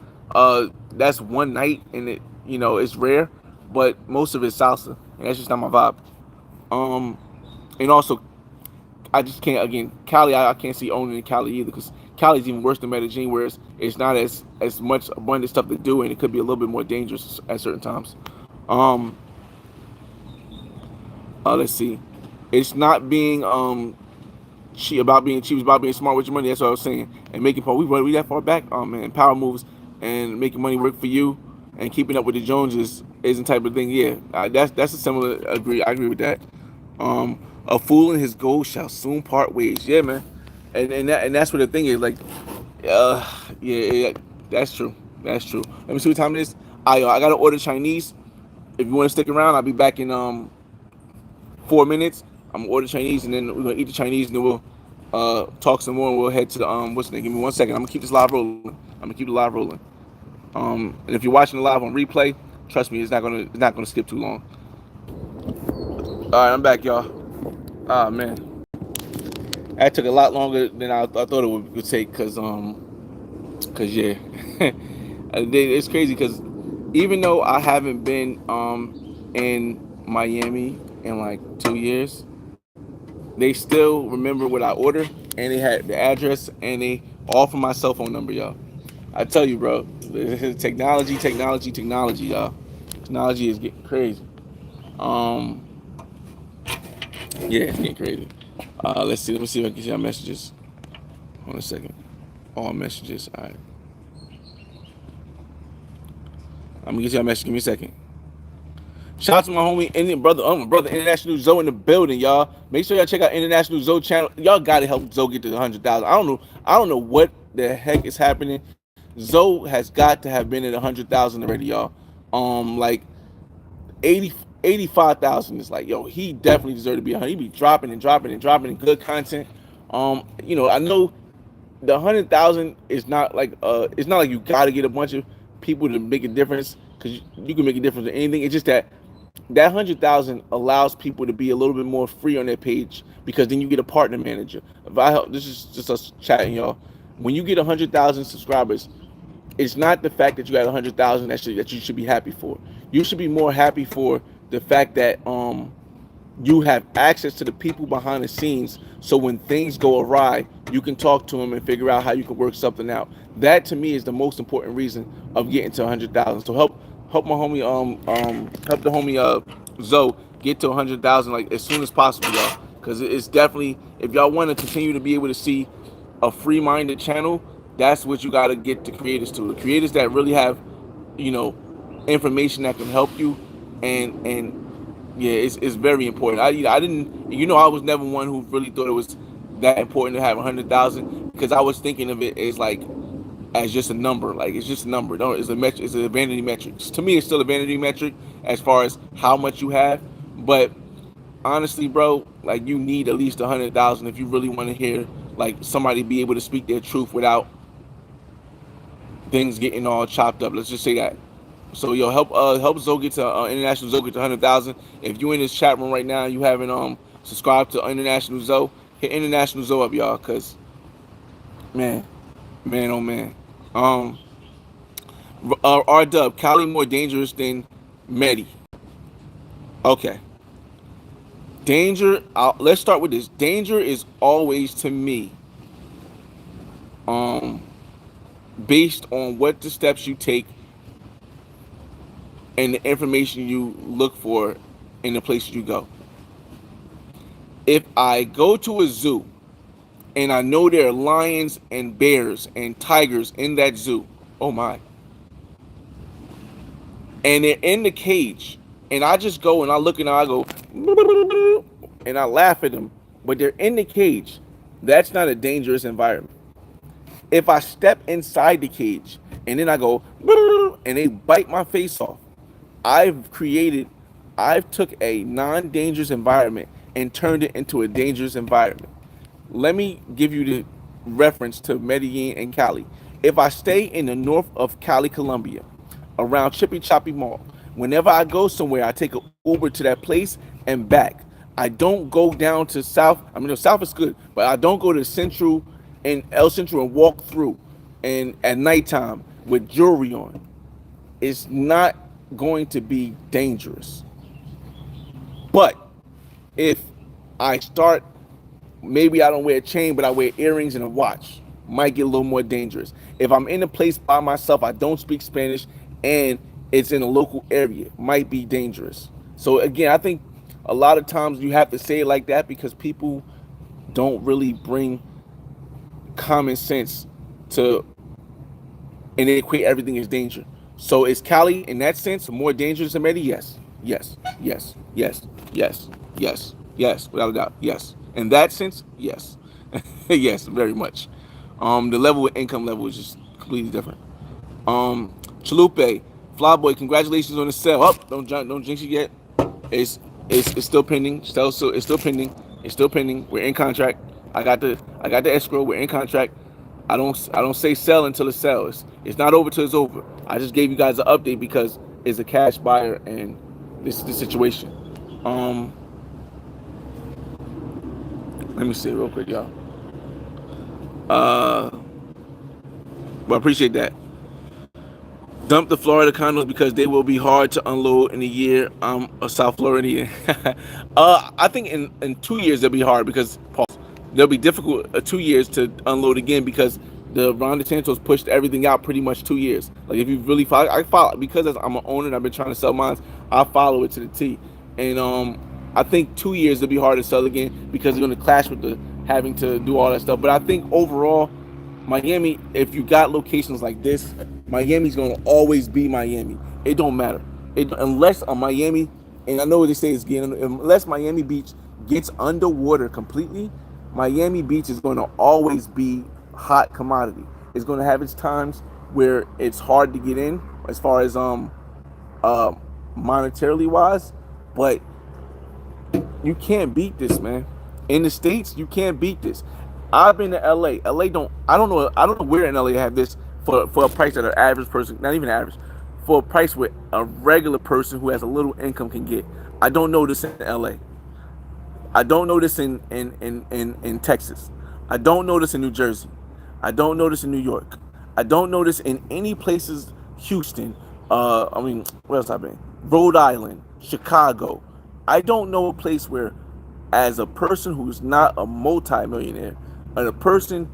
That's one night, and it's rare, but most of it's salsa, and that's just not my vibe. Um, and also, I just can't again Cali. I can't see owning in Cali either because Cali's even worse than Medellin, where it's not as much abundant stuff to do, and it could be a little bit more dangerous at certain times. Um, let's see, it's not being she about being she was about being smart with your money. That's what I was saying. And making we that far back. Man, power moves and making money work for you and keeping up with the Joneses isn't type of thing. Yeah, that's a similar agree. I agree with that. A fool and his gold shall soon part ways. Yeah, man. And that's what the thing is. Like, yeah, that's true. That's true. Let me see what time it is. I gotta order Chinese. If you want to stick around, I'll be back in 4 minutes. I'm gonna order Chinese and then we're gonna eat the Chinese and then we'll talk some more and we'll head to the what's the name? Give me 1 second. I'm gonna keep this live rolling. I'm gonna keep the live rolling. And if you're watching the live on replay, trust me, it's not gonna skip too long. All right, I'm back, y'all. Ah man, that took a lot longer than I thought it would take, cause yeah, it's crazy because even though I haven't been in Miami in like 2 years, they still remember what I ordered, and they had the address, and they all from my cell phone number, y'all. I tell you, bro, technology, technology, technology, y'all. Technology is getting crazy. Um, yeah, it's getting crazy. Let's see. Let me see if I can see our messages. Hold on a second. All messages. All right. I'm gonna get you a message. Give me a second. Shout out to my homie, my brother, International Zoe in the building, y'all. Make sure y'all check out International Zoe channel. Y'all gotta help Zoe get to 100,000. I don't know what the heck is happening. Zoe has got to have been at 100,000 already, y'all. Like 85,000 is like, yo, he definitely deserved to be 100. He be dropping and dropping and dropping in good content. I know the 100,000 is not like it's not like you got to get a bunch of people to make a difference because you can make a difference in anything. It's just that 100,000 allows people to be a little bit more free on their page because then you get a partner manager. If I help, this is just us chatting, y'all. When you get 100,000 subscribers, it's not the fact that you got 100,000 that you should be happy for. You should be more happy for the fact that you have access to the people behind the scenes, so when things go awry you can talk to them and figure out how you can work something out. That to me is the most important reason of getting to 100,000. So help my homie help the homie Zoe get to 100,000 like as soon as possible, y'all, because it's definitely, if y'all want to continue to be able to see a free-minded channel, that's what you got to get the creators to, the creators that really have you know information that can help you. And yeah, it's very important. I didn't, I was never one who really thought it was that important to have 100,000, because I was thinking of it as like as just a number. Like it's just a number. No, it's a metric. It's a vanity metric. To me, it's still a vanity metric as far as how much you have. But honestly, bro, like you need at least 100,000 if you really want to hear like somebody be able to speak their truth without things getting all chopped up. Let's just say that. So yo, help Zoe get to International Zoe get to 100,000. If you in this chat room right now, you haven't subscribed to International Zoe, hit International Zoe up, y'all, cause man, man, oh man. Um, R Dub, Cali more dangerous than Medi. Okay, Danger. Let's start with this. Danger is always to me, um, based on what the steps you take and the information you look for in the places you go. If I go to a zoo and I know there are lions and bears and tigers in that zoo, oh my, and they're in the cage, and I just go and I look and I go, and I laugh at them, but they're in the cage, that's not a dangerous environment. If I step inside the cage and then I go, and they bite my face off, I've created, I've took a non-dangerous environment and turned it into a dangerous environment. Let me give you the reference to Medellin and Cali. If I stay in the north of Cali, Colombia, around Chippy Choppy Mall, whenever I go somewhere, I take an Uber to that place and back. I don't go down to South. I mean, the South is good, but I don't go to Central and El Central and walk through and at nighttime with jewelry on. It's not going to be dangerous. But if I start, maybe I don't wear a chain, but I wear earrings and a watch, might get a little more dangerous. If I'm in a place by myself, I don't speak Spanish, and it's in a local area, might be dangerous. So again, I think a lot of times you have to say it like that because people don't really bring common sense to, and they equate everything as danger. So is Cali in that sense more dangerous than Medi? Yes, yes, yes, yes, yes, yes, yes, without a doubt, yes. In that sense, yes, yes, very much. The level of income level is just completely different. Chalupe, Flyboy, congratulations on the sale. Up, don't jinx it yet. It's it's still pending. It's still pending. It's still pending. We're in contract. I got the escrow. We're in contract. I don't say sell until it sells. It's not over till it's over. I just gave you guys an update because it's a cash buyer and this is the situation. Um, Let me see real quick, y'all. Uh, but I appreciate that. Dump the Florida condos because they will be hard to unload in a year. I'm a South Floridian. I think in 2 years they'll be hard because pause. They'll be difficult 2 years to unload again because the Ron DeSantos pushed everything out pretty much 2 years. Like if you really follow, I follow because I'm an owner and I've been trying to sell mine. I follow it to the T, and I think 2 years will be hard to sell again because they're going to clash with the having to do all that stuff. But I think overall Miami, if you got locations like this, Miami's gonna always be Miami. It don't matter. Unless a Miami, and I know what they say is getting, unless Miami Beach gets underwater completely, Miami Beach is gonna always be hot commodity. It's gonna have its times where it's hard to get in as far as uh monetarily wise, but you can't beat this, man. In the States, you can't beat this. I've been to LA. LA don't I don't know where in LA they have this for a price that an average person, not even average, for a price where a regular person who has a little income can get. I don't know this in LA. I don't know this in Texas. I don't know this in New Jersey. I don't know this in New York. I don't know this in any places. Houston. I mean, where else I've been? Rhode Island, Chicago. I don't know a place where, as a person who's not a multimillionaire, and a person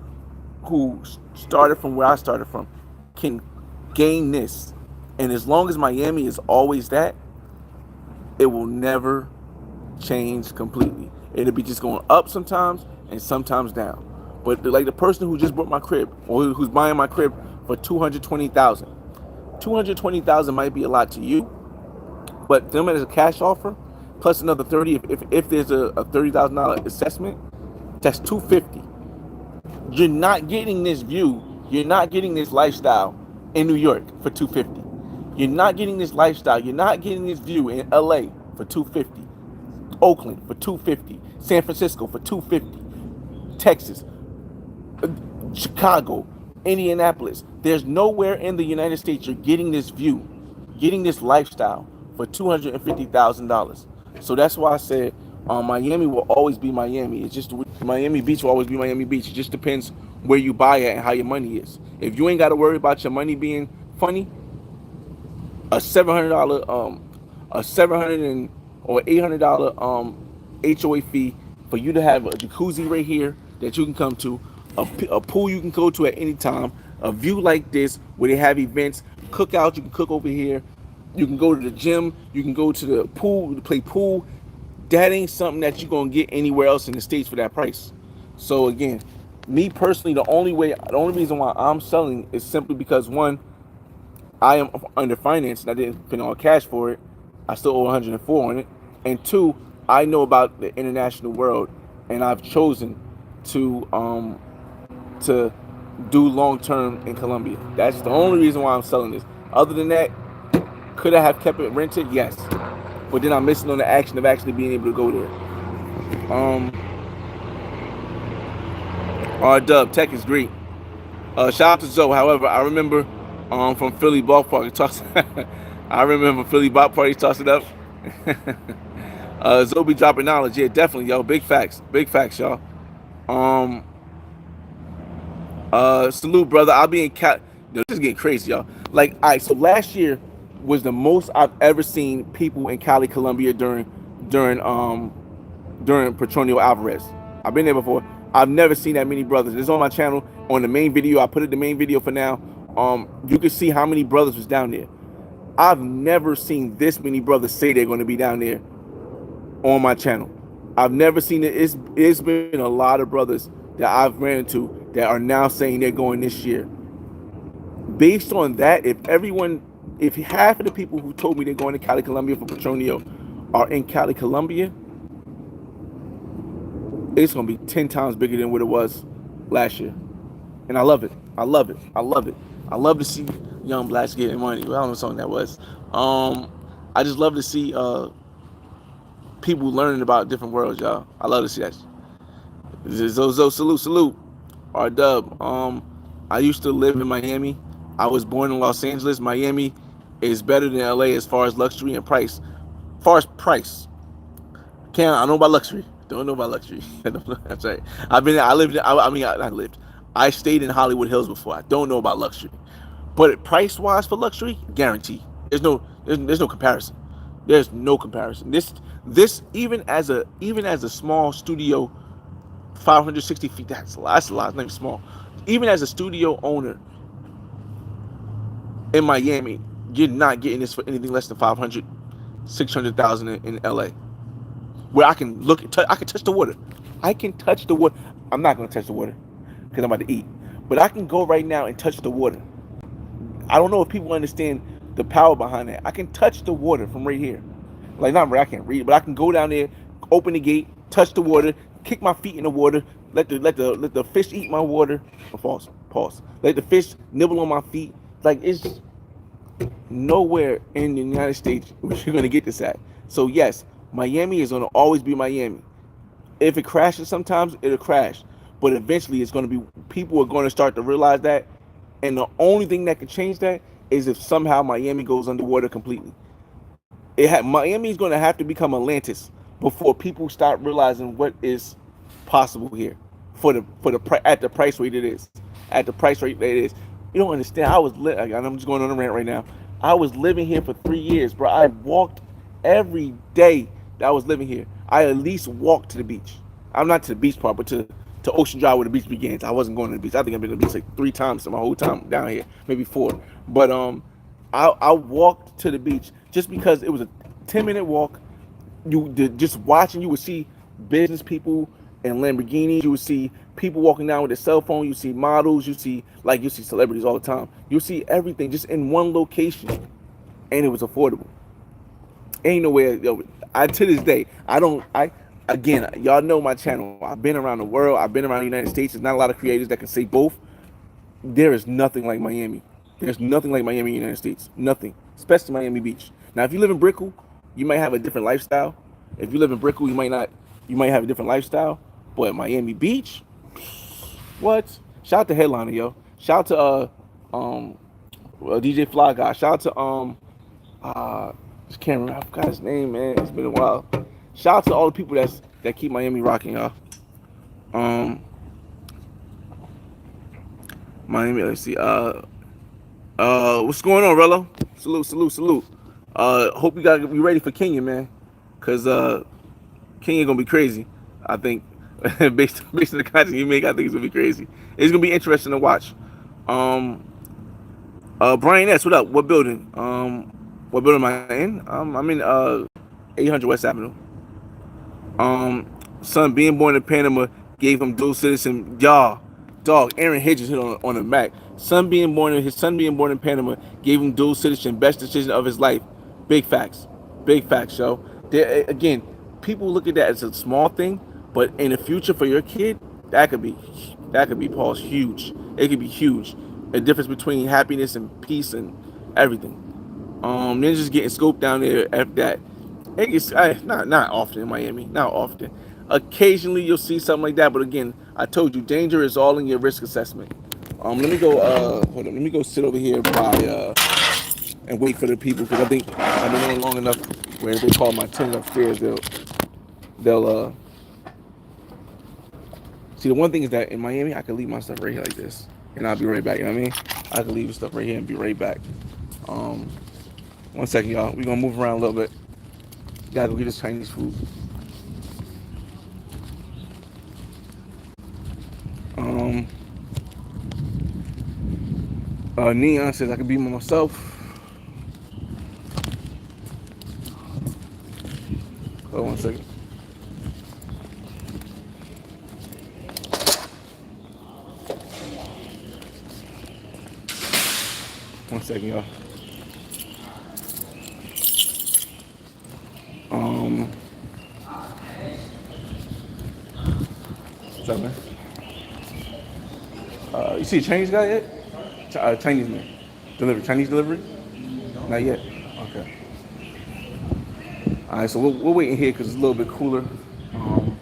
who started from where I started from, can gain this. And as long as Miami is always that, it will never change completely. It'll be just going up sometimes and sometimes down. But like the person who just bought my crib or who's buying my crib for 220,000, 220,000 might be a lot to you, but them as a cash offer plus another 30. If there's a $30,000 assessment, that's 250. You're not getting this view. You're not getting this lifestyle in New York for 250. You're not getting this lifestyle. You're not getting this view in LA for 250. Oakland for 250. San Francisco for 250. Texas, Chicago, Indianapolis. There's nowhere in the United States you're getting this view, getting this lifestyle for $250,000. So that's why I said Miami will always be Miami. It's just Miami Beach will always be Miami Beach. It just depends where you buy at and how your money is. If you ain't got to worry about your money being funny, a $700 a 700 or $800 HOA fee for you to have a jacuzzi right here that you can come to, a pool you can go to at any time, a view like this where they have events, cookouts. You can cook over here. You can go to the gym. You can go to the pool to play pool. That ain't something that you're gonna get anywhere else in the States for that price. So again, me personally, the only reason why I'm selling is simply because one, I am under financed and I didn't pay all cash for it. I still owe 104 on it. And two, I know about the international world, and I've chosen to do long term in Colombia. That's the only reason why I'm selling this. Other than that, could I have kept it rented? Yes, but then I'm missing on the action of actually being able to go there. Dub Tech is great. Shout out to Zoe. However, I remember from Philly ballpark he talks. I remember from Philly ballpark he tossed it up. Zoe be dropping knowledge. Yeah, definitely, yo. Big facts, y'all. Um, salute, brother. I'll be in Cat. This is getting crazy, y'all. Like, all right. So last year was the most I've ever seen people in Cali, Colombia during during Petronio Alvarez. I've been there before. I've never seen that many brothers. It's on my channel on the main video. I put it the main video for now. You can see how many brothers was down there. I've never seen this many brothers say they're going to be down there on my channel. I've never seen it. It's been a lot of brothers that I've ran into that are now saying they're going this year. Based on that, if half of the people who told me they're going to Cali, Colombia for Petronio are in Cali, Colombia, it's gonna be 10 times bigger than what it was last year, and I love it. I love it. I love it. I love to see young blacks getting money. Well, I don't know what song that was. I just love to see people learning about different worlds, y'all. I love to see that. Zozo, salute. R Dub. I used to live in Miami. I was born in Los Angeles. Miami is better than LA as far as luxury and price. As far as price, I know about luxury. Don't know about luxury. That's right. I lived. I lived. I stayed in Hollywood Hills before. I don't know about luxury, but price wise for luxury, guarantee. There's no comparison. There's no comparison. This even as a small studio, 560 feet. That's a lot. That's a lot. It's not even small. Even as a studio owner in Miami, you're not getting this for anything less than 500, 600,000 in LA. Where I can I can touch the water. I can touch the water. I'm not gonna touch the water because I'm about to eat. But I can go right now and touch the water. I don't know if people understand the power behind that. I can touch the water from right here. Like not right, I can't read, but I can go down there, open the gate, touch the water, kick my feet in the water, let the fish eat my water. Pause. Let the fish nibble on my feet. Like it's nowhere in the United States where you're gonna get this at. So yes, Miami is gonna always be Miami. If it crashes sometimes, it'll crash. But eventually it's gonna be people are gonna start to realize that. And the only thing that can change that is if somehow Miami goes underwater completely. Miami is gonna have to become Atlantis before people start realizing what is possible here at the price rate it is. At the price rate that it is. You don't understand. I'm just going on a rant right now. I was living here for 3 years, bro. I walked every day that I was living here. I at least walked to the beach. I'm not to the beach part, but to Ocean Drive where the beach begins. I wasn't going to the beach. I think I've been to the beach like 3 times in my whole time down here, maybe 4. But I walked to the beach just because it was a 10-minute walk. Just watching, you would see business people in Lamborghinis. You would see people walking down with their cell phone. You see models. You see celebrities all the time. You see everything just in one location, and it was affordable. Ain't nowhere. To this day, I don't. Again, y'all know my channel. I've been around the world. I've been around the United States. There's not a lot of creators that can say both. There is nothing like Miami. There's nothing like Miami in the United States. Nothing, especially Miami Beach. Now, if you live in Brickell, you might have a different lifestyle. If you live in Brickell, you might not. You might have a different lifestyle. But Miami Beach, what? Shout out to Headliner, yo. Shout out to DJ Fly Guy. Shout out to just can't remember. I forgot his name, man. It's been a while. Shout out to all the people that keep Miami rocking, y'all. Miami. Let's see. What's going on, Rello? Salute. Hope you gotta be ready for Kenya, man. Cause King is gonna be crazy. I think based on the content you make, I think it's gonna be crazy. It's gonna be interesting to watch. Um, Brian S, what up? What building? What building am I in? I'm in 800 West Avenue. Um, Son being born in Panama gave him dual citizen. Y'all, dog. Aaron Hedges hit on the Mac. His son being born in Panama gave him dual citizen. Best decision of his life. Big facts. Big facts, yo. There again, people look at that as a small thing, but in the future for your kid, that could be Paul's huge. It could be huge. A difference between happiness and peace and everything. Ninjas getting scoped down there after that. It gets not often in Miami, not often. Occasionally you'll see something like that, but again, I told you, danger is all in your risk assessment. Let me go. Hold on. Let me go sit over here by and wait for the people because I think I've been on long enough where if they call my tenant upstairs, they'll see. The one thing is that in Miami, I can leave my stuff right here like this, and I'll be right back. You know what I mean? I can leave the stuff right here and be right back. Um, 1 second, y'all. We're gonna move around a little bit. Gotta go get this Chinese food. Um, Neon says I can be myself. Hold on 1 second. One second, y'all. Um, what's up, man? You see a Chinese guy yet? Chinese man. Delivery. Chinese delivery? Not yet. Okay. All right, so we're waiting here because it's a little bit cooler. Um,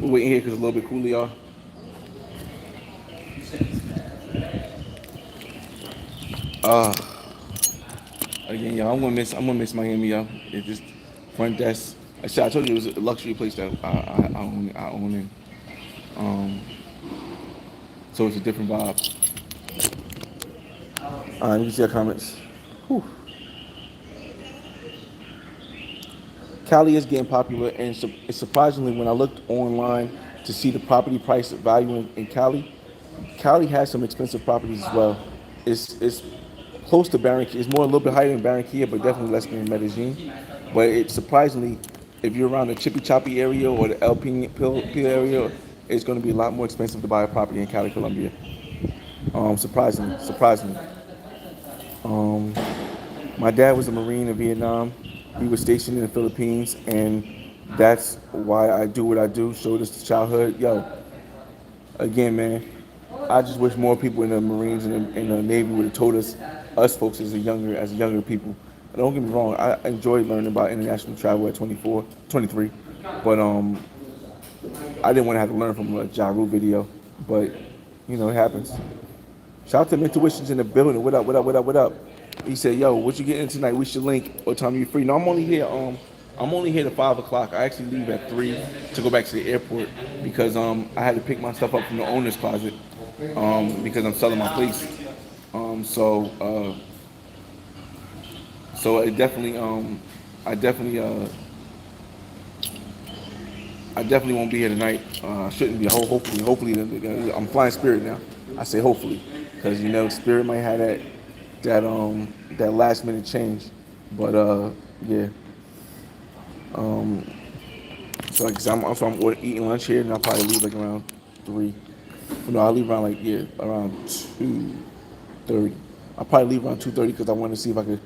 we're waiting here because it's a little bit cooler, y'all. Uh, Again, y'all, I'm gonna miss Miami, y'all. It's just front desk. I told you it was a luxury place that I own in. Um, so it's a different vibe. All right, let me see your comments. Whew. Cali is getting popular, and it's surprisingly when I looked online to see the property price value in Cali, Cali has some expensive properties as well. It's close to Barranquilla. It's more a little bit higher than Barranquilla, but definitely less than Medellin. But it's surprisingly, if you're around the Chippy Choppy area or the El Pino area, it's going to be a lot more expensive to buy a property in Cali, Colombia. Surprisingly. Um, my dad was a Marine in Vietnam. We were stationed in the Philippines, and that's why I do what I do. Showed us the childhood. Yo, again, man, I just wish more people in the Marines and the Navy would have told us folks as a younger people. Don't get me wrong, I enjoyed learning about international travel at 24, 23, but I didn't want to have to learn from a Ja Rule video. But it happens. Shout out to Intuitions in the building. What up? What up? What up? What up? He said, "Yo, what you getting tonight? We should link. What time you free?" No, I'm only here. I'm only here to 5 o'clock. I actually leave at 3 to go back to the airport because I had to pick my stuff up from the owner's closet because I'm selling my place. So it definitely I definitely I definitely won't be here tonight. Shouldn't be. Hopefully, I'm flying Spirit now. I say hopefully, because Spirit might have that last minute change. But yeah. Um, so like I said, I'm eating lunch here, and I'll probably leave like around 3. No, I'll leave around around 2:30. I'll probably leave around 2:30 because I want to see if I could,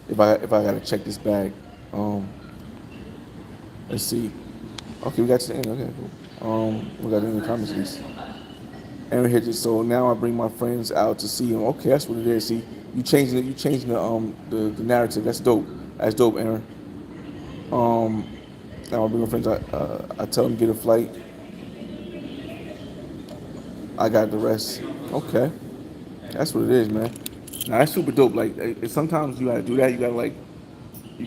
if I gotta check this bag. Um, let's see. Okay, we got to the end. Okay, cool. We got in the comments list. Aaron Hedges. So now I bring my friends out to see him. Okay, that's what it is. See, you changing the narrative. That's dope. That's dope, Aaron. Um, Now I bring my friends. I tell them get a flight. I got the rest. Okay, that's what it is, man. Now that's super dope. Like sometimes you gotta do that. You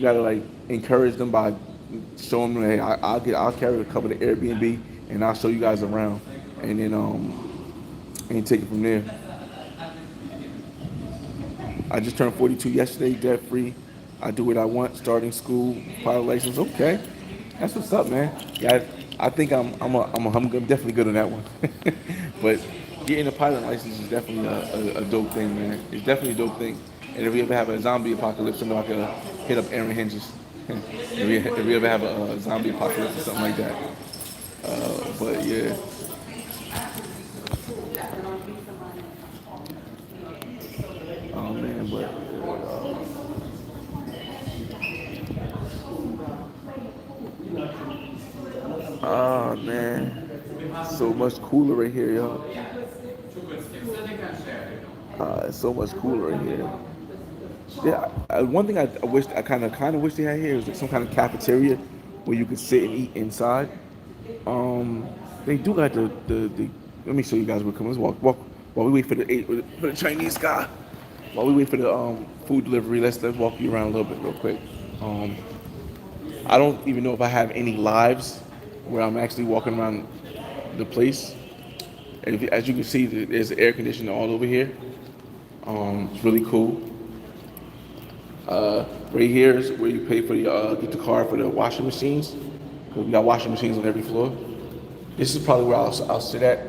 gotta encourage them by showing them, hey, I'll carry a couple of Airbnb and I'll show you guys around, and then take it from there. I just turned 42 yesterday, debt free. I do what I want. Starting school, pilot license. Okay, that's what's up, man. Yeah, I think I'm definitely good on that one. But getting a pilot license is definitely a dope thing, man. It's definitely a dope thing. And if we ever have a zombie apocalypse, I know I could hit up Aaron Hinges. If we ever have a zombie apocalypse or something like that. But yeah, oh man, but oh man, so much cooler right here, y'all. It's so much cooler right here. Yeah, one thing I wish I kind of wish they had here is like some kind of cafeteria where you could sit and eat inside. Um, they do got the. Let me show you guys what comes. Walk while we wait for the Chinese guy. While we wait for the food delivery, let's walk you around a little bit real quick. Um, I don't even know if I have any lives where I'm actually walking around the place. And as you can see, there's air conditioning all over here. It's really cool. Right here is where you pay for the get the card for the washing machines. We got washing machines on every floor. This is probably where I'll sit at.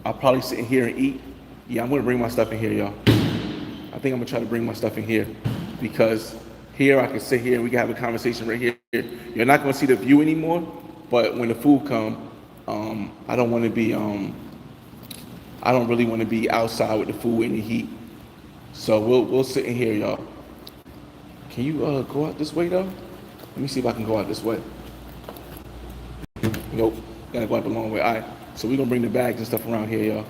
I'll probably sit in here and eat. Yeah, I'm gonna bring my stuff in here, y'all. I think I'm gonna try to bring my stuff in here because here I can sit here and we can have a conversation right here. You're not gonna see the view anymore, but when the food come, I don't want to be I don't really want to be outside with the food in the heat. So we'll sit in here, y'all. Can you go out this way though? Let me see if I can go out this way. Nope, gotta go out the long way. All right, so we're gonna bring the bags and stuff around here, y'all.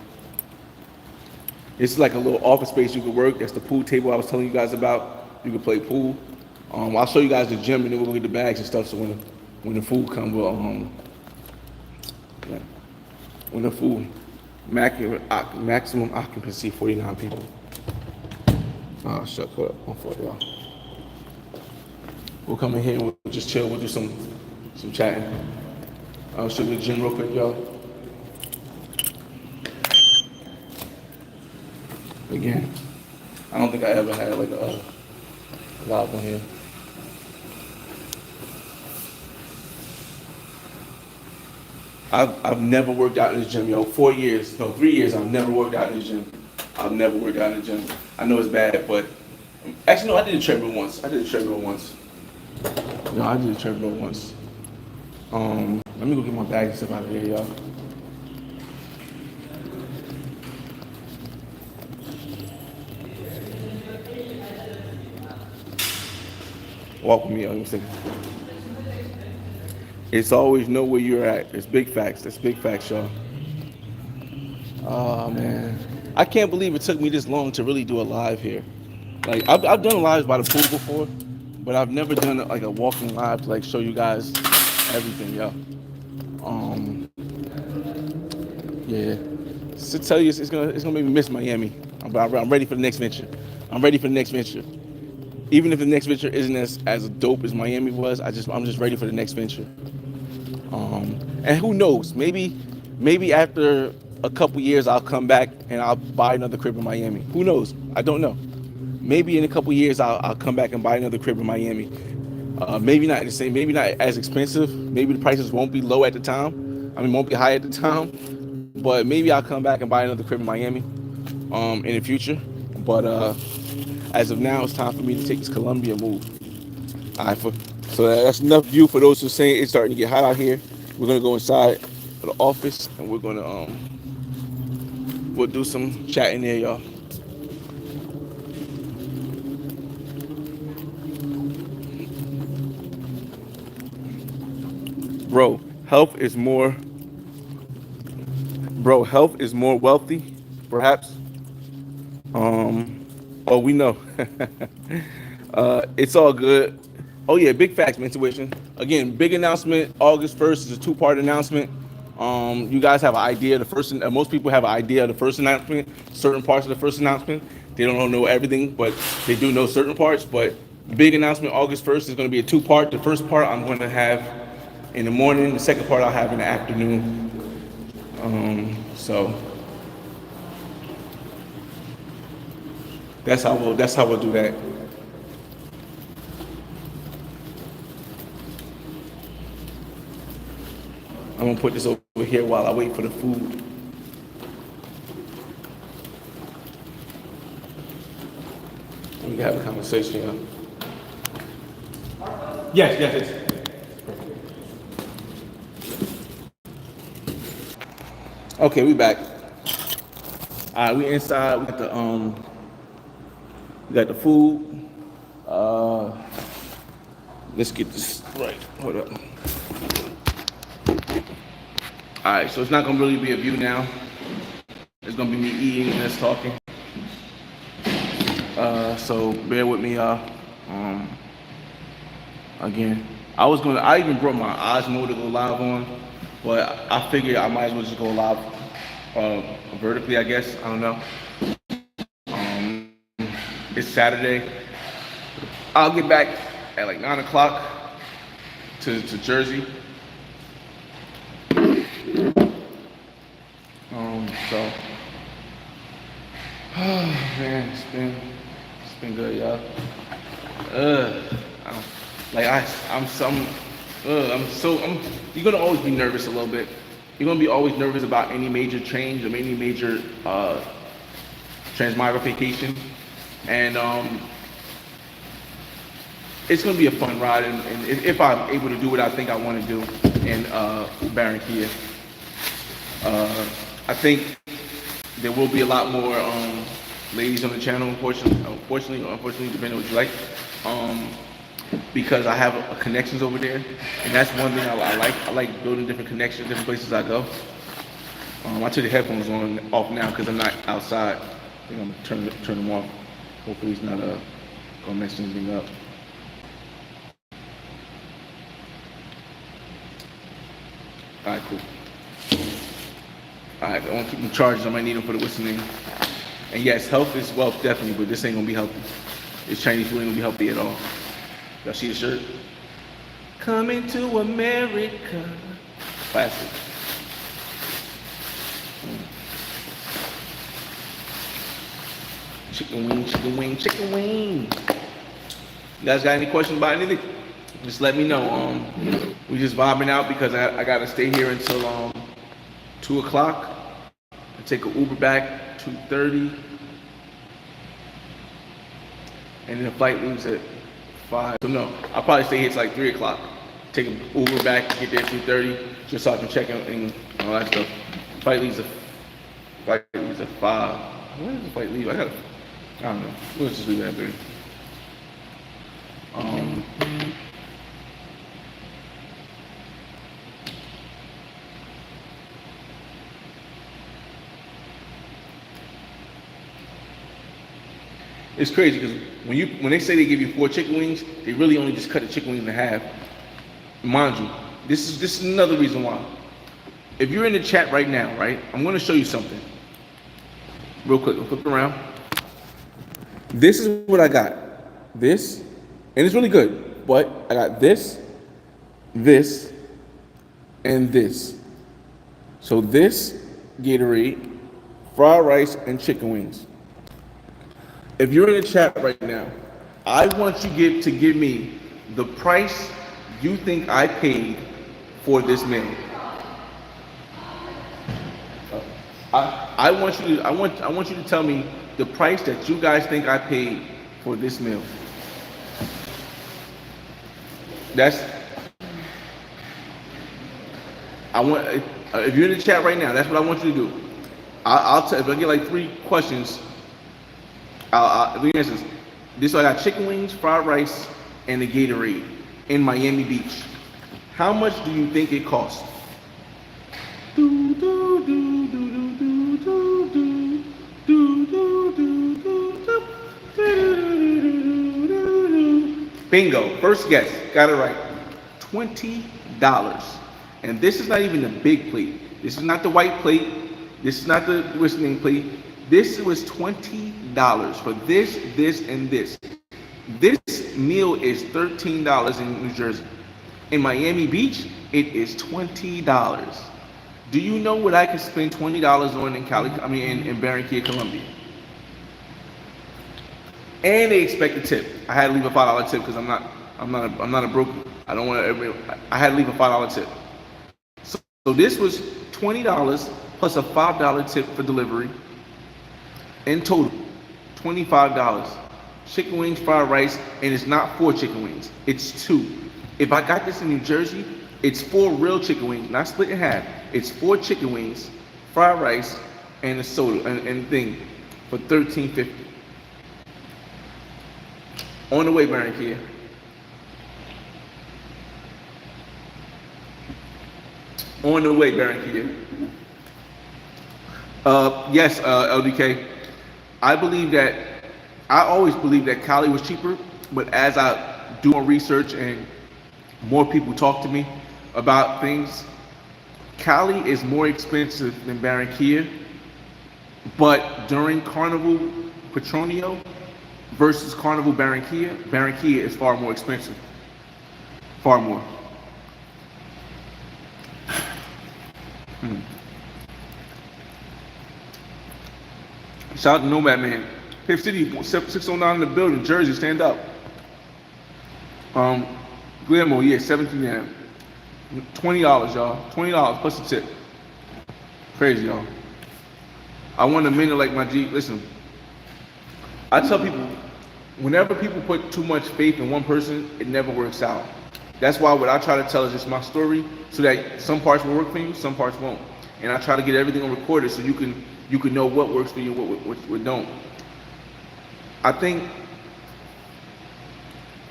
It's like a little office space you could work. That's the pool table I was telling you guys about. You can play pool. I'll show you guys the gym and then we'll go get the bags and stuff. So when the food comes, we'll yeah. When the food maximum occupancy 49 people. Oh shut up, one for y'all. We'll come in here and we'll just chill. We'll do some chatting. I'll show you the gym real quick, y'all. Again, I don't think I ever had like a live one here. I've never worked out in this gym, yo. 4 years, no, 3 years. I've never worked out in this gym. I've never worked out in the gym. I know it's bad, but actually, no, I did a treadmill once. No, I did a treadmill once. Let me go get my bag and stuff out of here, y'all. Walk with me, y'all. It's always know where you're at. It's big facts. That's big facts, y'all. Oh man, I can't believe it took me this long to really do a live here. Like I've done lives by the pool before, but I've never done like a walking live to like show you guys everything, yo. Yeah. To tell you, it's gonna make me miss Miami. I'm ready for the next venture. I'm ready for the next venture. Even if the next venture isn't as dope as Miami was, I'm just ready for the next venture. And who knows? Maybe after a couple years I'll come back and I'll buy another crib in Miami. Who knows? I don't know. Maybe in a couple years I'll come back and buy another crib in Miami. Maybe not the same. Maybe not as expensive. Maybe the prices won't be low at the time. I mean, won't be high at the time. But maybe I'll come back and buy another crib in Miami in the future. But as of now, it's time for me to take this Columbia move. All right, so that's enough view for those who are saying it's starting to get hot out here. We're gonna go inside the office and we're gonna we'll do some chatting there, y'all. Bro, health is more wealthy, perhaps. Oh, we know. It's all good. Oh yeah, big facts, man. Intuition. Again, big announcement. August 1st is a two-part announcement. You guys have an idea. Most people have an idea of the first announcement. Certain parts of the first announcement. They don't know everything, but they do know certain parts. But big announcement, August 1st is going to be a two-part. The first part I'm going to have in the morning. The second part I'll have in the afternoon. So that's how we'll do that. I'm gonna put this over here while I wait for the food. We can have a conversation. Yes, yes, yes. Okay, we back. All right, we inside. We got the food. Uh, let's get this right. Hold up. All right, so it's not gonna really be a view now. It's gonna be me eating and us talking. So bear with me, y'all. Again, I even brought my eyes mode to go live on, but I figured I might as well just go live vertically, I guess. I don't know. It's Saturday. I'll get back at like 9 o'clock to Jersey. So, oh man, it's been good, y'all. You're gonna always be nervous a little bit. You're gonna be always nervous about any major change or any major transmogrification, and it's gonna be a fun ride. And if I'm able to do what I think I want to do in Barranquilla, I think there will be a lot more ladies on the channel. Unfortunately, depending on what you like. Because I have connections over there, and that's one thing I like. I like building different connections, different places I go. I took the headphones off now because I'm not outside. I think I'm gonna turn them off. Hopefully, it's not gonna mess anything up. All right, cool. All right, I want to keep them charged. I might need them for the whistling. And yes, health is wealth, definitely, but this ain't gonna be healthy. This Chinese food ain't gonna be healthy at all. Y'all see the shirt? Coming to America. Classic. Chicken wing, chicken wing, chicken wing. You guys got any questions about anything? Just let me know. We just vibing out because I gotta stay here until 2 o'clock. I take an Uber back 2:30, and then the flight leaves at 5. So no, I'll probably stay here till like 3 o'clock. Take an Uber back, get there at 2:30, just so I can check out and all that stuff. Flight leaves at 5. When does the flight leave? I don't know. We'll just leave that there. It's crazy because when they say they give you 4 chicken wings, they really only just cut the chicken wings in half. Mind you, this is another reason why. If you're in the chat right now, right, I'm going to show you something. Real quick, I'll flip it around. This is what I got. This, and it's really good, but I got this, and this. So this, Gatorade, fried rice, and chicken wings. If you're in the chat right now, I want you to give me the price you think I paid for this meal. I want you to tell me the price that you guys think I paid for this meal. If you're in the chat right now, that's what I want you to do. I'll tell, if I get like 3 questions, I'll answers. This I got chicken wings, fried rice, and a Gatorade in Miami Beach. How much do you think it cost? Bingo, first guess, got it right. $20. And this is not even the big plate. This is not the white plate. This is not the whistling plate. This was $20 for this, and this. This meal is $13 in New Jersey. In Miami Beach, it is $20. Do you know what I could spend $20 on in Barranquilla, Colombia? And they expect a tip. I had to leave a $5 tip because I'm not a broke. I don't want to. I had to leave a $5 tip. this was $20 plus a $5 tip for delivery. In total, $25. Chicken wings, fried rice, and it's not 4 chicken wings. It's 2. If I got this in New Jersey, it's 4 real chicken wings, not split in half. It's 4 chicken wings, fried rice, and a soda and thing for $13.50. On the way, Barranquilla. On the way, Barranquilla. Yes, LDK. I always believed that Cali was cheaper, but as I do more research and more people talk to me about things, Cali is more expensive than Barranquilla, but during Carnival Petronio versus Carnival Barranquilla, Barranquilla is far more expensive. Far more. Shout out to Nomad Man. Pip City 609 in the building. Jersey, stand up. Guillermo, yeah, 17 a.m. $20, y'all. $20 plus a tip. Crazy, y'all. I want a minute like my G. Listen, I tell people, whenever people put too much faith in one person, it never works out. That's why what I try to tell is just my story, so that some parts will work for you, some parts won't. And I try to get everything on recorded so you can know what works for you, what don't. I think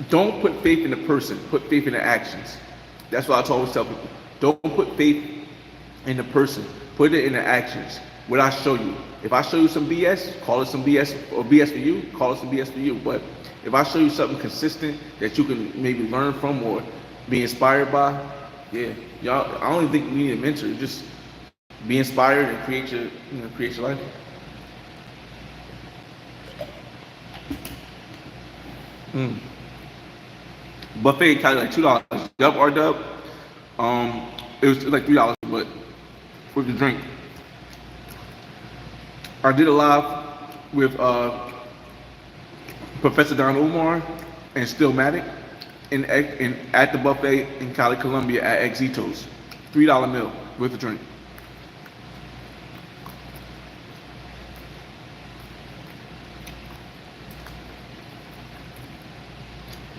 don't put faith in the person, put faith in the actions. That's what I always tell people. Don't put faith in the person, put it in the actions. What I show you. If I show you some BS, call it some BS, or BS for you, call it some BS for you. But if I show you something consistent that you can maybe learn from or be inspired by, yeah, y'all, I don't even think you need a mentor. Just be inspired and create your life. Buffet in Cali like $2. Dub or dub. It was like $3, but with the drink. I did a live with Professor Don Omar and Stillmatic at the buffet in Cali, Colombia at Exitos. $3 meal with a drink.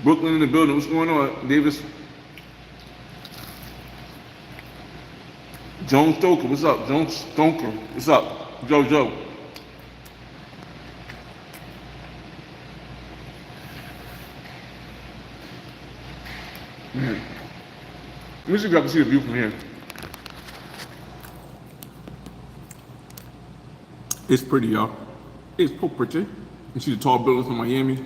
Brooklyn in the building. What's going on, Davis? Joan Stoker, what's up? Joan Stoker, what's up? Joe. Let me see if I can see the view from here. It's pretty, y'all. It's so pretty. You see the tall buildings from Miami.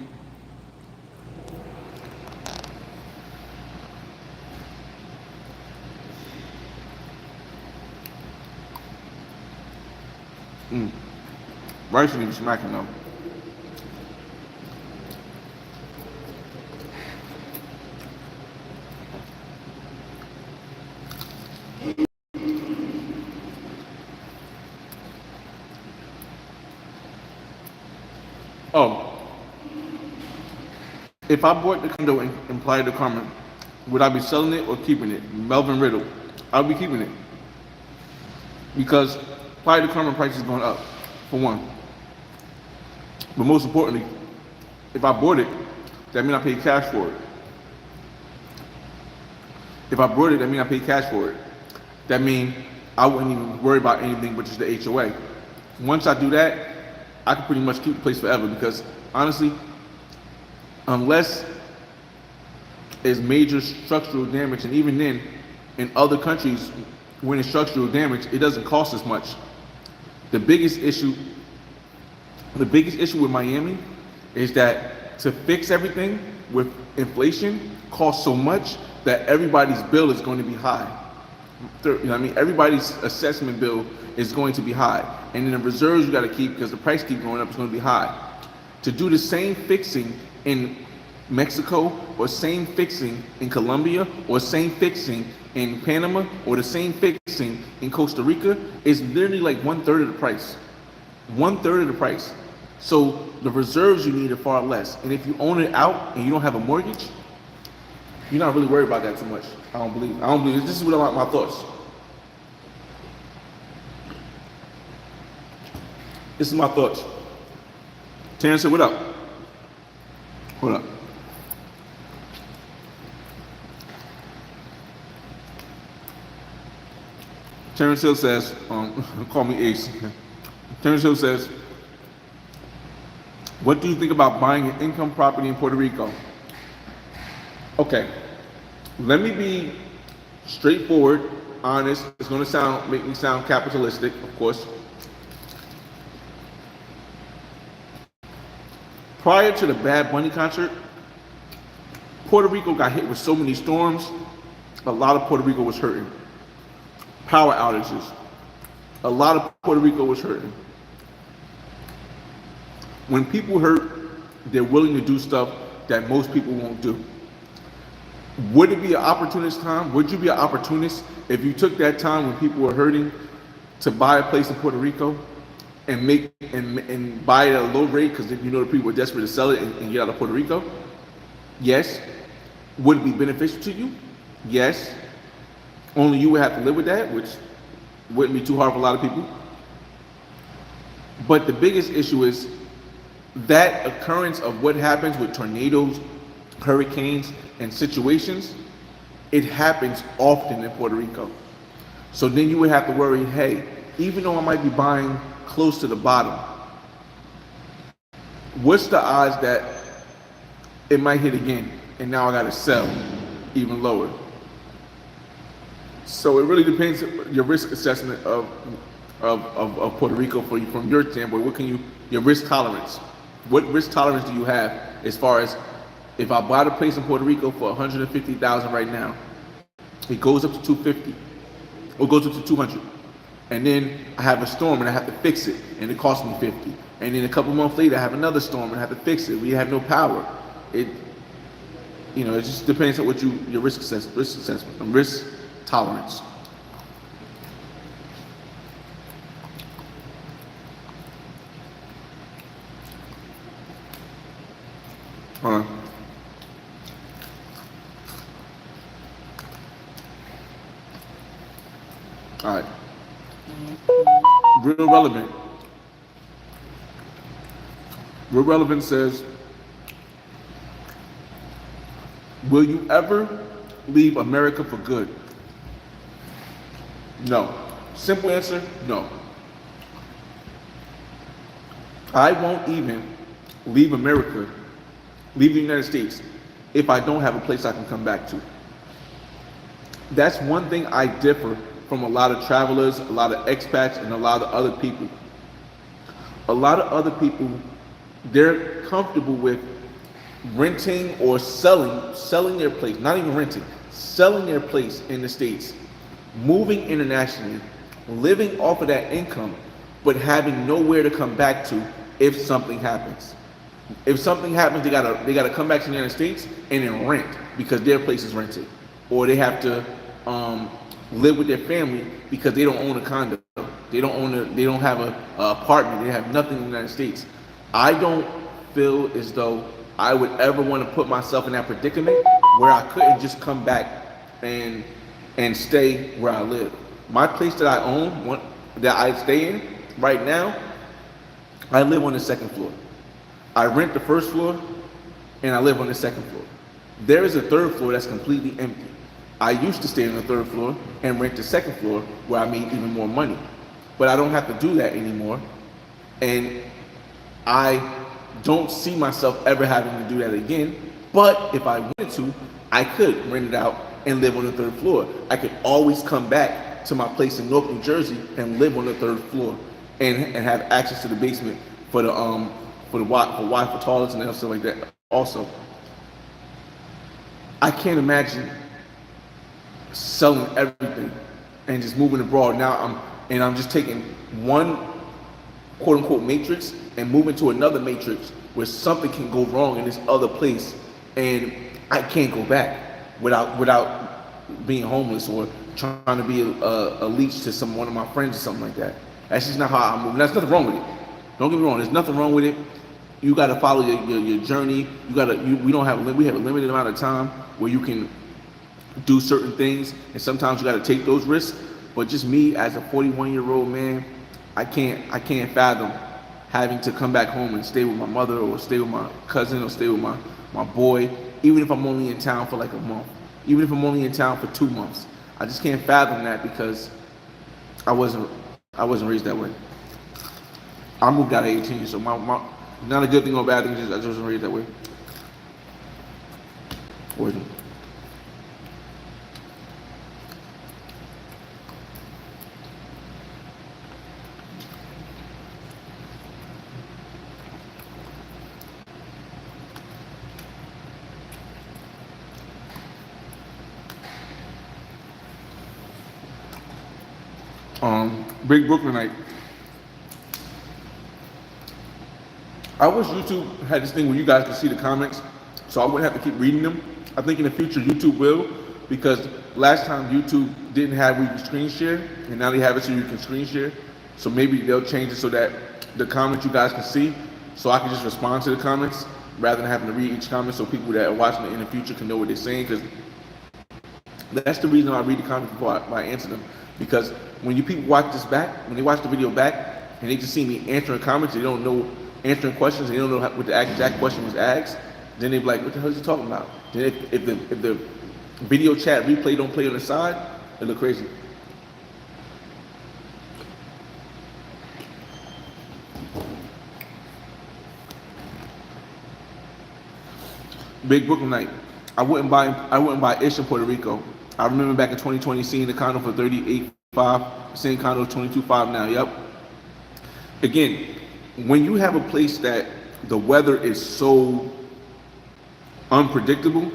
Rice ain't even smacking though. Oh, if I bought the condo in Playa del Carmen, would I be selling it or keeping it? Melvin Riddle, I'll be keeping it because Playa del Carmen price is going up, for one. But most importantly, if I bought it, that means I paid cash for it. If I bought it, that means I paid cash for it. That means I wouldn't even worry about anything but just the HOA. Once I do that, I can pretty much keep the place forever because honestly, unless there's major structural damage, and even then, in other countries, when it's structural damage, it doesn't cost as much. The biggest issue with Miami is that to fix everything with inflation costs so much that everybody's bill is going to be high. You know what I mean? Everybody's assessment bill is going to be high. And then the reserves you got to keep, because the price keep going up, is going to be high. To do the same fixing in Mexico, or same fixing in Colombia, or same fixing in Panama, or the same fixing in Costa Rica is literally like 1/3 of the price. 1/3 of the price. So the reserves you need are far less. And if you own it out and you don't have a mortgage, you're not really worried about that too much. I don't believe. This is what my thoughts. This is my thoughts. Terrence said, what up? Hold up. Terrence Hill says, call me Ace. Terrence Hill says, what do you think about buying an income property in Puerto Rico? Okay, let me be straightforward, honest. It's going to make me sound capitalistic, of course. Prior to the Bad Bunny concert, Puerto Rico got hit with so many storms, a lot of Puerto Rico was hurting. Power outages, a lot of Puerto Rico was hurting. When people hurt, they're willing to do stuff that most people won't do. Would it be an opportunist time? Would you be an opportunist if you took that time when people were hurting to buy a place in Puerto Rico and buy it at a low rate because you know the people are desperate to sell it and get out of Puerto Rico? Yes. Would it be beneficial to you? Yes. Only you would have to live with that, which wouldn't be too hard for a lot of people. But the biggest issue is that occurrence of what happens with tornadoes, hurricanes, and situations, it happens often in Puerto Rico. So then you would have to worry, hey, even though I might be buying close to the bottom, what's the odds that it might hit again and now I gotta sell even lower? So it really depends on your risk assessment of Puerto Rico from your standpoint. Your risk tolerance? What risk tolerance do you have as far as if I bought a place in Puerto Rico for $150,000 right now, it goes up to 250, or goes up to 200, and then I have a storm and I have to fix it, and it costs me 50, and then a couple months later I have another storm and I have to fix it. We have no power. It just depends on what your risk assessment, and risk tolerance. All right. Real relevant. Real relevant says, will you ever leave America for good? No. Simple answer, no. I won't even leave America, leave the United States, if I don't have a place I can come back to. That's one thing I differ from a lot of travelers, a lot of expats, and a lot of other people. A lot of other people, they're comfortable with renting or selling their place, not even renting, selling their place in the States, moving internationally, living off of that income, but having nowhere to come back to if something happens. If something happens, they gotta come back to the United States and then rent because their place is rented, or they have to live with their family because they don't own a condo, they don't have a apartment, they have nothing in the United States. I don't feel as though I would ever want to put myself in that predicament where I couldn't just come back and stay where I live. My place that I own, that I stay in right now, I live on the second floor. I rent the first floor and I live on the second floor. There is a third floor that's completely empty. I used to stay on the third floor and rent the second floor where I made even more money. But I don't have to do that anymore. And I don't see myself ever having to do that again. But if I wanted to, I could rent it out and live on the third floor. I could always come back to my place in Newark, New Jersey and live on the third floor and have access to the basement for Wi-Fi toilets and stuff like that. Also, I can't imagine selling everything and just moving abroad. Now I'm just taking one quote unquote matrix and moving to another matrix where something can go wrong in this other place and I can't go back without being homeless or trying to be a leech to one of my friends or something like that. That's just not how I'm moving. There's nothing wrong with it. Don't get me wrong. There's nothing wrong with it. You got to follow your journey. We have a limited amount of time where you can do certain things, and sometimes you got to take those risks. But just me as a 41-year-old man, I can't fathom having to come back home and stay with my mother or stay with my cousin or stay with my boy, even if I'm only in town for like a month, even if I'm only in town for 2 months. I just can't fathom that because I wasn't raised that way. I moved out at 18, so not a good thing or bad thing. I just wasn't raised that way. Wasn't. Big Brooklynite. I wish YouTube had this thing where you guys could see the comments, so I wouldn't have to keep reading them. I think in the future YouTube will, because last time YouTube didn't have where you can screen share, and now they have it so you can screen share. So maybe they'll change it so that the comments you guys can see, so I can just respond to the comments rather than having to read each comment, so people that are watching it in the future can know what they're saying. Because that's the reason I read the comments before I answer them. Because when you people watch this back, when they watch the video back, and they just see me answering comments, they don't know answering questions, they don't know what the exact question was asked, then they be like, what the hell is he talking about? Then if the video chat replay don't play on the side, it look crazy. Big Brooklyn night. I wouldn't buy ish in Puerto Rico. I remember back in 2020 seeing the condo for 38.5, seeing condo 22.5 now. Yep. Again, when you have a place that the weather is so unpredictable,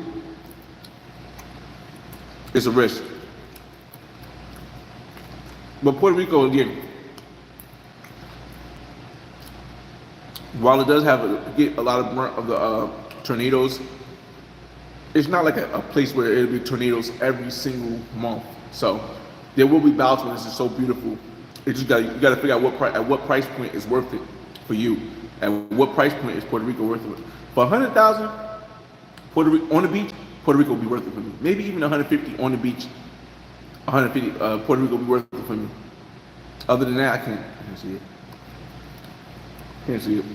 it's a risk. But Puerto Rico, again, while it does have a lot of the tornadoes, it's not like a place where it'll be tornadoes every single month. So there will be bouts when this is so beautiful. You gotta figure out at what price point is worth it for you. At what price point is Puerto Rico worth it? For 100,000, Puerto Rico on the beach, Puerto Rico will be worth it for me. Maybe even 150 on the beach. 150, Puerto Rico will be worth it for me. Other than that, I can't see it. Can't see it.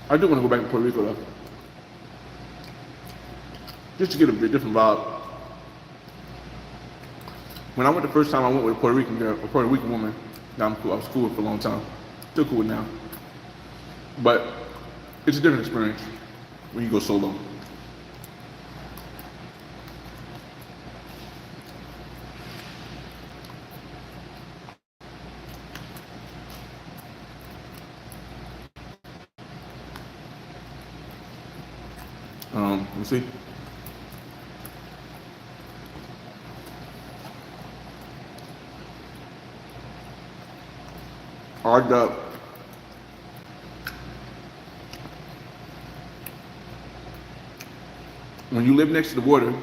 I do want to go back to Puerto Rico though, just to get a different vibe. When I went the first time, I went with a Puerto Rican girl, a Puerto Rican woman. Now I'm cool. I was cool with for a long time. Still cool with now, but it's a different experience when you go solo. Let me see. R-Dub. When you live next to the water,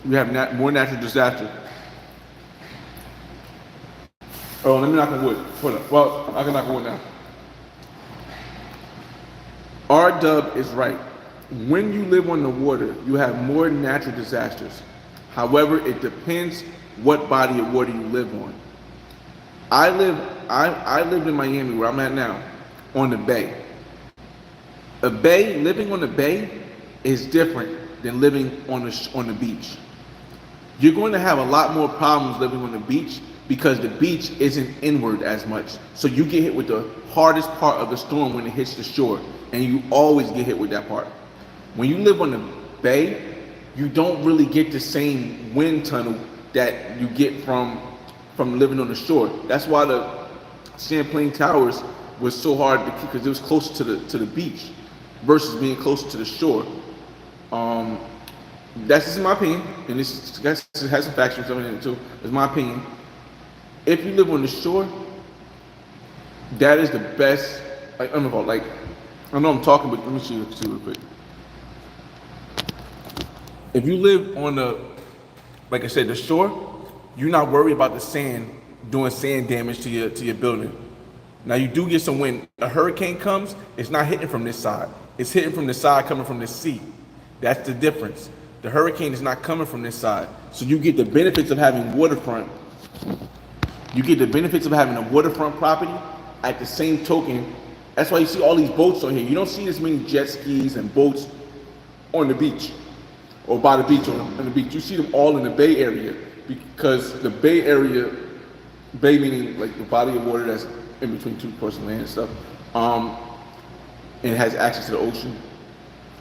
you have more natural disasters. Oh, let me knock on wood. Hold up. Well, I can knock on wood now. R-Dub is right. When you live on the water, you have more natural disasters. However, it depends what body of water you live on. I lived in Miami, where I'm at now, on the bay. Living on the bay is different than living on the beach. You're going to have a lot more problems living on the beach because the beach isn't inward as much. So you get hit with the hardest part of the storm when it hits the shore, and you always get hit with that part. When you live on the bay, you don't really get the same wind tunnel that you get from living on the shore. That's why the Champlain Towers was so hard to keep, because it was closer to the beach versus being closer to the shore. That's just my opinion, and this has some facts in it too. It's my opinion. If you live on the shore, that is the best. Like, I know I'm talking, but let me see real quick. If you live on like I said, the shore, you're not worried about the sand doing sand damage to your building. Now you do get some wind. A hurricane comes, it's not hitting from this side. It's hitting from the side coming from the sea. That's the difference. The hurricane is not coming from this side. So you get the benefits of having waterfront. You get the benefits of having a waterfront property at the same token. That's why you see all these boats on here. You don't see as many jet skis and boats on the beach or by the beach on the beach. You see them all in the Bay Area because the Bay Area, Bay meaning like the body of water that's in between two parts of land and stuff, and it has access to the ocean.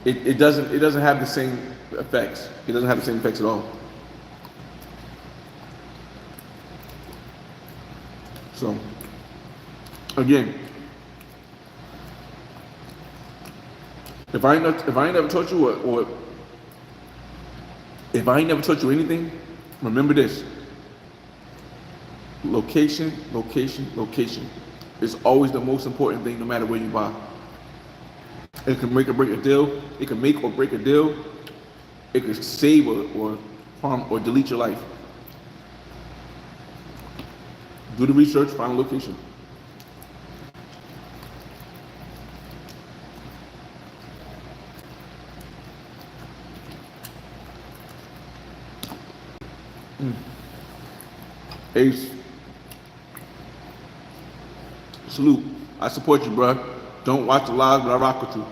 It doesn't have the same effects. It doesn't have the same effects at all. So again, if I ain't never taught you or if I ain't never taught you anything, remember this. Location, location, location is always the most important thing no matter where you buy. It can make or break a deal. It can make or break a deal. It can save or harm or delete your life. Do the research, find a location. Ace. Salute. I support you, bro. Don't watch the lives, but I rock with you.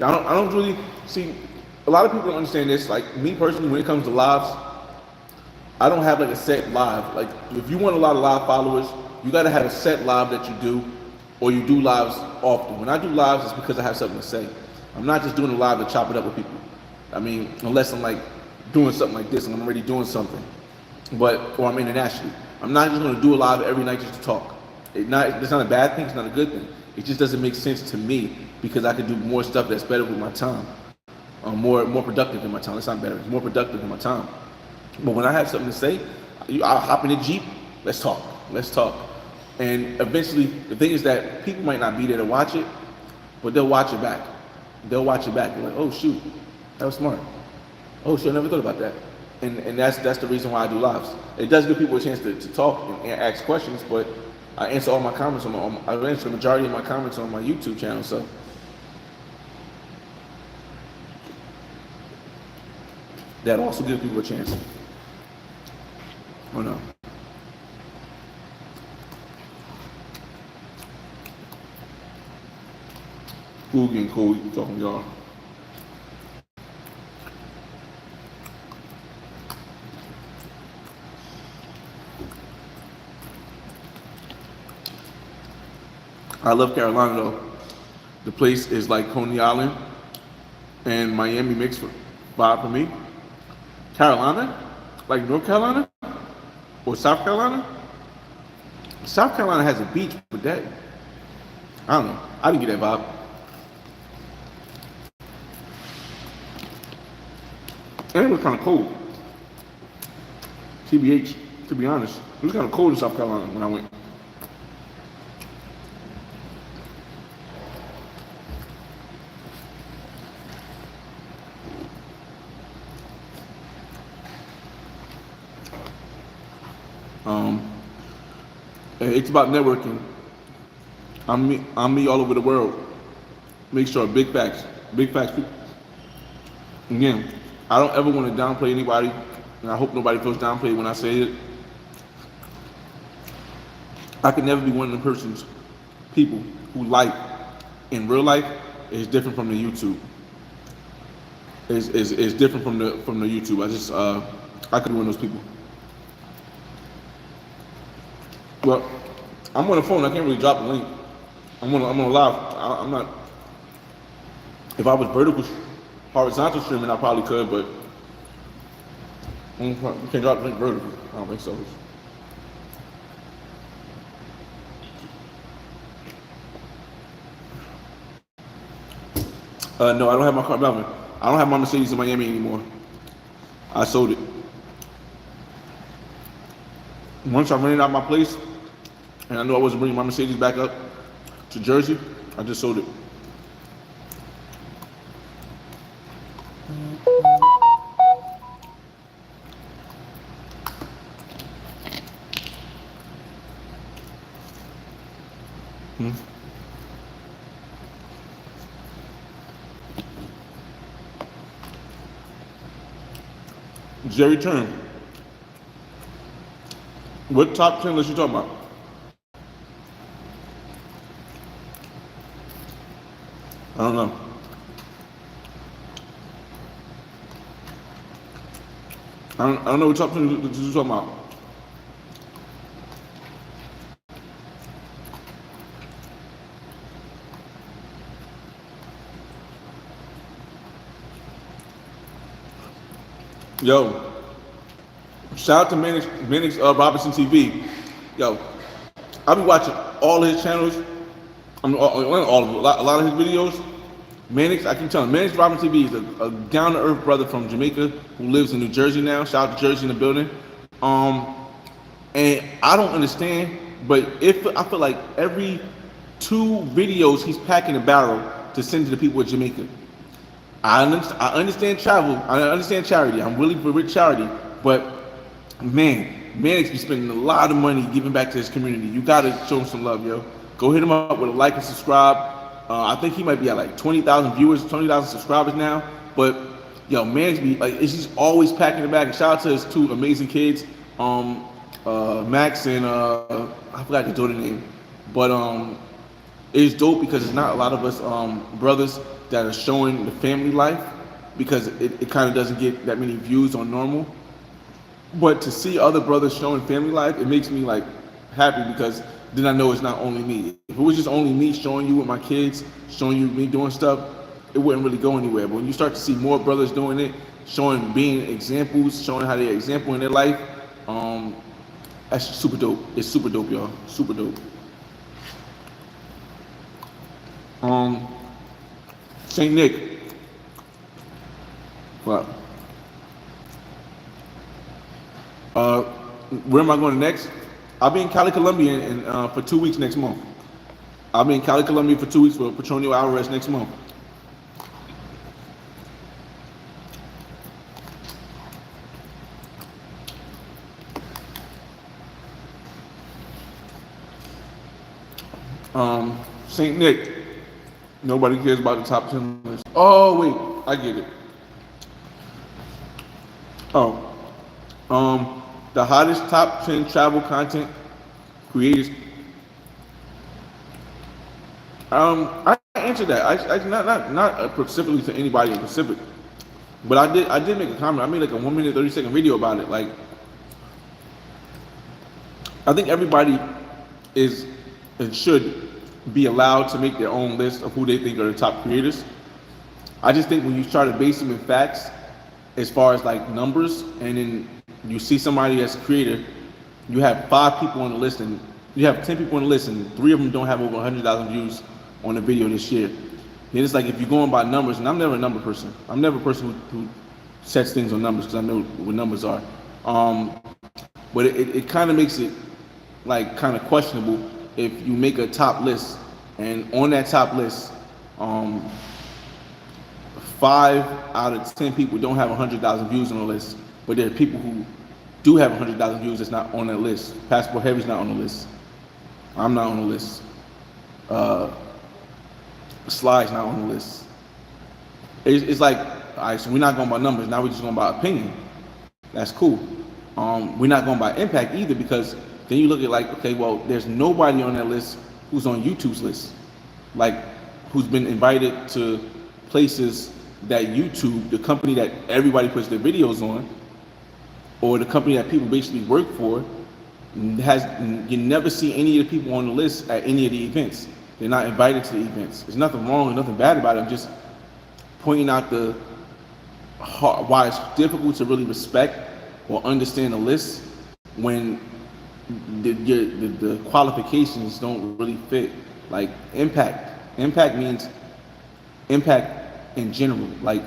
I don't really see. A lot of people don't understand this. Like me personally, when it comes to lives, I don't have like a set live. Like if you want a lot of live followers, you got to have a set live that you do, or you do lives often. When I do lives, it's because I have something to say. I'm not just doing a live to chop it up with people. I mean, unless I'm like doing something like this and I'm already doing something, or I'm internationally. I'm not just going to do a live every night just to talk. It's not a bad thing. It's not a good thing. It just doesn't make sense to me because I can do more stuff that's better with my time, more productive in my time. It's not better. It's more productive in my time. But when I have something to say, I'll hop in the Jeep. Let's talk. Let's talk. And eventually, the thing is that people might not be there to watch it, but they'll watch it back. They'll watch it back. They're like, oh shoot, that was smart. Oh shoot, I never thought about that. And that's the reason why I do lives. It does give people a chance to talk and ask questions, but I answer all my comments I answer the majority of my comments on my YouTube channel. So that also gives people a chance. Oh no. Cool getting cool. You talking y'all. I love Carolina though. The place is like Coney Island and Miami mixed vibe for me. Carolina, like North Carolina or South Carolina. South Carolina has a beach, but I don't know. I didn't get that vibe. And it was kind of cold. TBH, to be honest, it was kind of cold in South Carolina when I went. It's about networking. I'm me all over the world. Make sure, big facts. Again, I don't ever want to downplay anybody, and I hope nobody feels downplayed when I say it. I could never be one of the people who life in real life is different from the YouTube. Is different from the YouTube. I could be one of those people. Well, I'm on the phone. I can't really drop the link. I'm on live. I'm not. If I was horizontal streaming, I probably could, but you can't drop the link vertical. I don't think so. No, I don't have my car, Melvin. I don't have my Mercedes in Miami anymore. I sold it. Once I rented out my place, and I knew I wasn't bringing my Mercedes back up to Jersey, I just sold it. Jerry Turn. What top 10 list you talking about? I don't know. I don't know what top 10 list you talking about. Yo, shout out to Manix Robinson TV. Yo, I be watching all his channels. I mean, all of them. A lot of his videos. Mannix, I can tell him, Mannix Robinson TV is a down-to-earth brother from Jamaica who lives in New Jersey now. Shout out to Jersey in the building. And I don't understand, but if I feel like every 2 videos he's packing a barrel to send to the people of Jamaica. I understand travel. I understand charity. I'm willing for rich charity, but man, Mannix be spending a lot of money giving back to his community. You gotta show him some love, yo. Go hit him up with a like and subscribe. I think he might be at like 20,000 viewers, 20,000 subscribers now. But yo, Mannix be like, he's always packing it back. And shout out to his 2 amazing kids, Max and I forgot the daughter name, but it's dope because it's not a lot of us brothers that are showing the family life, because it kind of doesn't get that many views on normal. But to see other brothers showing family life, it makes me like happy, because then I know it's not only me. If it was just only me showing you with my kids, showing you me doing stuff, it wouldn't really go anywhere. But when you start to see more brothers doing it, being examples, showing how they're example in their life, that's super dope. It's super dope, y'all. Super dope. Saint Nick. What? Where am I going next? I'll be in Cali, Colombia for 2 weeks next month. I'll be in Cali, Colombia for 2 weeks for Petronio Alvarez next month. Saint Nick. Nobody cares about the top 10 list. Oh wait, I get it. Oh, the hottest top 10 travel content creators. I answered that. I not specifically to anybody in Pacific, but I did make a comment. I made like a 1 minute 30-second video about it. Like, I think everybody is and should be allowed to make their own list of who they think are the top creators. I just think when you try to base them in facts, as far as like numbers, and then you see somebody that's a creator, you have 5 people on the list, and you have 10 people on the list, and 3 of them don't have over 100,000 views on the video this year. Then it's like, if you're going by numbers, and I'm never a number person. I'm never a person who sets things on numbers, because I know what numbers are. But it kind of makes it like kind of questionable if you make a top list, and on that top list, 5 out of 10 people don't have 100,000 views on the list, but there are people who do have 100,000 views that's not on that list. Passport Heavy's not on the list. I'm not on the list. Sly's not on the list. It's like, all right, so we're not going by numbers. Now we're just going by opinion. That's cool. We're not going by impact either, because then you look at like, okay, well, there's nobody on that list who's on YouTube's list, like who's been invited to places that YouTube, the company that everybody puts their videos on, or the company that people basically work for, you never see any of the people on the list at any of the events. They're not invited to the events. There's nothing wrong and nothing bad about it. I'm just pointing out why it's difficult to really respect or understand a list when the qualifications don't really fit. Like impact means impact in general. Like,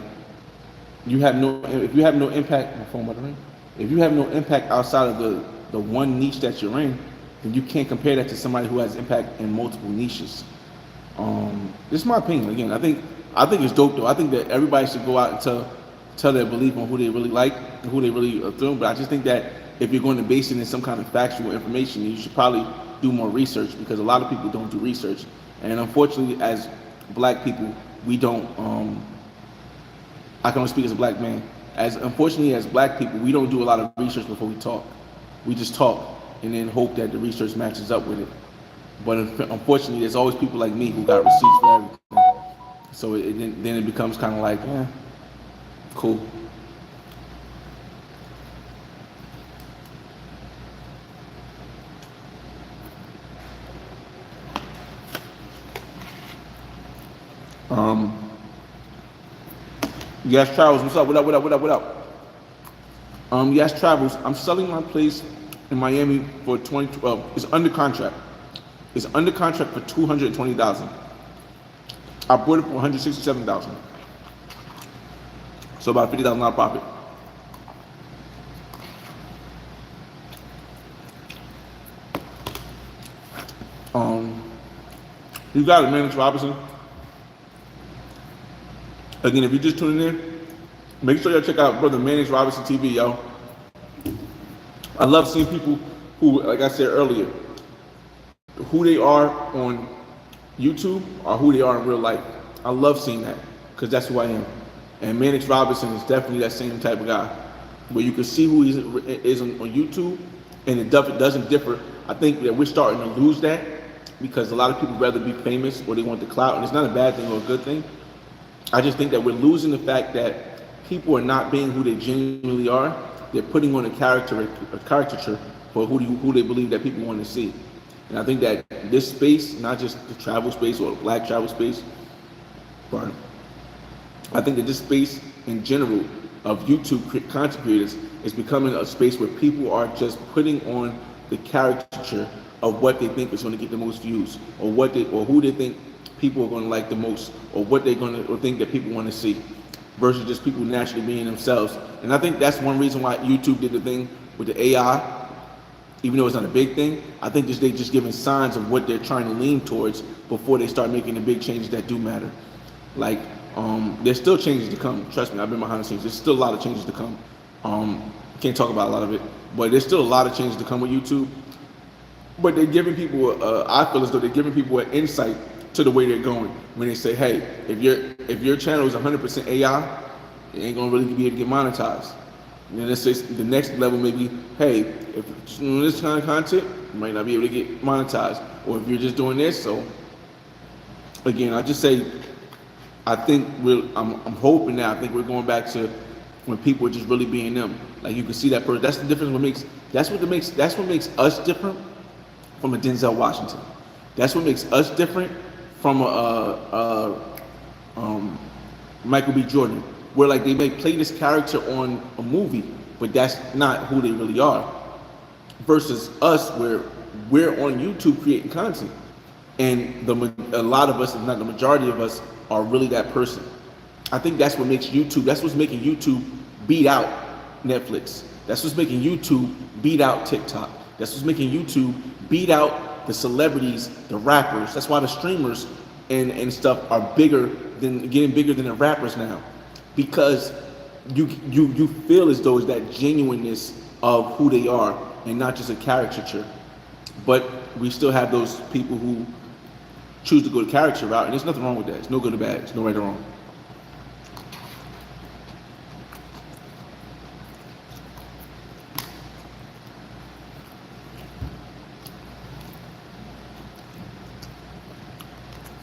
if you have no impact, my phone about to ring. If you have no impact outside of the one niche that you're in, then you can't compare that to somebody who has impact in multiple niches. This is my opinion. Again, I think it's dope though. I think that everybody should go out and tell their belief on who they really like and who they really are through. But I just think that if you're going to base it in some kind of factual information, you should probably do more research, because a lot of people don't do research. And unfortunately, as black people, we don't, I can only speak as a black man, as unfortunately as black people, we don't do a lot of research before we talk. We just talk and then hope that the research matches up with it. But unfortunately, there's always people like me who got receipts for everything. So then it becomes kind of like, cool. Um, yes, Travels, what's up? What up? What up? What up? What up? Yes, Travels, I'm selling my place in Miami for 2012. It's under contract. It's under contract for 220,000. I bought it for 167,000. So about $50,000 profit. Um, you got it, man. It's Robinson. Again, if you're just tuning in, make sure y'all check out Brother Mannix Robinson TV, yo. I love seeing people who, like I said earlier, who they are on YouTube or who they are in real life. I love seeing that because that's who I am. And Mannix Robinson is definitely that same type of guy where you can see who he is on YouTube and it doesn't differ. I think that we're starting to lose that because a lot of people rather be famous or they want the clout, and it's not a bad thing or a good thing. I just think that we're losing the fact that people are not being who they genuinely are. They're putting on a caricature for who they believe that people want to see. And I think that this space, not just the travel space or the black travel space, but I think that this space in general of YouTube content creators is becoming a space where people are just putting on the caricature of what they think is going to get the most views, or who they think people are going to like the most, or what they're going to or think that people want to see, versus just people naturally being themselves. And I think that's one reason why YouTube did the thing with the AI, even though it's not a big thing. I think they just giving signs of what they're trying to lean towards before they start making the big changes that do matter. Like, there's still changes to come. Trust me, I've been behind the scenes. There's still a lot of changes to come. Can't talk about a lot of it, but there's still a lot of changes to come with YouTube. But they're giving people, I feel as though they're giving people an insight to the way they're going. When they say, hey, if your channel is 100% AI, it ain't gonna really be able to get monetized. And then let's say the next level may be, hey, if you're doing this kind of content, you might not be able to get monetized. Or if you're just doing this, so again, I just say, I think I'm hoping that I think we're going back to when people are just really being them. Like you can see that person. That's the difference. That's what makes us different from a Denzel Washington. That's what makes us different from a Michael B. Jordan, where like they may play this character on a movie, but that's not who they really are. Versus us, where we're on YouTube creating content, and a lot of us, if not the majority of us, are really that person. I think that's what makes YouTube. That's what's making YouTube beat out Netflix. That's what's making YouTube beat out TikTok. That's what's making YouTube beat out the celebrities, the rappers. That's why the streamers and stuff are getting bigger than the rappers now, because you feel as though it's that genuineness of who they are and not just a caricature. But we still have those people who choose to go the caricature route, and there's nothing wrong with that. It's no good or bad. It's no right or wrong.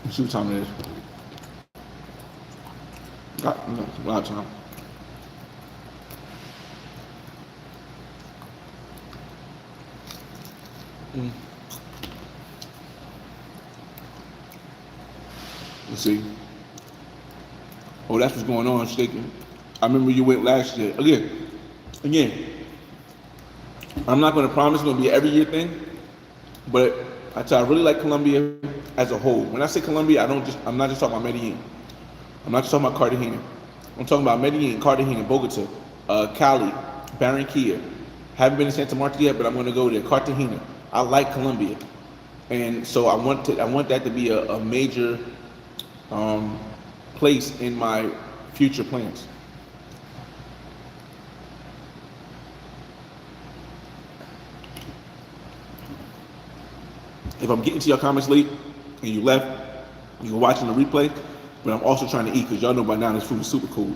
Let's see what time it is. Got a lot of time. Let's see. Oh, that's what's going on, Shaking. I remember you went last year. Again, I'm not going to promise it's going to be an every year thing, but I really like Colombia as a whole. When I say Colombia, I'm not just talking about Medellin. I'm not just talking about Cartagena. I'm talking about Medellin, Cartagena, Bogota, Cali, Barranquilla. Haven't been to Santa Marta yet, but I'm going to go there. Cartagena. I like Colombia, and so I want that to be a major place in my future plans. If I'm getting to your comments late and you left, you're watching the replay, but I'm also trying to eat because y'all know by now this food is super cool.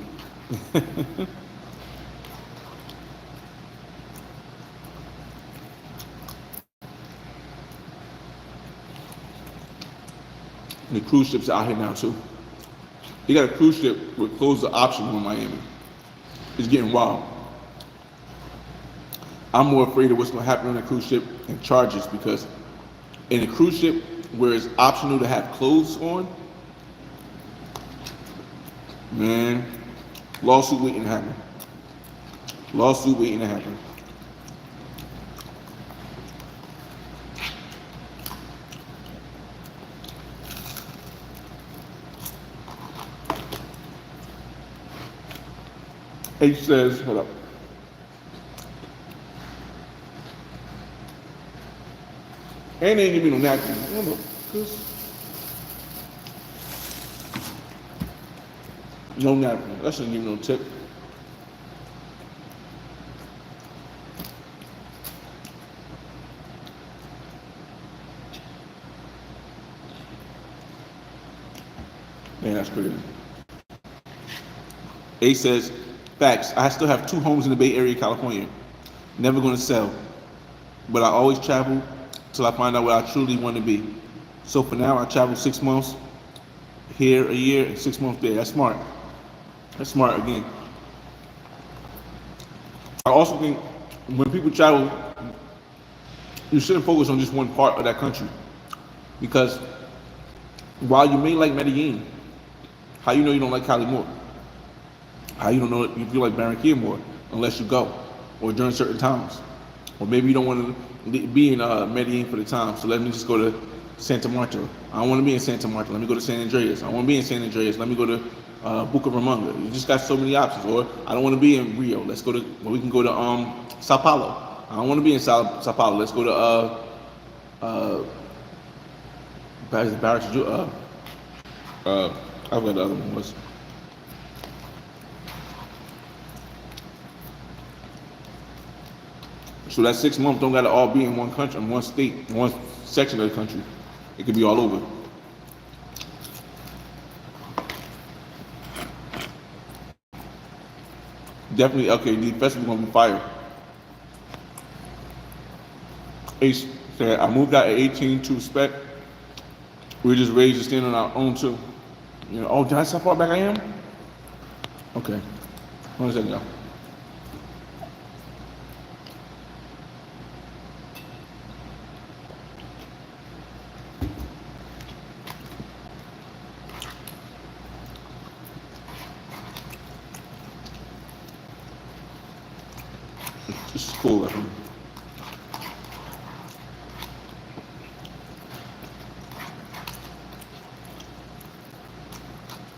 The cruise ships are out here now too. You got a cruise ship with close the option in Miami. It's getting wild. I'm more afraid of what's going to happen on a cruise ship and charges because in a cruise ship where it's optional to have clothes on, man, lawsuit waiting to happen. Lawsuit waiting to happen. H says, hold up. And they ain't give me no napkin. Hold up. No napkin. That shouldn't give me no tip. Man, that's crazy. A says, facts. I still have 2 homes in the Bay Area, California. Never going to sell. But I always travel till I find out where I truly want to be. So for now, I travel 6 months here a year and 6 months there. That's smart. That's smart again. I also think when people travel, you shouldn't focus on just one part of that country. Because while you may like Medellin, how you know you don't like Cali more? How you don't know if you like Barranquilla more unless you go or during certain times? Or maybe you don't want to be in Medellin for the time, so let me just go to Santa Marta. I don't want to be in Santa Marta. Let me go to San Andreas. I don't want to be in San Andreas. Let me go to Bucaramanga. You just got so many options. Or I don't want to be in Rio. Let's go to. Well, we can go to Sao Paulo. I don't want to be in Sao Paulo. Let's go to Barracks. I forgot the other one was. So that 6 months don't gotta all be in one country, in one state, one section of the country. It could be all over. Definitely LKD festival gonna be fire. Ace said, I moved out at 18 to spec. We were just raised to stand on our own too. You know, oh, that's how far back I am? Okay. 1 second, y'all. This is cool. I think.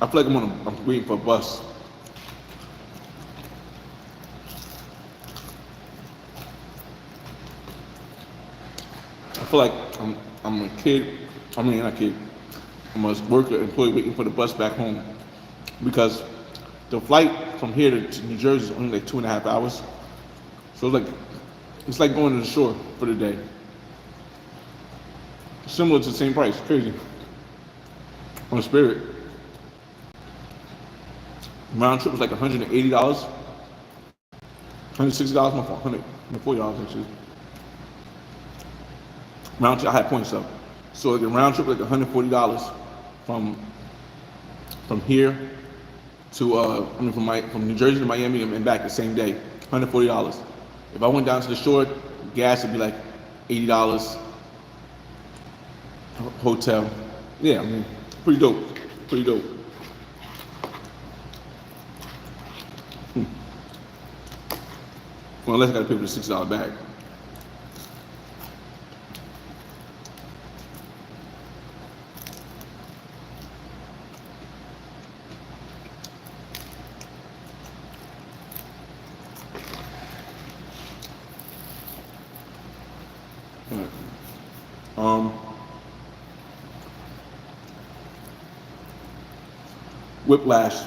I feel like I'm waiting for a bus. I feel like I'm a kid. I mean, not a kid. I'm a worker, employee waiting for the bus back home because the flight from here to New Jersey is only like 2.5 hours. So it's like going to the shore for the day. Similar to the same price. Crazy. On Spirit. Round trip was like $180. $160, my fault. $140 actually. Round trip, I had points up. So the round trip was like $140 from here to from New Jersey to Miami and back the same day. $140. If I went down to the shore, gas would be like $80. Hotel. Yeah, I mean, pretty dope. Pretty dope. Well, unless I gotta pay for the $6 bag. Whiplash.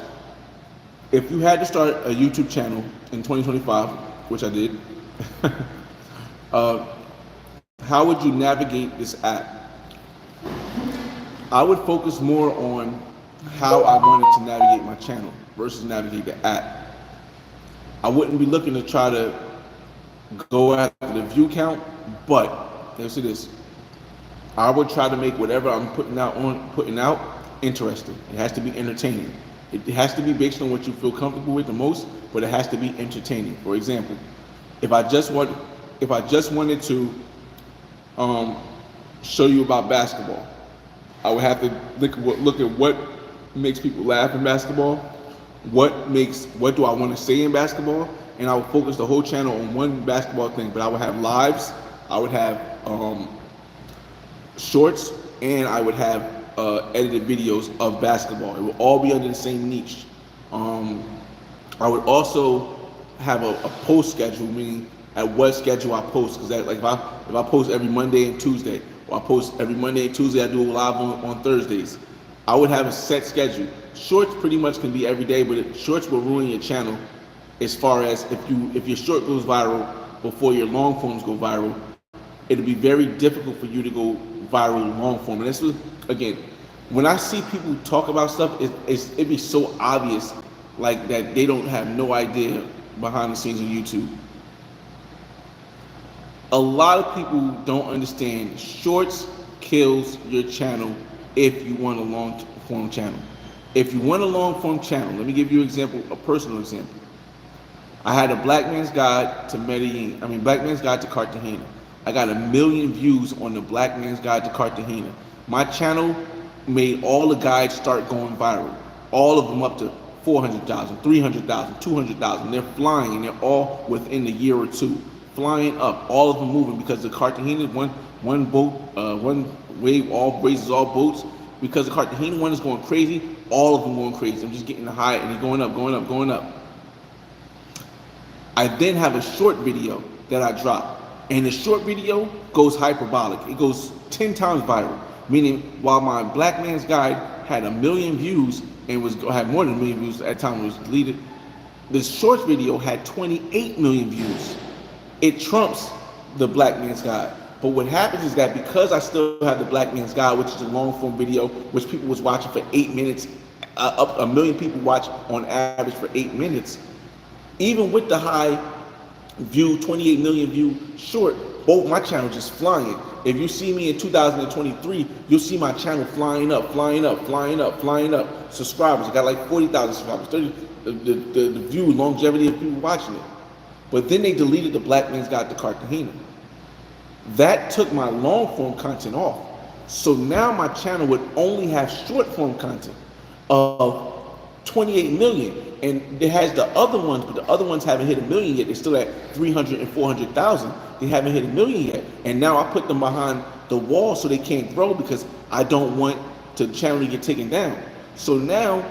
If you had to start a YouTube channel in 2025, which I did, how would you navigate this app? I would focus more on how I wanted to navigate my channel versus navigate the app. I wouldn't be looking to try to go after the view count, but let's see this. I would try to make whatever I'm putting out interesting. It has to be entertaining. It has to be based on what you feel comfortable with the most, but it has to be entertaining. For example, if I just want if I just wanted to um, show you about basketball, I would have to look at what makes people laugh in basketball, what do I want to say in basketball, and I would focus the whole channel on one basketball thing. But I would have lives, I would have shorts, and I would have edited videos of basketball. It would all be under the same niche. I would also have a post schedule, meaning at what schedule I post. Because like if I post every Monday and Tuesday, or I post every Monday and Tuesday, I do a live on Thursdays. I would have a set schedule. Shorts pretty much can be every day, but shorts will ruin your channel as far as if your short goes viral before your long forms go viral, it'll be very difficult for you to go viral in long form. And this was, again, when I see people talk about stuff, it be so obvious, like that they don't have no idea behind the scenes of YouTube. A lot of people don't understand shorts kills your channel if you want a long form channel. If you want a long form channel, let me give you an example, a personal example. I had a Black Man's Guide to Black Man's Guide to Cartagena. I got 1 million views on the Black Man's Guide to Cartagena. My channel made all the guides start going viral. All of them up to 400,000, 300,000, 200,000. They're flying, and they're all within a year or two. Flying up, all of them moving, because the Cartagena, one boat, one wave, all raises all boats. Because the Cartagena one is going crazy, all of them going crazy. I'm just getting the high, and it's going up, going up, going up. I then have a short video that I drop, and the short video goes hyperbolic. It goes 10 times viral, meaning while my Black Man's Guide had 1 million views and had more than 1 million views at the time it was deleted, the short video had 28 million views. It trumps the Black Man's Guide. But what happens is that because I still have the Black Man's Guide, which is a long form video, which people was watching for 8 minutes, up 1 million people watch on average for 8 minutes, even with the high view, 28 million view short, both my channel just flying. If you see me in 2023, you'll see my channel flying up, flying up, flying up, flying up. Subscribers, I got like 40,000 subscribers, 30, the view, longevity of people watching it. But then they deleted the Black Man's Guide to Cartagena. That took my long form content off. So now my channel would only have short form content of 28 million. And it has the other ones, but the other ones haven't hit 1 million yet. They're still at 300 and 400,000. They haven't hit 1 million yet. And now I put them behind the wall so they can't grow, because I don't want the channel to get taken down. So now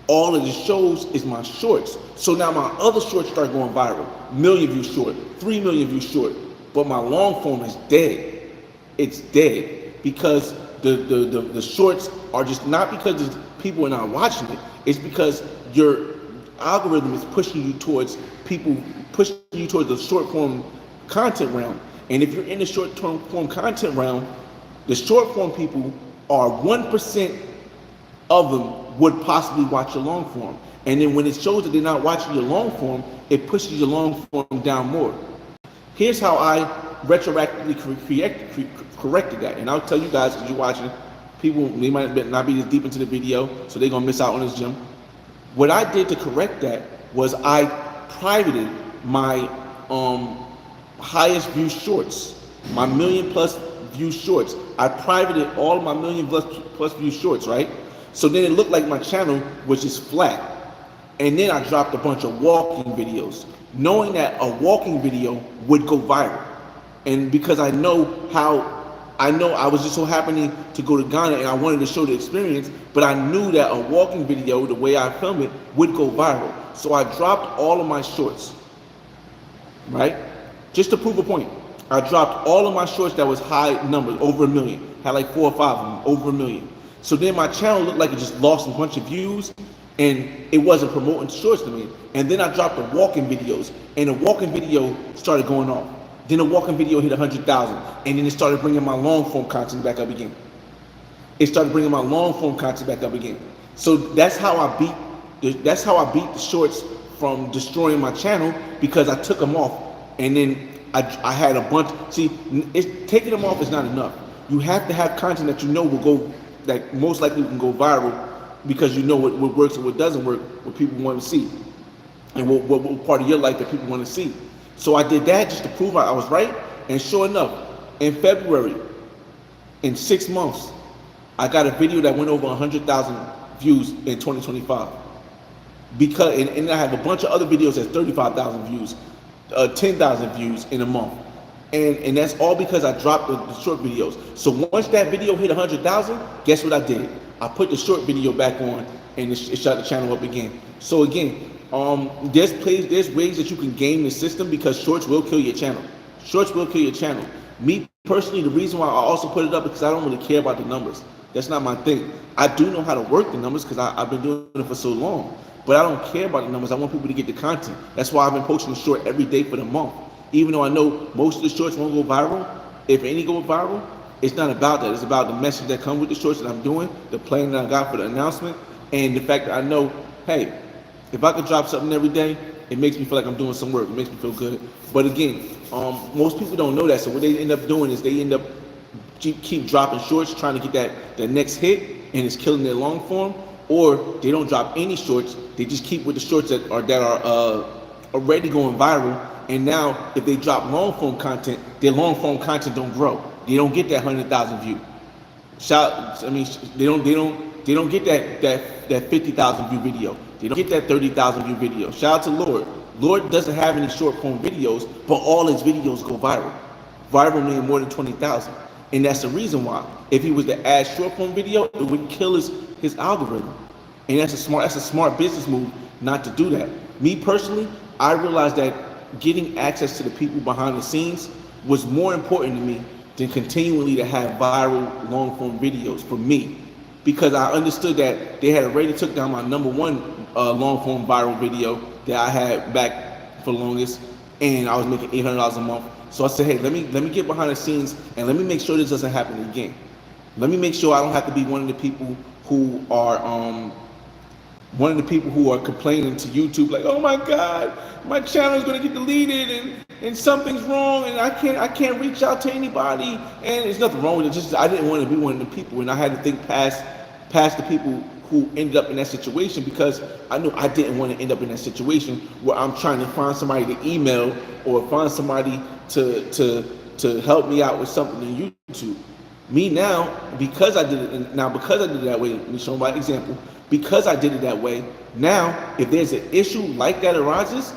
all of the shows is my shorts. So now my other shorts start going viral. 1 million views short, 3 million views short. But my long form is dead. It's dead because the shorts are just, not because people are not watching it. It's because your algorithm is pushing you towards the short form content realm. And if you're in the short form content realm, the short form people are 1% of them would possibly watch your long form. And then when it shows that they're not watching your long form, it pushes your long form down more. Here's how I retroactively corrected that. And I'll tell you guys, as you're watching, people, they might not be this deep into the video, so they're gonna miss out on this gem. What I did to correct that was I privated my highest view shorts, my 1 million plus view shorts. I privated all of my 1 million plus view shorts, right? So then it looked like my channel was just flat. And then I dropped a bunch of walking videos, knowing that a walking video would go viral. And because I was just so happening to go to Ghana and I wanted to show the experience, but I knew that a walking video, the way I film it, would go viral. So I dropped all of my shorts, right? Just to prove a point. I dropped all of my shorts that was high numbers, over 1 million. Had like 4 or 5 of them, over 1 million. So then my channel looked like it just lost a bunch of views, and it wasn't promoting shorts to me. And then I dropped the walking videos, and the walking video started going off. Then the walking video hit 100,000, and then it started bringing my long form content back up again. So that's how I beat the shorts from destroying my channel, because I took them off, and then I had a bunch. See, taking them off is not enough. You have to have content that you know will go, that most likely can go viral, because you know what works and what doesn't work, what people want to see, and what part of your life that people want to see. So I did that just to prove I was right. And sure enough, in February, in 6 months, I got a video that went over 100,000 views in 2025. Because and I have a bunch of other videos at 35,000 views, 10,000 views in a month, and that's all because I dropped the short videos. So once that video hit 100,000, guess what I did? I put the short video back on, and it shut the channel up again. So again, there's ways that you can game the system, because shorts will kill your channel. Shorts will kill your channel. Me personally, the reason why I also put it up is because I don't really care about the numbers. That's not my thing. I do know how to work the numbers because I've been doing it for so long. But I don't care about the numbers. I want people to get the content. That's why I've been posting a short every day for the month. Even though I know most of the shorts won't go viral, if any go viral, it's not about that. It's about the message that comes with the shorts that I'm doing, the plan that I got for the announcement, and the fact that I know, hey, if I could drop something every day, it makes me feel like I'm doing some work. It makes me feel good. But again, most people don't know that. So what they end up doing is they end up keep dropping shorts, trying to get that next hit, and it's killing their long form. Or they don't drop any shorts. They just keep with the shorts that are already going viral. And now, if they drop long form content, their long form content don't grow. They don't get that 100,000 view. They don't get that 50,000 view video. They don't get that 30,000 view video. Shout out to Lord. Lord doesn't have any short form videos, but all his videos go viral. Viral meaning more than 20,000. And that's the reason why. If he was to add short form video, it would kill his algorithm. And that's a smart business move not to do that. Me personally, I realized that getting access to the people behind the scenes was more important to me than continually to have viral long form videos for me, because I understood that they had already took down my number one long form viral video that I had back for the longest, and I was making $800 a month. So I said, hey, let me get behind the scenes and let me make sure this doesn't happen again. Let me make sure I don't have to be one of the people who are complaining to YouTube like, oh my God, my channel is going to get deleted and something's wrong and I can't reach out to anybody, and there's nothing wrong with it. Just I didn't want to be one of the people, and I had to think past the people who ended up in that situation, because I knew I didn't want to end up in that situation where I'm trying to find somebody to email or find somebody to help me out with something on YouTube. Me now, because I did it that way, let me show my example. Because I did it that way, now if there's an issue like that arises,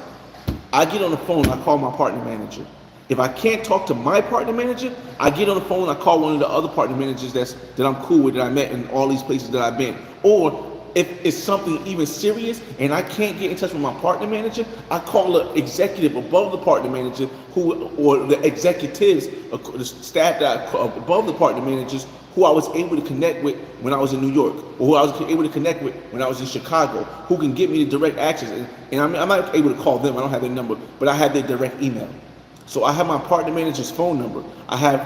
I get on the phone, I call my partner manager. If I can't talk to my partner manager, I get on the phone, I call one of the other partner managers that I'm cool with, that I met in all these places that I've been. Or if it's something even serious and I can't get in touch with my partner manager, I call an executive above the partner manager, or the executives, the staff that above the partner managers, who I was able to connect with when I was in New York, or who I was able to connect with when I was in Chicago, who can get me the direct access. And I'm not able to call them, I don't have their number, but I have their direct email. So I have my partner manager's phone number. I have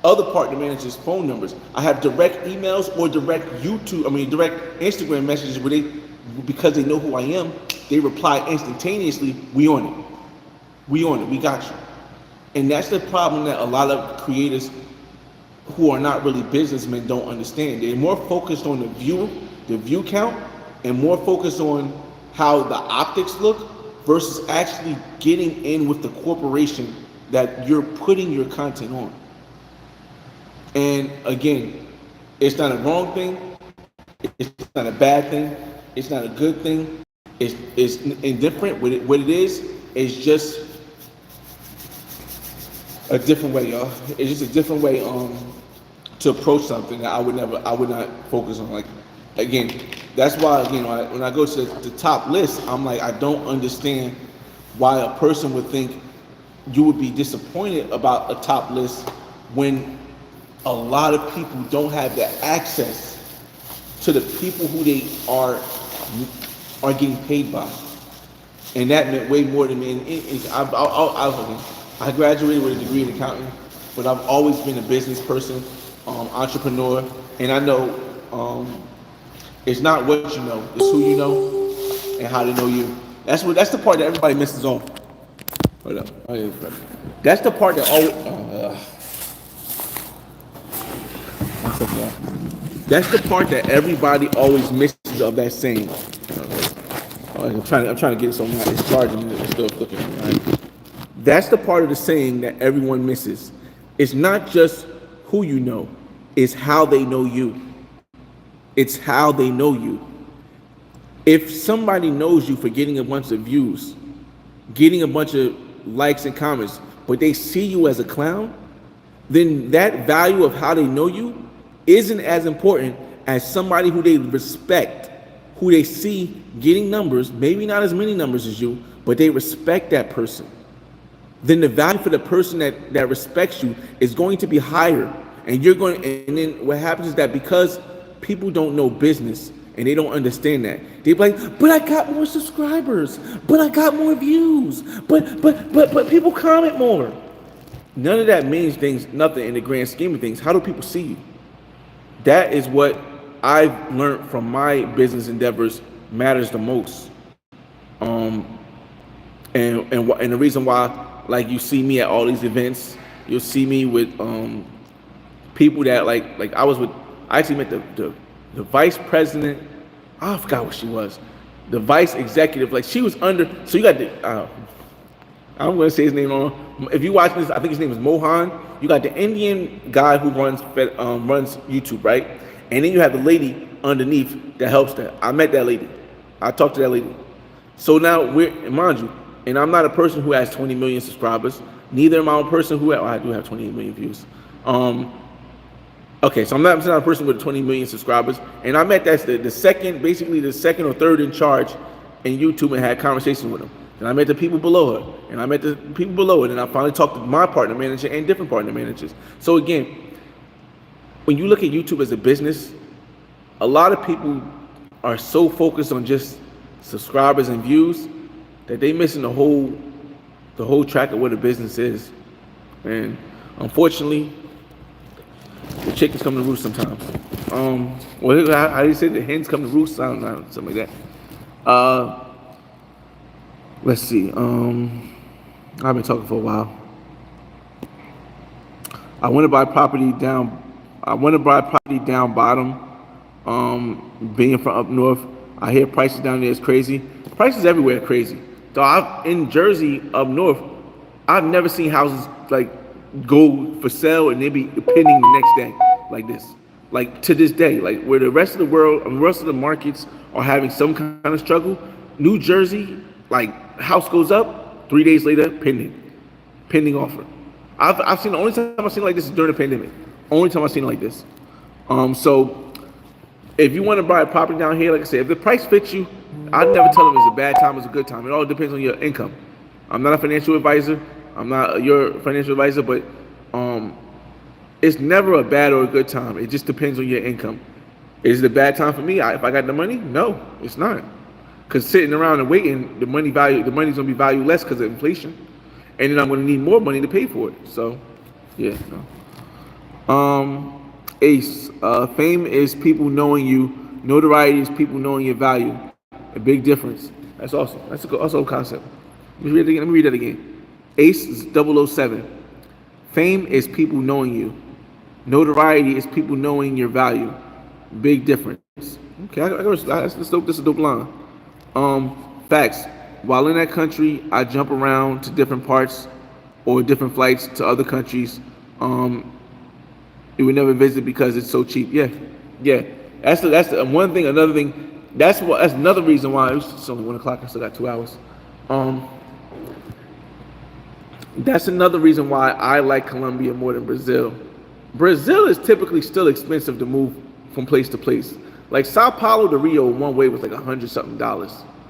other partner managers' phone numbers. I have direct emails or direct Instagram messages where because they know who I am, they reply instantaneously, we on it. We got you. And that's the problem that a lot of creators who are not really businessmen don't understand. They're more focused on the view count, and more focused on how the optics look versus actually getting in with the corporation that you're putting your content on. And again, it's not a wrong thing, it's not a bad thing, it's not a good thing, it's indifferent. What it is just a different way, y'all. It's just a different way to approach something that I would not focus on. Like, again, that's why, when I go to the top list, I'm like, I don't understand why a person would think you would be disappointed about a top list when a lot of people don't have the access to the people who they are getting paid by. And that meant way more to me. And I graduated with a degree in accounting, but I've always been a business person, entrepreneur, and I know it's not what you know, it's who you know and how to know you. That's the part that everybody misses on. Hold up. That's the part that always. That's the part that everybody always misses of that saying. I'm trying to get it so now it's charging and it's still clicking. Right? That's the part of the saying that everyone misses. It's not just who you know, it's how they know you. It's how they know you. If somebody knows you for getting a bunch of views, getting a bunch of likes and comments, but they see you as a clown, then that value of how they know you isn't as important as somebody who they respect, who they see getting numbers, maybe not as many numbers as you, but they respect that person. Then the value for the person that respects you is going to be higher. And then what happens is that because people don't know business and they don't understand that, they be like, but I got more subscribers, but I got more views, but people comment more. None of that means nothing in the grand scheme of things. How do people see you? That is what I've learned from my business endeavors matters the most. And the reason why, like, you see me at all these events, you'll see me with people that like I actually met the vice president. I forgot what she was, the vice executive. Like, she was under. So you got the I'm going to say his name wrong. If you watch this, I think his name is Mohan. You got the Indian guy who runs YouTube, right? And then you have the lady underneath that helps that. I met that lady. I talked to that lady. So now mind you, and I'm not a person who has 20 million subscribers. Neither am I a person who I do have 28 million views. Okay, so I'm not a person with 20 million subscribers. And I met the second or third in charge in YouTube and had conversations with him. And I met the people below her, and I met the people below it, and I finally talked to my partner manager and different partner managers. So again, when you look at YouTube as a business, a lot of people are so focused on just subscribers and views that they missing the whole track of what a business is. And unfortunately, the chickens come to roost sometimes. How do you say the hens come to roost? I don't know, something like that. Let's see. I've been talking for a while. I want to buy property down bottom. Being from up north, I hear prices down there is crazy. Prices everywhere are crazy. So in Jersey up north, I've never seen houses like go for sale and they be pending the next day like this. Like to this day, like where the rest of the world, the rest of the markets are having some kind of struggle. New Jersey, like, house goes up, 3 days later, pending offer. I've seen, the only time I've seen it like this is during the pandemic. Only time I've seen it like this. So if you want to buy a property down here, like I said, if the price fits you, I'd never tell them it's a bad time, it's a good time. It all depends on your income. I'm not a financial advisor. I'm not your financial advisor, but it's never a bad or a good time. It just depends on your income. Is it a bad time for me? If I got the money? No, it's not. Because sitting around and waiting, the money's gonna be valued less because of inflation, and then I'm gonna need more money to pay for it. So, yeah. No. Ace, fame is people knowing you. Notoriety is people knowing your value. A big difference. That's awesome. That's also a concept. Let me read that again. Ace is 007. Fame is people knowing you. Notoriety is people knowing your value. Big difference. Okay, that's a dope line. Facts. While in that country, I jump around to different parts or different flights to other countries. You would never visit because it's so cheap. Yeah. That's the one thing. Another thing. That's another reason why it's only 1 o'clock. I still got 2 hours. That's another reason why I like Colombia more than Brazil. Brazil is typically still expensive to move from place to place. Like Sao Paulo to Rio one way was like $100-something.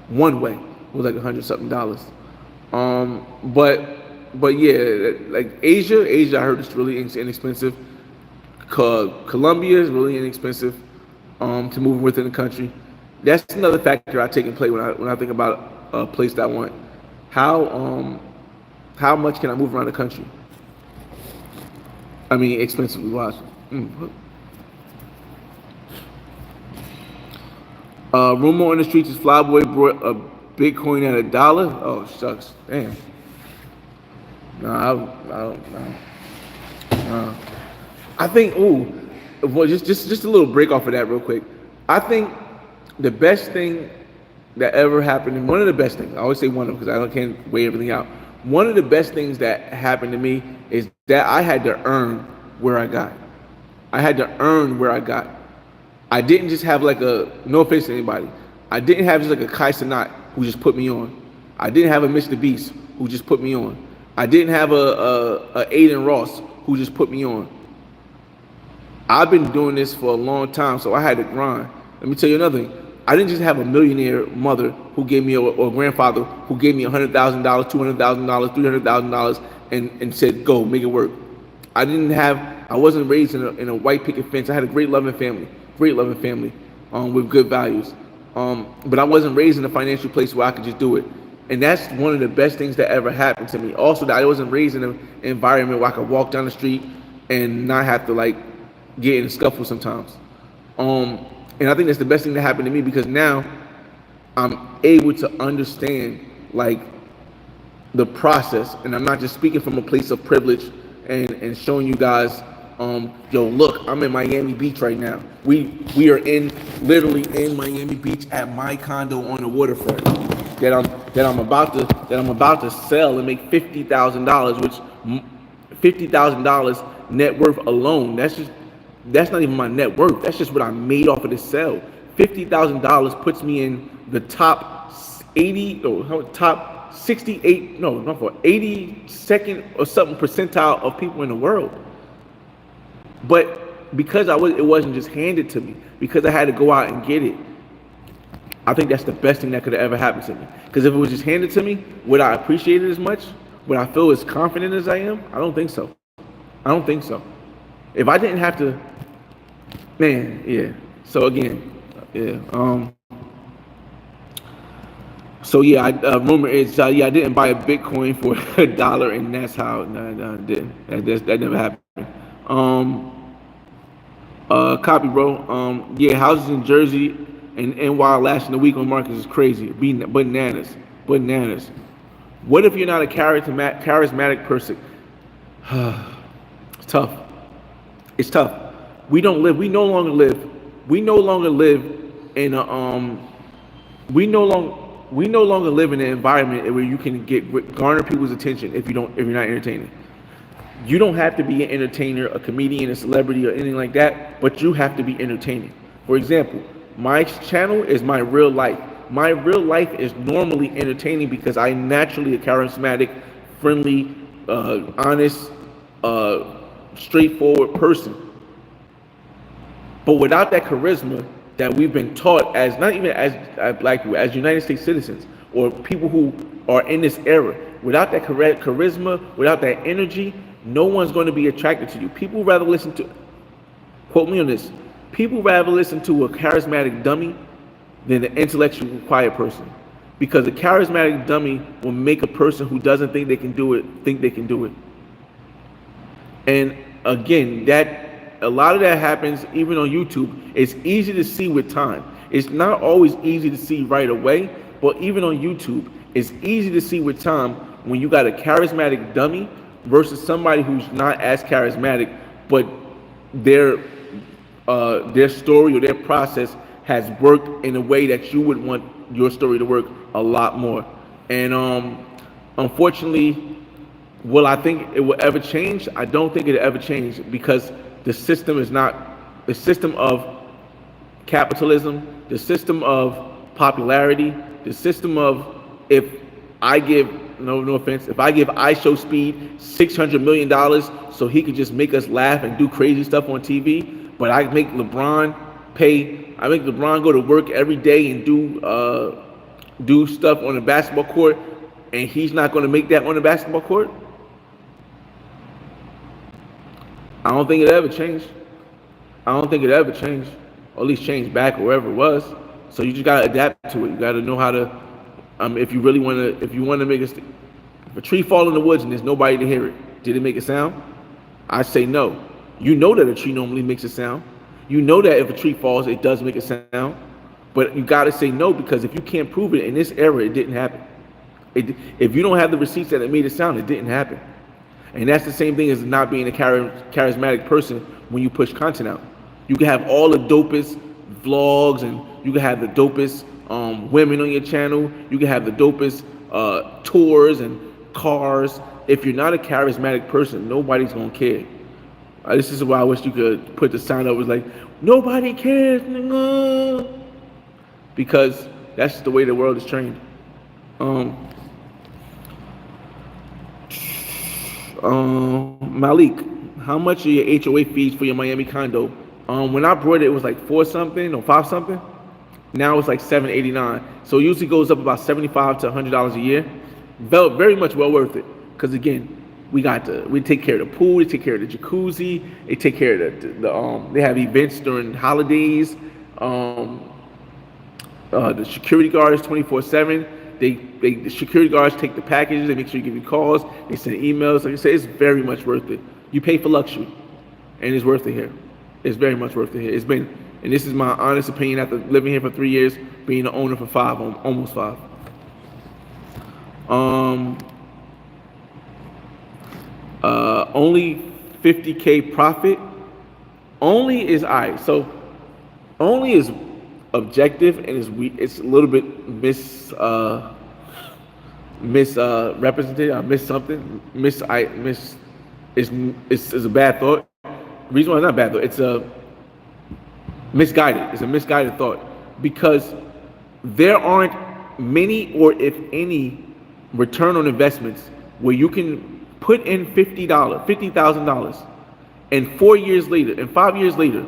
One way was like $100-something. But yeah, like Asia I heard it's really inexpensive. Colombia is really inexpensive to move within the country. That's another factor I take in play when I think about a place that I want. How much can I move around the country? I mean, expensively wise. Rumor on the streets is Flyboy brought a Bitcoin at $1. Oh shucks, damn. No, I don't know. I think well, just a little break off of that real quick. I think the best thing that ever happened, and one of the best things, I always say one of them because I can't weigh everything out. One of the best things that happened to me is that I had to earn where I got. I had to earn where I got. I didn't just have like a, no offense to anybody, I didn't have just like a Kai Cenat who just put me on. I didn't have a Mr. Beast who just put me on. I didn't have a Aiden Ross who just put me on. I've been doing this for a long time, so I had to grind. Let me tell you another thing. I didn't just have a millionaire mother who gave me, or grandfather who gave me $100,000, $200,000, $300,000, and said, go, make it work. I wasn't raised in a white picket fence. I had a great loving family, with good values. But I wasn't raised in a financial place where I could just do it. And that's one of the best things that ever happened to me. Also, that I wasn't raised in an environment where I could walk down the street and not have to like get in a scuffle sometimes. And I think that's the best thing that happened to me, because now I'm able to understand like the process, and I'm not just speaking from a place of privilege and showing you guys, yo, look, I'm in Miami Beach right now. We are literally in Miami Beach at my condo on the waterfront that I'm about to sell and make $50,000, which $50,000 net worth alone. That's not even my net worth. That's just what I made off of this sale. $50,000 puts me in the top 80 or top 68, no, not for 82nd or something percentile of people in the world. But because it wasn't just handed to me, because I had to go out and get it. I think that's the best thing that could have ever happened to me. Because if it was just handed to me, would I appreciate it as much? Would I feel as confident as I am? I don't think so. If I didn't have to, man, yeah. So again, yeah. So yeah, rumor is, I didn't buy a Bitcoin for $1, and that's how. No, I didn't. That never happened. Copy, bro. Yeah, houses in Jersey and NY lasting a week on markets is crazy. Bananas. What if you're not a charismatic person? It's tough. It's tough. We no longer live in a we no longer live in an environment where you can garner people's attention if you're not entertaining. You don't have to be an entertainer, a comedian, a celebrity, or anything like that, but you have to be entertaining. For example, my channel is my real life. My real life is normally entertaining because I'm naturally a charismatic, friendly, honest, straightforward person. But without that charisma that we've been taught, as not even as black people, as United States citizens or people who are in this era, without that charisma, without that energy, no one's going to be attracted to you. People rather listen to, quote me on this, people rather listen to a charismatic dummy than an intellectual quiet person. Because a charismatic dummy will make a person who doesn't think they can do it think they can do it. And again, a lot of that happens even on YouTube. It's easy to see with time. It's not always easy to see right away, but even on YouTube, it's easy to see with time when you got a charismatic dummy versus somebody who's not as charismatic, but their story or their process has worked in a way that you would want your story to work a lot more. And unfortunately, will I think it will ever change? I don't think it'll ever change, because the system of capitalism, the system of popularity, the system of, if I give, no offense, if I give IShowSpeed $600 million so he could just make us laugh and do crazy stuff on TV, but I make LeBron go to work every day and do stuff on the basketball court, and he's not going to make that on the basketball court? I don't think it'll ever change. Or at least change back wherever it was. So you just gotta adapt to it. You gotta know how to. If you want to make if a tree fall in the woods and there's nobody to hear it, did it make a sound? I say no. You know that a tree normally makes a sound. You know that if a tree falls, it does make a sound. But you gotta say no, because if you can't prove it in this era, it didn't happen. If you don't have the receipts that it made a sound, it didn't happen. And that's the same thing as not being a charismatic person when you push content out. You can have all the dopest vlogs, and you can have the dopest women on your channel. You can have the dopest tours and cars. If you're not a charismatic person, nobody's gonna care. This is why I wish you could put the sign up. It was like, nobody cares, nigga. Because that's the way the world is trained. Um, Malik, how much are your HOA fees for your Miami condo? When I brought it, it was like four something or five something. Now it's like 789. So it usually goes up about 75 to $100 a year. Very much well worth it. Because again, we take care of the pool, they take care of the jacuzzi, they take care of they have events during holidays. The security guards 24/7. The security guards take the packages. They make sure you give you calls. They send emails. Like I said, it's very much worth it. You pay for luxury, and it's worth it here. It's very much worth it here. It's been, and this is my honest opinion after living here for 3 years, being the owner for five, almost five. Only 50K profit. Only is alright. So only is objective, and it's a little bit misrepresented. I missed something. It's a bad thought. Reason why it's not a bad thought. It's a misguided. It's a misguided thought because there aren't many, or if any, return on investments where you can put in $50,000, and 4 years later, and 5 years later,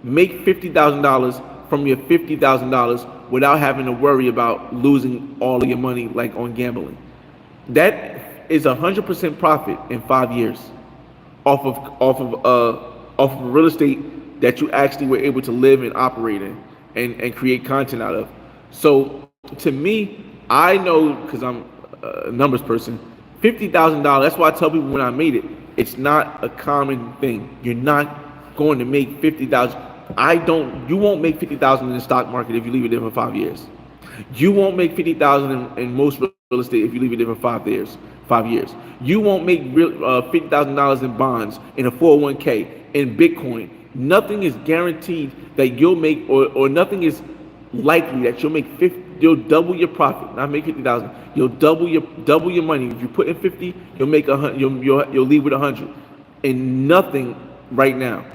make $50,000 from your $50,000 without having to worry about losing all of your money like on gambling. That is 100% profit in 5 years off of real estate that you actually were able to live and operate in and create content out of. So to me, I know because I'm a numbers person, $50,000. That's why I tell people when I made it, it's not a common thing. You're not going to make 50,000. You won't make 50,000 in the stock market if you leave it there for 5 years. You won't make 50,000 in most real estate if you leave it there for 5 years. 5 years. You won't make $50,000 in bonds, in a 401k, in Bitcoin. Nothing is guaranteed that you'll make, or nothing is likely that you'll make 50. You'll double your profit, not make 50,000. You'll double your money. If you put in 50, you'll make 100. You'll leave with 100, and nothing right now,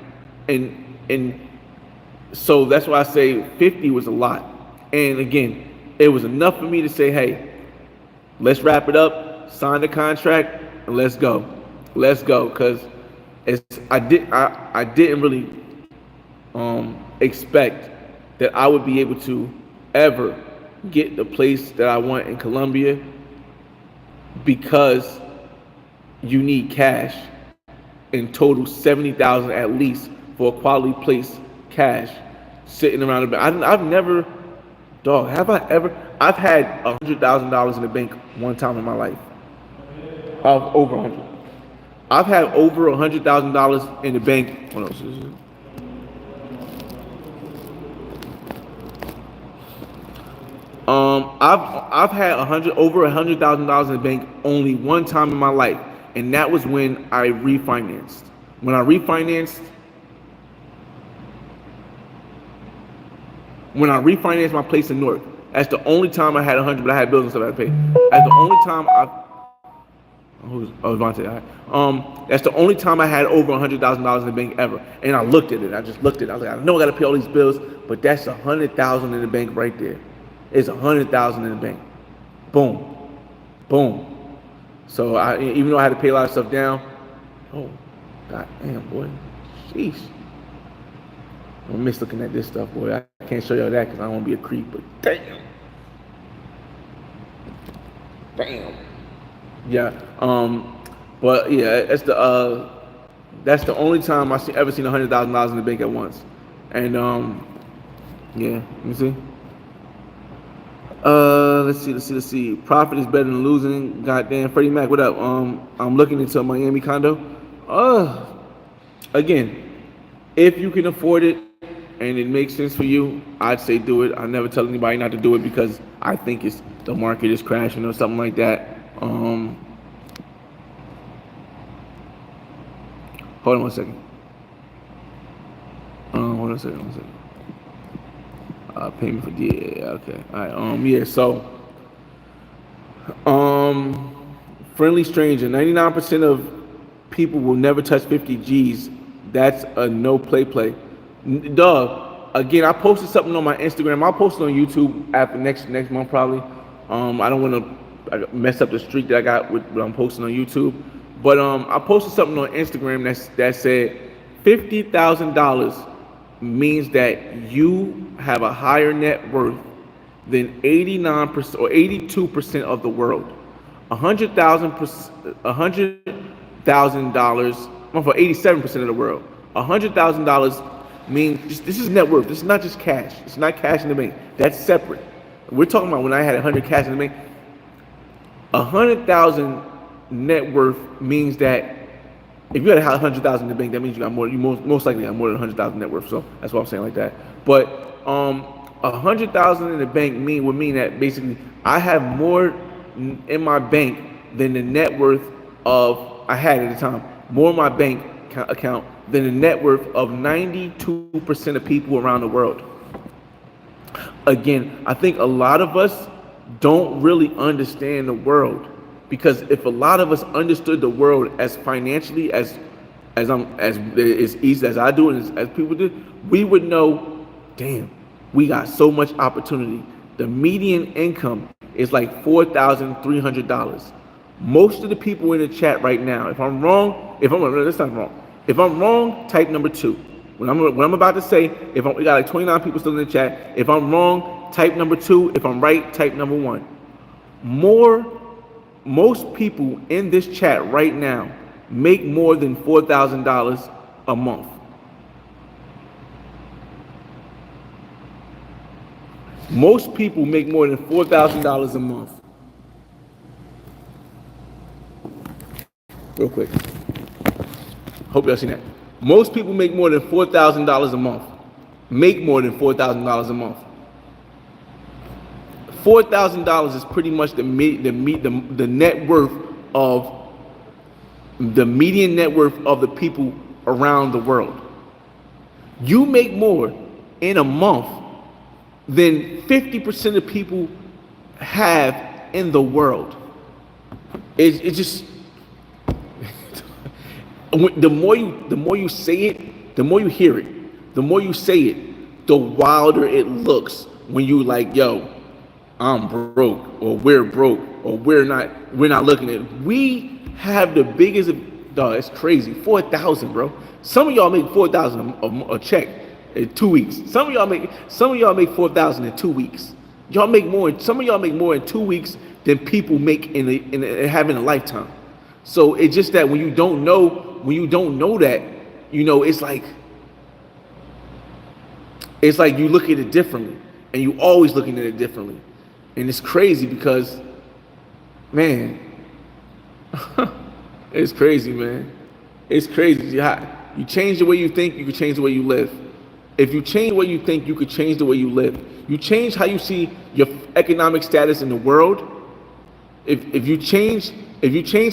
and so that's why I say 50 was a lot. And again, it was enough for me to say, hey, let's wrap it up, sign the contract, and let's go. Because I didn't really expect that I would be able to ever get the place that I want in Colombia, because you need cash, in total 70,000 at least for a quality place, cash sitting around the bank. I've never, dog, have I ever? I've had $100,000 in the bank one time in my life. Over 100. I've had over $100,000 in the bank. What else is it? I've had over $100,000 in the bank only one time in my life, and that was when I refinanced. When I refinanced my place in Newark, that's the only time I had 100, but I had bills and stuff I had to pay. That's the only time that's the only time I had over $100,000 in the bank ever. And I looked at it. I just looked at it. I was like, I know I got to pay all these bills, but that's 100,000 in the bank right there. It's 100,000 in the bank. Boom, boom. So even though I had to pay a lot of stuff down, oh, god damn, boy, sheesh. I miss looking at this stuff, boy. I can't show y'all that because I don't want to be a creep, but damn. Yeah. But yeah, that's the only time I ever seen $100,000 in the bank at once. And yeah, let me see. Let's see. Profit is better than losing. Goddamn, Freddie Mac, what up? I'm looking into a Miami condo. Again, if you can afford it and it makes sense for you, I'd say do it. I never tell anybody not to do it because I think the market is crashing or something like that. Hold on one second. Hold One second. Payment for okay. All right. Yeah. So, friendly stranger. 99% of people will never touch 50 G's. That's a no play. Dog. Again, I posted something on my Instagram. I'll post it on YouTube after next month probably. I don't want to mess up the streak that I got with what I'm posting on YouTube. But I posted something on Instagram that said $50,000 means that you have a higher net worth than 89% or 82% of the world. $100,000 for 87% of the world. $100,000 means this is net worth. This is not just cash. It's not cash in the bank. That's separate. We're talking about when I had 100 cash in the bank. 100,000 net worth means that if you had 100,000 in the bank, that means you got more. You most likely got more than 100,000 net worth. So that's why I'm saying like that. But 100,000 in the bank would mean that basically I have more in my bank than the net worth of I had at the time. More in my bank account than the net worth of 92% of people around the world. Again, I think a lot of us don't really understand the world, because if a lot of us understood the world as financially as easy as I do and as people do, we would know, damn, we got so much opportunity. The median income is like $4,300. Most of the people in the chat right now, if I'm wrong, that's not wrong. If I'm wrong, type number 2. What I'm about to say, we got like 29 people still in the chat. If I'm wrong, type number 2. If I'm right, type number 1. Most people in this chat right now make more than $4,000 a month. Most people make more than $4,000 a month. Real quick. Hope y'all seen that. Most people make more than $4,000 a month. Make more than $4,000 a month. $4,000 is pretty much the net worth of the median net worth of the people around the world. You make more in a month than 50% of people have in the world. It just the more you say it, the more you hear it, the more you say it, the wilder it looks when you like, yo, I'm broke, or we're broke, or we're not looking at it. We have the biggest, dog, it's crazy, 4,000, bro. Some of y'all make 4,000 a check in 2 weeks. Some of y'all make 4,000 in 2 weeks. Y'all make more. Some of y'all make more in 2 weeks than people make in having a lifetime. So it's just that when you don't know that, it's like you look at it differently, and you always looking at it differently, and it's crazy because, man, it's crazy, man. It's crazy. You change the way you think, you can change the way you live. If you change the way you think, you could change the way you live. You change how you see your economic status in the world. If you change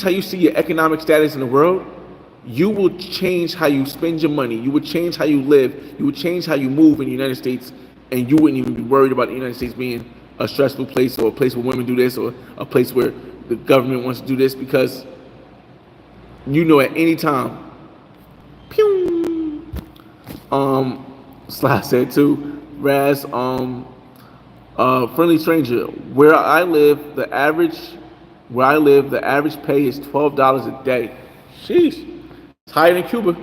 how you see your economic status in the world, you will change how you spend your money. You will change how you live. You will change how you move in the United States, and you wouldn't even be worried about the United States being a stressful place, or a place where women do this, or a place where the government wants to do this, because at any time, pew. Slash said too, Raz, friendly stranger, where I live, the average pay is $12 a day. Sheesh. It's higher than Cuba.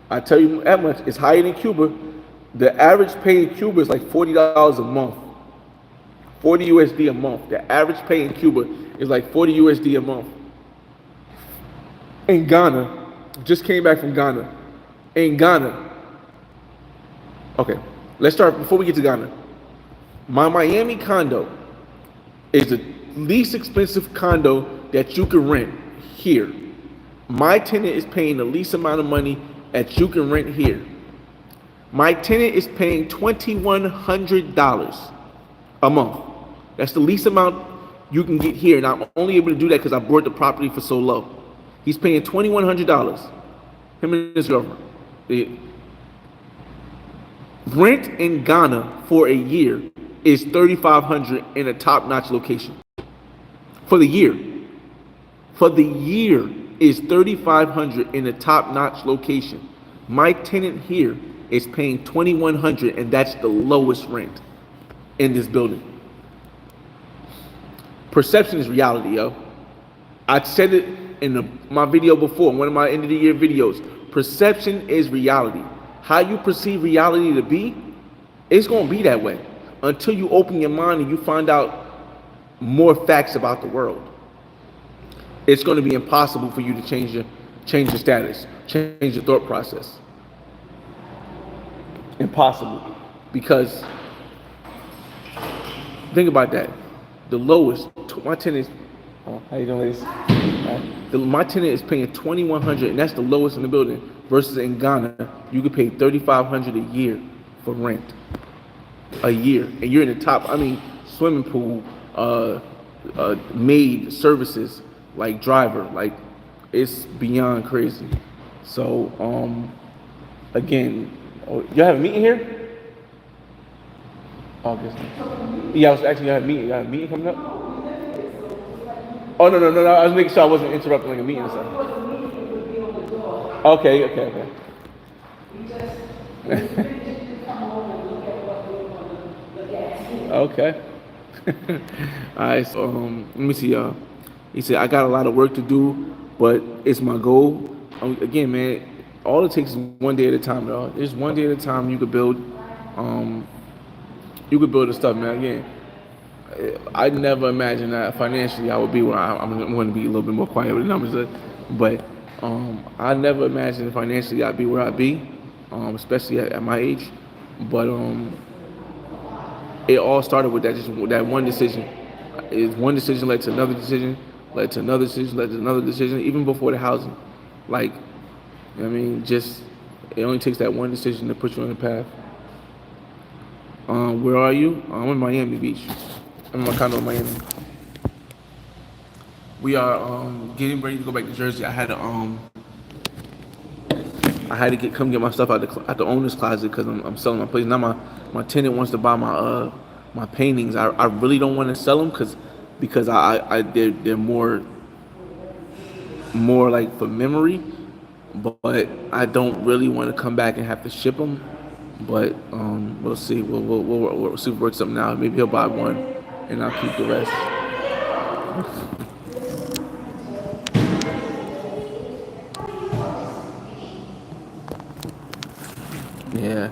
I tell you that much. It's higher than Cuba. The average pay in Cuba is like $40 a month. 40 USD a month. The average pay in Cuba is like 40 USD a month. In Ghana, just came back from Ghana. In Ghana, okay, let's start before we get to Ghana. My Miami condo is the least expensive condo that you can rent here. My tenant is paying the least amount of money that you can rent here. My tenant is paying $2,100 a month. That's the least amount you can get here, and I'm only able to do that because I bought the property for so low. He's paying $2,100. Him and his girlfriend. Rent in Ghana for a year is 3,500 in a top-notch location. For the year. For the year is 3,500 in a top-notch location. My tenant here is paying 2,100, and that's the lowest rent in this building. Perception is reality, yo. I said it in my video before, one of my end of the year videos. Perception is reality. How you perceive reality to be, it's gonna be that way until you open your mind and you find out more facts about the world. It's going to be impossible for you to change your status, change your thought process. Impossible, because think about that. The lowest, my tenant is, oh, how you doing, ladies? My tenant is paying 2,100, and that's the lowest in the building. Versus in Ghana, you could pay 3,500 a year for rent, a year, and you're in the top. I mean, swimming pool, maid services, like driver, like it's beyond crazy. So, again, oh, y'all have a meeting here? August. Yeah, I was actually have a meeting. You got a meeting coming up? Oh no! I was making sure I wasn't interrupting like a meeting or something. Okay. Okay. All right. So let me see, y'all. He said I got a lot of work to do, but it's my goal. Again, man, all it takes is one day at a time, y'all. There's one day at a time you could build. You could build the stuff, man. Again, I never imagined that financially I would be where I'm going to be a little bit more quiet with the numbers, but I never imagined financially I'd be where I'd be, especially at my age. But it all started with that one decision. One decision led to another decision, led to another decision, led to another decision, even before the housing. Like, I mean, just it only takes that one decision to put you on the path. Where are you? I'm in Miami Beach. I'm in my condo in Miami. We are getting ready to go back to Jersey. I had to come get my stuff out the owner's closet because I'm selling my place. Now my tenant wants to buy my paintings. I really don't want to sell them because they're more like for memory, but I don't really want to come back and have to ship them. But we'll see. We'll see if it works something out. Maybe he'll buy one, and I'll keep the rest. Yeah,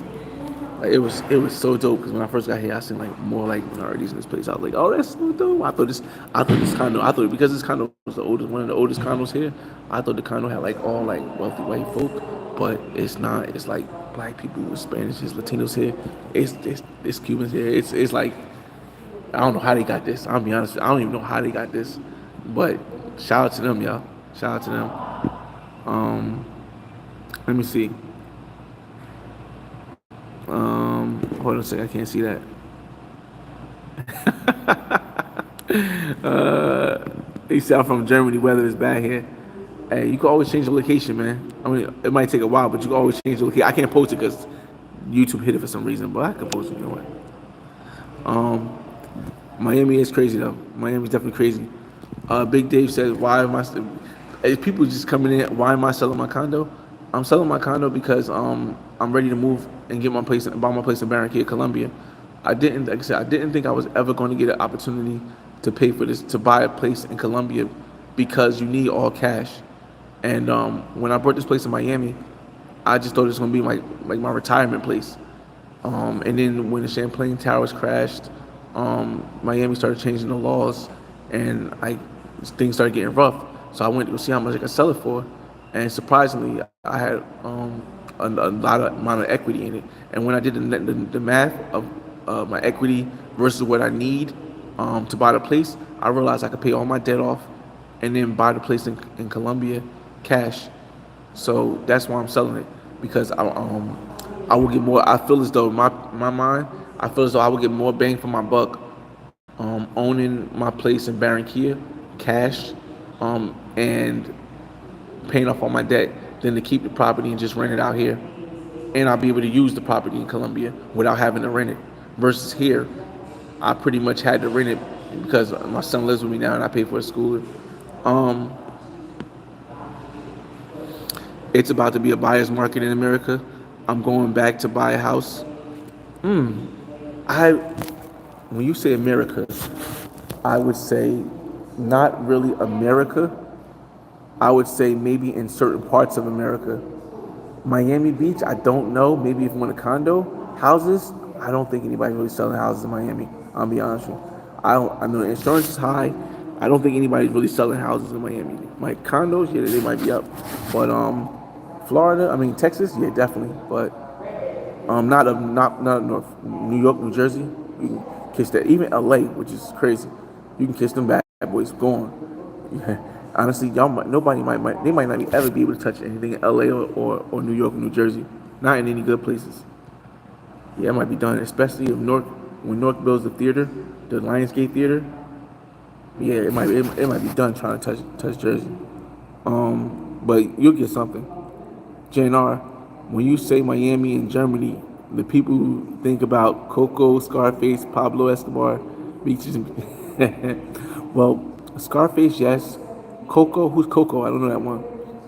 like, it was so dope because when I first got here, I seen like more like minorities in this place. I was like, oh, that's so dope. I thought this condo, I thought because this condo was one of the oldest condos here. I thought the condo had like all like wealthy white folk, but it's not. It's like black people with Spanish, Latinos here. It's Cubans here. It's like I don't know how they got this. I'll be honest. I don't even know how they got this, but shout out to them, y'all. Shout out to them. Let me see. Hold on a second, I can't see that. He said I'm from Germany, weather is bad here. Hey, you can always change the location, man. I mean, it might take a while, but you can always change the location. I can't post it because YouTube hit it for some reason, but I can post it, you know what? Miami is crazy though. Miami's definitely crazy. Big Dave says, why am I people just coming in, why am I selling my condo? I'm selling my condo because I'm ready to move and get my place and buy my place in Barranquilla, Colombia. Like I said, I didn't think I was ever going to get an opportunity to pay for this, to buy a place in Colombia, because you need all cash. And when I bought this place in Miami, I just thought it was going to be my retirement place. And then when the Champlain Towers crashed, Miami started changing the laws, and things started getting rough. So I went to go see how much I could sell it for, and surprisingly, I had a lot of amount of equity in it. And when I did the math of my equity versus what I need to buy the place, I realized I could pay all my debt off and then buy the place in Colombia cash. So that's why I'm selling it, because I will get more. I feel as though my mind, I feel as though I will get more bang for my buck owning my place in Barranquilla cash and paying off all my debt than to keep the property and just rent it out here and I'll be able to use the property in Colombia without having to rent it. Versus here, I pretty much had to rent it because my son lives with me now and I pay for his school. Um, it's about to be a buyer's market in America. I'm going back to buy a house. I When you say America, I would say not really America. I would say maybe in certain parts of America. Miami Beach, I don't know. Maybe if you want a condo, houses, I don't think anybody's really selling houses in Miami. I'll be honest with you. I know the insurance is high. I don't think anybody's really selling houses in Miami. My condos, yeah, they might be up, but Florida, I mean Texas, yeah, definitely. But not North New York, New Jersey. You can kiss that. Even LA, which is crazy. You can kiss them bad boys. Go on. Yeah. Honestly, y'all might, nobody they might not ever be able to touch anything in LA or New York or New Jersey. Not in any good places. Yeah, it might be done, especially if North when North builds the theater, the Lionsgate Theater. Yeah, it might be done trying to touch Jersey. But you'll get something. JNR, when you say Miami and Germany, the people who think about Coco, Scarface, Pablo Escobar, beaches. Well, Scarface, yes. Coco, who's Coco? I don't know that one.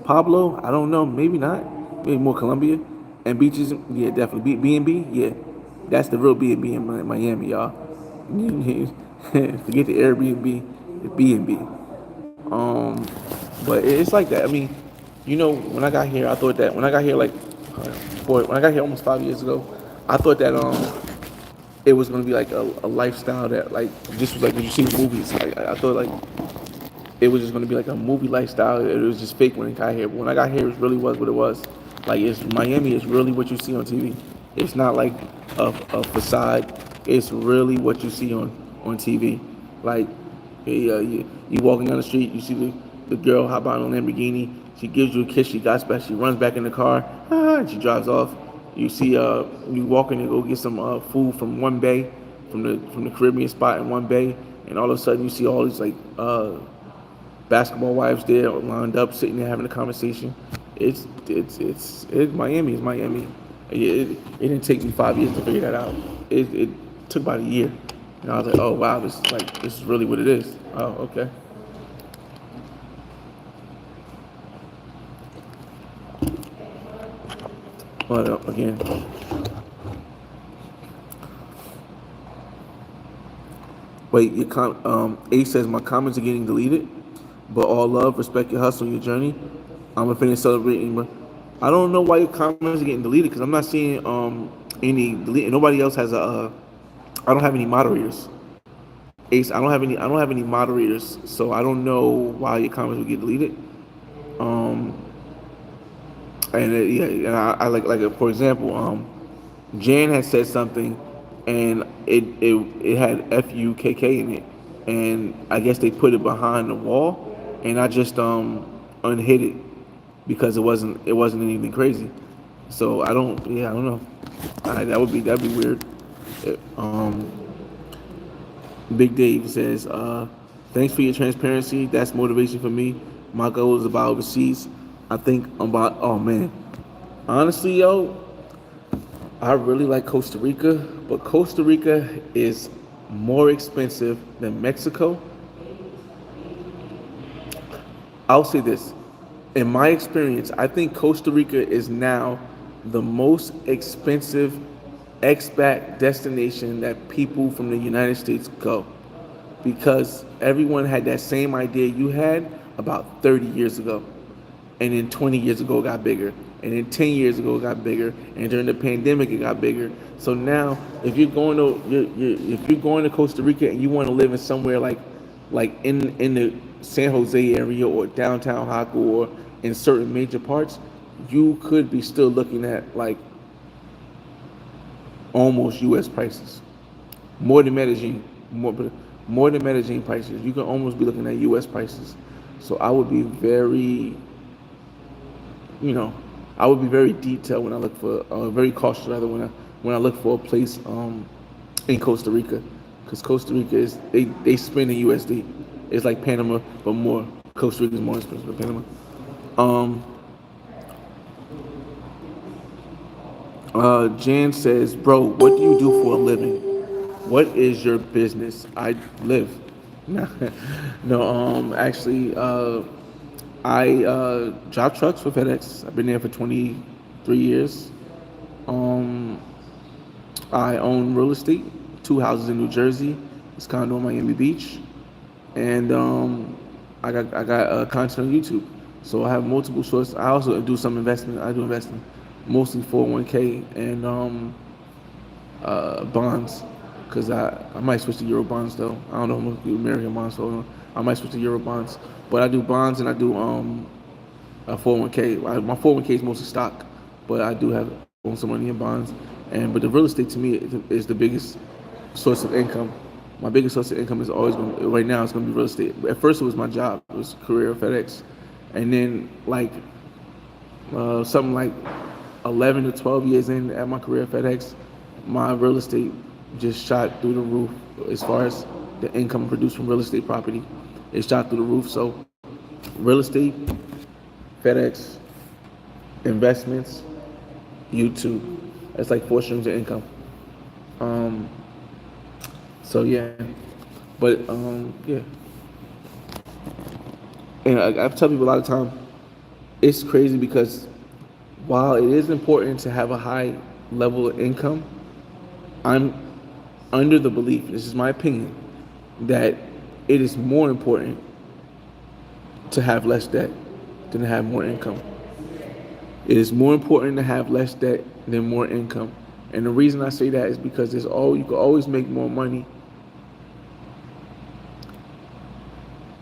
Pablo, I don't know. Maybe not. Maybe more Colombia. And beaches, yeah, definitely. B&B, yeah. That's the real B&B in Miami, y'all. Forget the Airbnb, the B&B. Um, but it's like that. I mean, when I got here, I thought that when I got here when I got here almost 5 years ago, I thought that it was gonna be like a lifestyle that like just was like when you see the movies. I thought like it was just gonna be like a movie lifestyle. It was just fake when I got here. But when I got here, it really was what it was. Like it's Miami is really what you see on TV. It's not like a facade. It's really what you see on TV. Like you walking down the street, you see the girl hop on a Lamborghini. She gives you a kiss. She got back. She runs back in the car. And she drives off. You see you walking to go get some food from one bay, from the Caribbean spot in one bay, and all of a sudden you see all these like basketball wives there lined up, sitting there having a conversation. It's Miami. It's Miami. It didn't take me 5 years to figure that out. It took about a year, and I was like, oh wow, this is really what it is. Oh, okay. But again, wait, Ace says my comments are getting deleted, but all love, respect your hustle, your journey. I'm gonna finish celebrating, but I don't know why your comments are getting deleted because I'm not seeing any delete. Nobody else has I don't have any moderators. Ace, I don't have any moderators, so I don't know why your comments will get deleted. Um, yeah, and I like for example, Jan had said something, and it had FUKK in it, and I guess they put it behind the wall, and I just unhid it because it wasn't anything crazy. So I don't know. That'd be weird. Big Dave says, thanks for your transparency. That's motivation for me. My goal is about overseas. I think about, oh man. Honestly, yo, I really like Costa Rica, but Costa Rica is more expensive than Mexico. I'll say this. In my experience, I think Costa Rica is now the most expensive expat destination that people from the United States go because everyone had that same idea you had about 30 years ago. And then 20 years ago it got bigger. And then 10 years ago it got bigger. And during the pandemic it got bigger. So now if you're going to Costa Rica and you want to live in somewhere like in the San Jose area or downtown Haku or in certain major parts, you could be still looking at like almost U.S. prices, more than Medellin, more than Medellin prices. You can almost be looking at U.S. prices. So I would be very, I would be very detailed when I look for, very cautious rather when I look for a place in Costa Rica, because Costa Rica is they spend in USD. It's like Panama, but more. Costa Rica is more expensive than Panama. Um, Jan says, "Bro, what do you do for a living? What is your business?" I live. No, no. Actually, I drive trucks for FedEx. I've been there for 23 years. Um, I own real estate, two houses in New Jersey, this condo in Miami Beach, and I got content on YouTube. So I have multiple sources. I also do some investment. I do investment, mostly 401k and bonds, because I might switch to Euro bonds though. I don't know if I'm gonna do American bonds, so I might switch to Euro bonds. But I do bonds and I do 401k. My 401k is mostly stock, but I do have own some money in bonds. And but the real estate to me is the biggest source of income. My biggest source of income is always going right now. It's going to be real estate. At first, it was my job. It was a career at FedEx, and then like something like 11 to 12 years in at my career at FedEx, my real estate just shot through the roof as far as the income produced from real estate property. It shot through the roof. So real estate, FedEx, investments, YouTube. That's like four streams of income. Um, so yeah, but yeah, and I've told people a lot of time. It's crazy because while it is important to have a high level of income, I'm under the belief, this is my opinion, that it is more important to have less debt than to have more income. It is more important to have less debt than more income. And the reason I say that is because you can always make more money,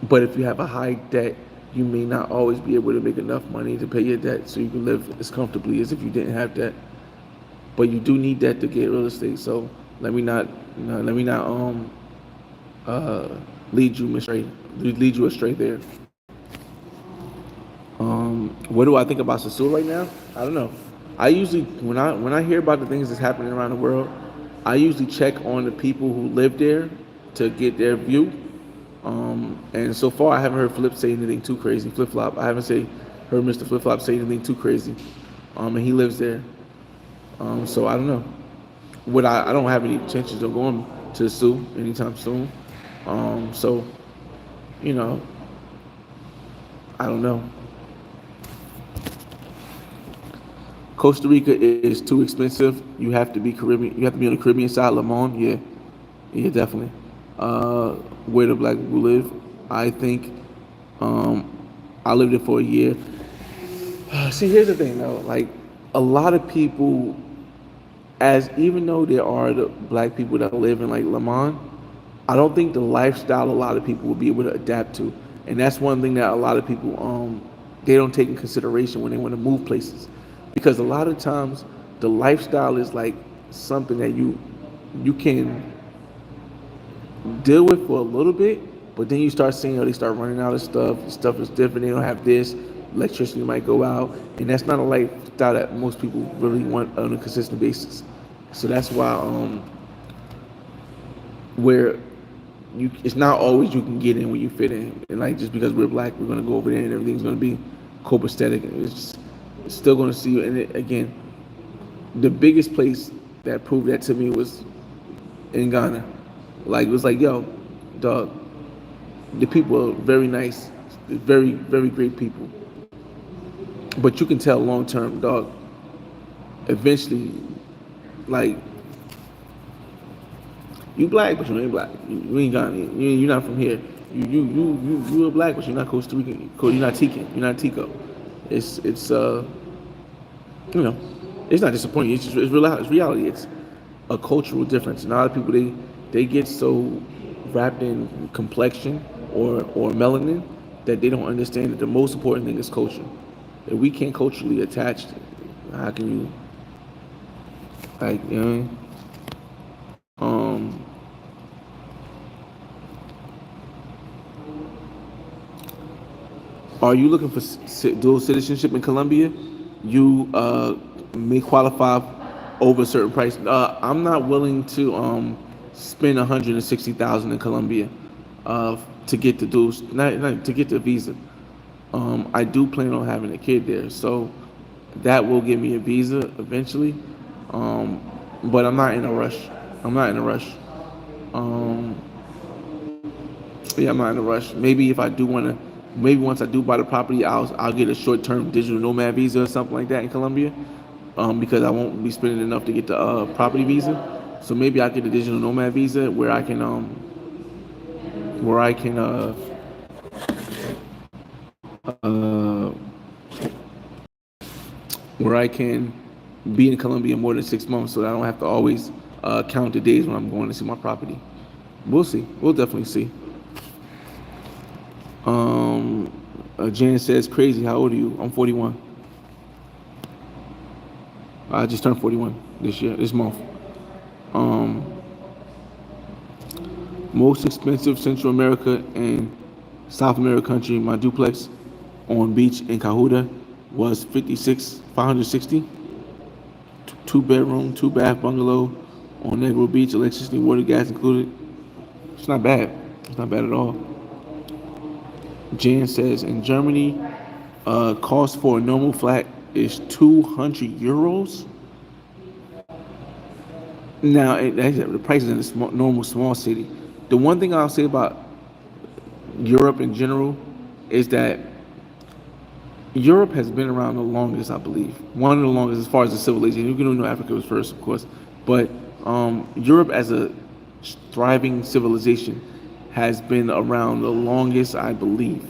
but if you have a high debt, you may not always be able to make enough money to pay your debt so you can live as comfortably as if you didn't have debt. But you do need that to get real estate. So let me not uh, lead you astray there. What do I think about Sasua right now? I don't know. I usually when I hear about the things that's happening around the world, I usually check on the people who live there to get their view. And so far, I haven't heard Flip say anything too crazy. Flip Flop. I haven't heard Mr. Flip Flop say anything too crazy. And he lives there. So I don't know. I don't have any intentions of going to the zoo anytime soon. So you know, I don't know. Costa Rica is too expensive. You have to be Caribbean. You have to be on the Caribbean side. Lemon, yeah, yeah, definitely. Where the black people live, I think. Um, I lived there for a year. See, here's the thing though. Like a lot of people, as even though there are the black people that live in like Lemon, I don't think the lifestyle a lot of people will be able to adapt to, and that's one thing that a lot of people they don't take in consideration when they want to move places, because a lot of times the lifestyle is like something that you can deal with for a little bit, but then you start seeing how they start running out of stuff. Stuff is different. They don't have this. Electricity might go out, and that's not a lifestyle that most people really want on a consistent basis. So that's why where it's not always you can get in when you fit in, and like just because we're black, we're gonna go over there and everything's gonna be copacetic. It's still gonna see you. And again, the biggest place that proved that to me was in Ghana. Like it was like, yo, dog, the people are very nice, very very great people. But you can tell long term, dog. Eventually, like you black, but you ain't black. You ain't Ghanaian. You're not from here. You are black, but you're not Costa Rican. You're not Tican. You're not Tico. It's you know, it's not disappointing. It's reality. It's a cultural difference. And a lot of people they get so wrapped in complexion or melanin that they don't understand that the most important thing is culture. If we can't culturally attach, how can you like you know? Um, are you looking for dual citizenship in Colombia? You may qualify over a certain price. I'm not willing to spend 160,000 in Colombia to get the dual, not to get the visa. I do plan on having a kid there, so that will give me a visa eventually. But I'm not in a rush. I'm not in a rush. Um, yeah, I'm not in a rush. Maybe if I do want to, maybe once I do buy the property, I'll get a short term digital nomad visa or something like that in Colombia, because I won't be spending enough to get the property visa. So maybe I will get a digital nomad visa where I can uh, where I can be in Colombia more than 6 months, so that I don't have to always count the days when I'm going to see my property. We'll see. We'll definitely see. Um, Jan says, "Crazy. How old are you?" I'm 41. I just turned 41 this month. Um, Most expensive Central America and South America country, my duplex on beach in Cahuta was 560. Two bedroom, two bath bungalow on Negro Beach, electricity, water, gas included. It's not bad. It's not bad at all. Jan says in Germany, cost for a normal flat is 200 euros. Now, the prices in a normal small city. The one thing I'll say about Europe in general is that Europe has been around the longest, I believe. One of the longest as far as the civilization. You can know Africa was first, of course, but Europe as a thriving civilization has been around the longest, I believe,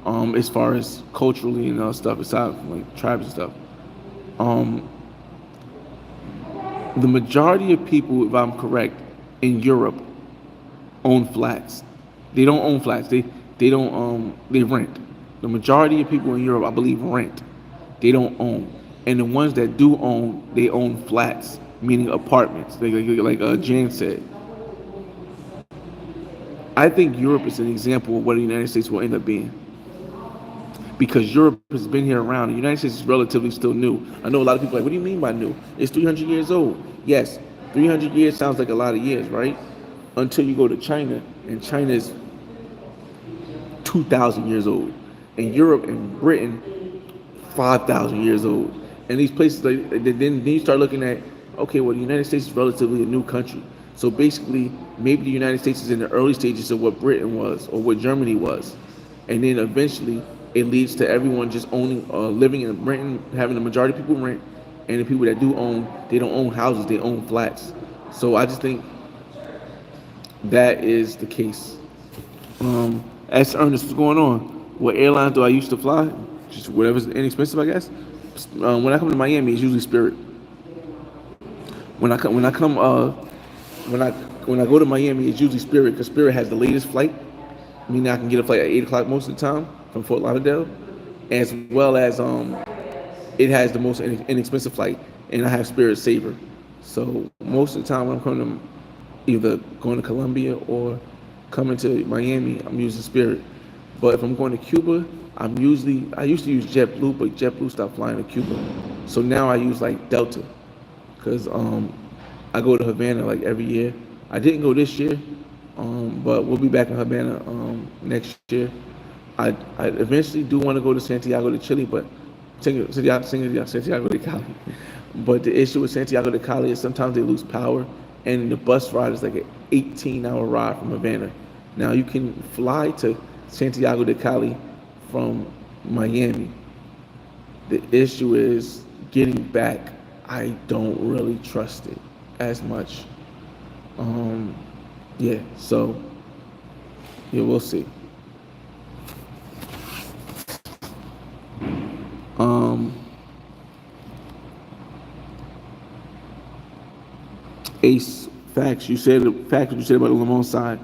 as far as culturally and stuff, aside from like tribes and stuff. Um, the majority of people, if I'm correct, in Europe own flats. They don't own flats. They rent. The majority of people in Europe, I believe, rent. They don't own. And the ones that do own, they own flats, meaning apartments. Like Jan said. I think Europe is an example of what the United States will end up being. Because Europe has been here around. The United States is relatively still new. I know a lot of people are like, what do you mean by new? It's 300 years old. Yes, 300 years sounds like a lot of years, right? Until you go to China, and China is 2,000 years old. And Europe and Britain, 5,000 years old. And these places, then you start looking at, okay, well, the United States is relatively a new country. So basically, maybe the United States is in the early stages of what Britain was or what Germany was. And then eventually, it leads to everyone just owning, living in Britain, having the majority of people rent, and the people that do own, they don't own houses, they own flats. So I just think that is the case. Ask Ernest, what's going on? What airlines do I used to fly? Just whatever's inexpensive, I guess. When I come to Miami, it's usually Spirit. When I come, when I come, when I go to Miami, it's usually Spirit because Spirit has the latest flight. Meaning I can get a flight at 8 o'clock most of the time from Fort Lauderdale, as well as it has the most inexpensive flight, and I have Spirit Saver. So most of the time when I'm coming to either going to Colombia or coming to Miami, I'm using Spirit. But if I'm going to Cuba, I used to use JetBlue, but JetBlue stopped flying to Cuba. So now I use like Delta, because I go to Havana like every year. I didn't go this year, but we'll be back in Havana next year. I eventually do want to go to Santiago de Chile, but Santiago de Cali. But the issue with Santiago de Cali is sometimes they lose power, and the bus ride is like an 18-hour ride from Havana. Now you can fly to Santiago de Cali from Miami. The issue is getting back. I don't really trust it as much. Yeah, so yeah, we'll see. Um, Ace, facts. You said facts. What you said about the Lamont side.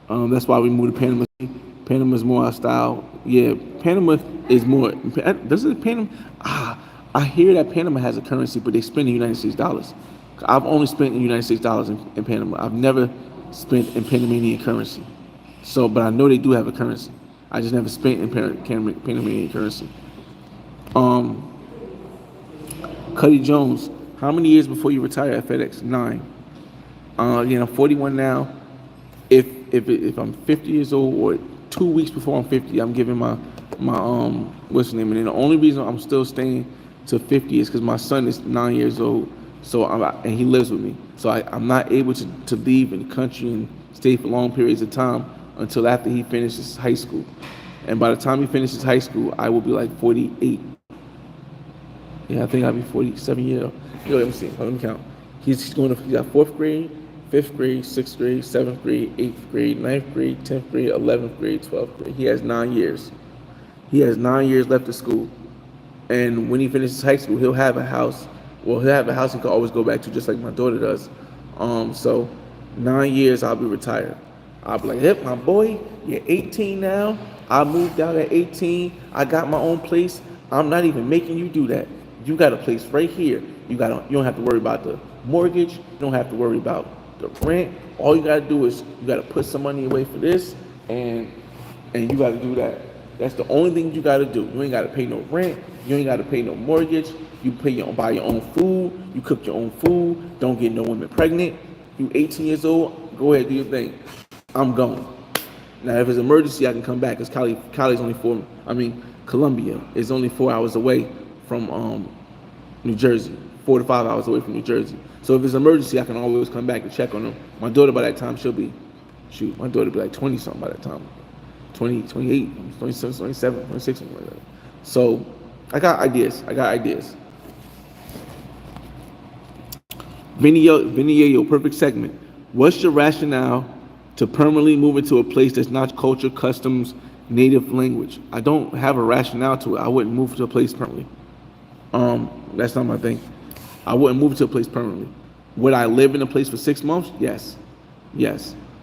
That's why we moved to Panama. Panama is more our style. Yeah, Panama is more. Doesn't Panama? I hear that Panama has a currency, but they spend in United States dollars. I've only spent in United States dollars in Panama. I've never spent in Panamanian currency. So, but I know they do have a currency. I just never spent in Panamanian currency. Um, Cuddy Jones, how many years before you retire at FedEx? 9. I'm 41 now. If I'm 50 years old or 2 weeks before I'm 50, I'm giving my what's the name? And then the only reason I'm still staying to 50 is because my son is 9 years old. So and he lives with me. So I'm not able to leave in the country and stay for long periods of time until after he finishes high school. And by the time he finishes high school, I will be like 48. Yeah, I think I'll be 47 years old. Let me see. Let me count. He got fourth grade, fifth grade, sixth grade, seventh grade, eighth grade, ninth grade, 10th grade, 11th grade, 12th grade. He has 9 years. He has 9 years left of school. And when he finishes high school, he'll have a house. Well, he'll have a house he can always go back to, just like my daughter does. So 9 years, I'll be retired. I'll be like, yep, my boy, you're 18 now. I moved out at 18. I got my own place. I'm not even making you do that. You got a place right here. You don't have to worry about the mortgage. You don't have to worry about the rent. All you gotta do is you gotta put some money away for this, and you gotta do that. That's the only thing you gotta do. You ain't gotta pay no rent. You ain't gotta pay no mortgage. You buy your own food. You cook your own food. Don't get no women pregnant. You 18 years old. Go ahead, do your thing. I'm going. Now, if it's an emergency, I can come back. Cause Cali's only Columbia is only 4 hours away from New Jersey. 4 to 5 hours away from New Jersey. So if it's an emergency, I can always come back and check on them. My daughter by that time, my daughter will be like 20 something by that time. 20, 28, 27, 27, 26, something like that. So I got ideas. Vinny, perfect segment. What's your rationale to permanently move into a place that's not culture, customs, native language? I don't have a rationale to it. I wouldn't move to a place permanently. That's not my thing. I wouldn't move to a place permanently. Would I live in a place for 6 months? Yes.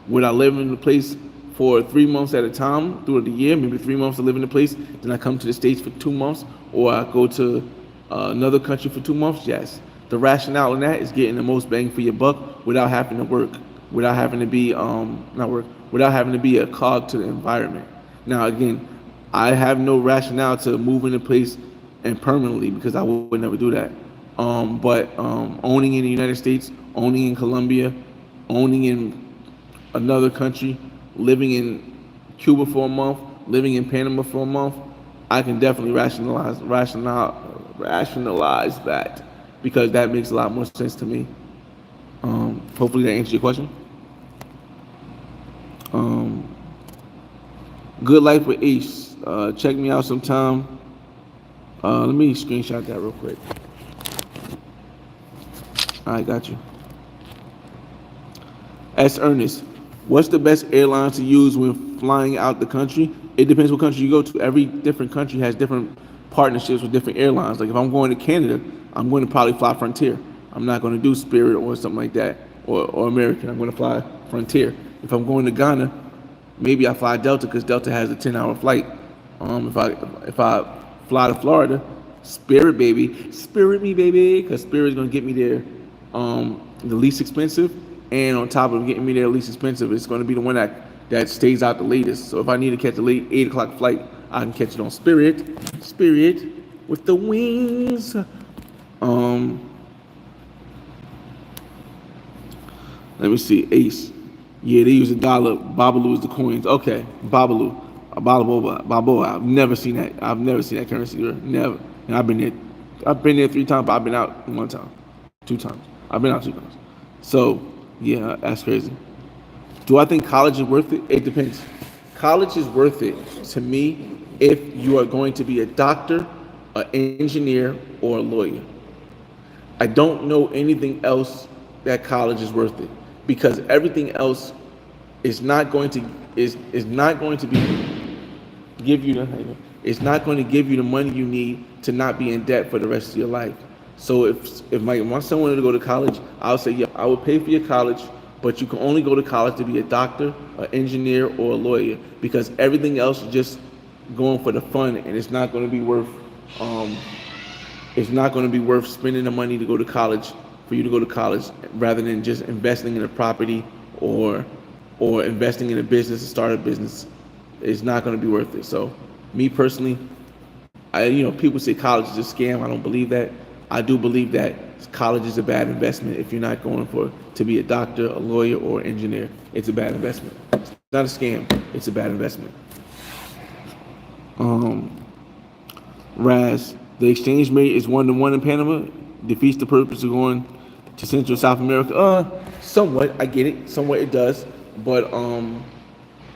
Would I live in a place for 3 months at a time through the year? Maybe 3 months to live in a place, then I come to the States for 2 months, or I go to another country for 2 months? Yes. The rationale in that is getting the most bang for your buck without having to work, without having to be without having to be a cog to the environment. Now again, I have no rationale to move in a place and permanently because I would never do that. But owning in the United States, owning in Colombia, owning in another country, living in Cuba for a month, living in Panama for a month, I can definitely rationalize that because that makes a lot more sense to me. Hopefully that answers your question. Good life with Ace. Check me out sometime. Let me screenshot that real quick. All right, got you. S. Ernest, what's the best airline to use when flying out the country? It depends what country you go to. Every different country has different partnerships with different airlines. Like if I'm going to Canada, I'm going to probably fly Frontier. I'm not going to do Spirit or something like that, or American. I'm going to fly Frontier. If I'm going to Ghana, maybe I fly Delta because Delta has a 10-hour flight. If I fly to Florida, Spirit me baby, because Spirit's going to get me there the least expensive, and on top of getting me there least expensive, it's going to be the one that stays out the latest. So if I need to catch a late 8 o'clock flight, I can catch it on Spirit with the wings. Let me see, Ace. Yeah, they use $1. Babalu is the coins. Okay, Babalu. Balboa. I've never seen that. Currency. Never. And I've been there 3 times, but I've been out 1 time. 2 times. I've been out 2 times. So, yeah, that's crazy. Do I think college is worth it? It depends. College is worth it to me if you are going to be a doctor, an engineer, or a lawyer. I don't know anything else that college is worth it because everything else is not going to give you the money you need to not be in debt for the rest of your life. So if my son wanted to go to college, I would say, yeah, I would pay for your college, but you can only go to college to be a doctor, an engineer, or a lawyer because everything else is just going for the fun, and it's not going to be worth spending the money to go to college for you to go to college rather than just investing in a property or investing in a business to start a business. It's not going to be worth it. So me personally, people say college is a scam. I don't believe that. I do believe that college is a bad investment if you're not going to be a doctor, a lawyer, or an engineer. It's a bad investment. It's not a scam. It's a bad investment. Raz, the exchange rate is 1-to-1 in Panama. Defeats the purpose of going to Central South America. Somewhat, I get it. Somewhat it does, but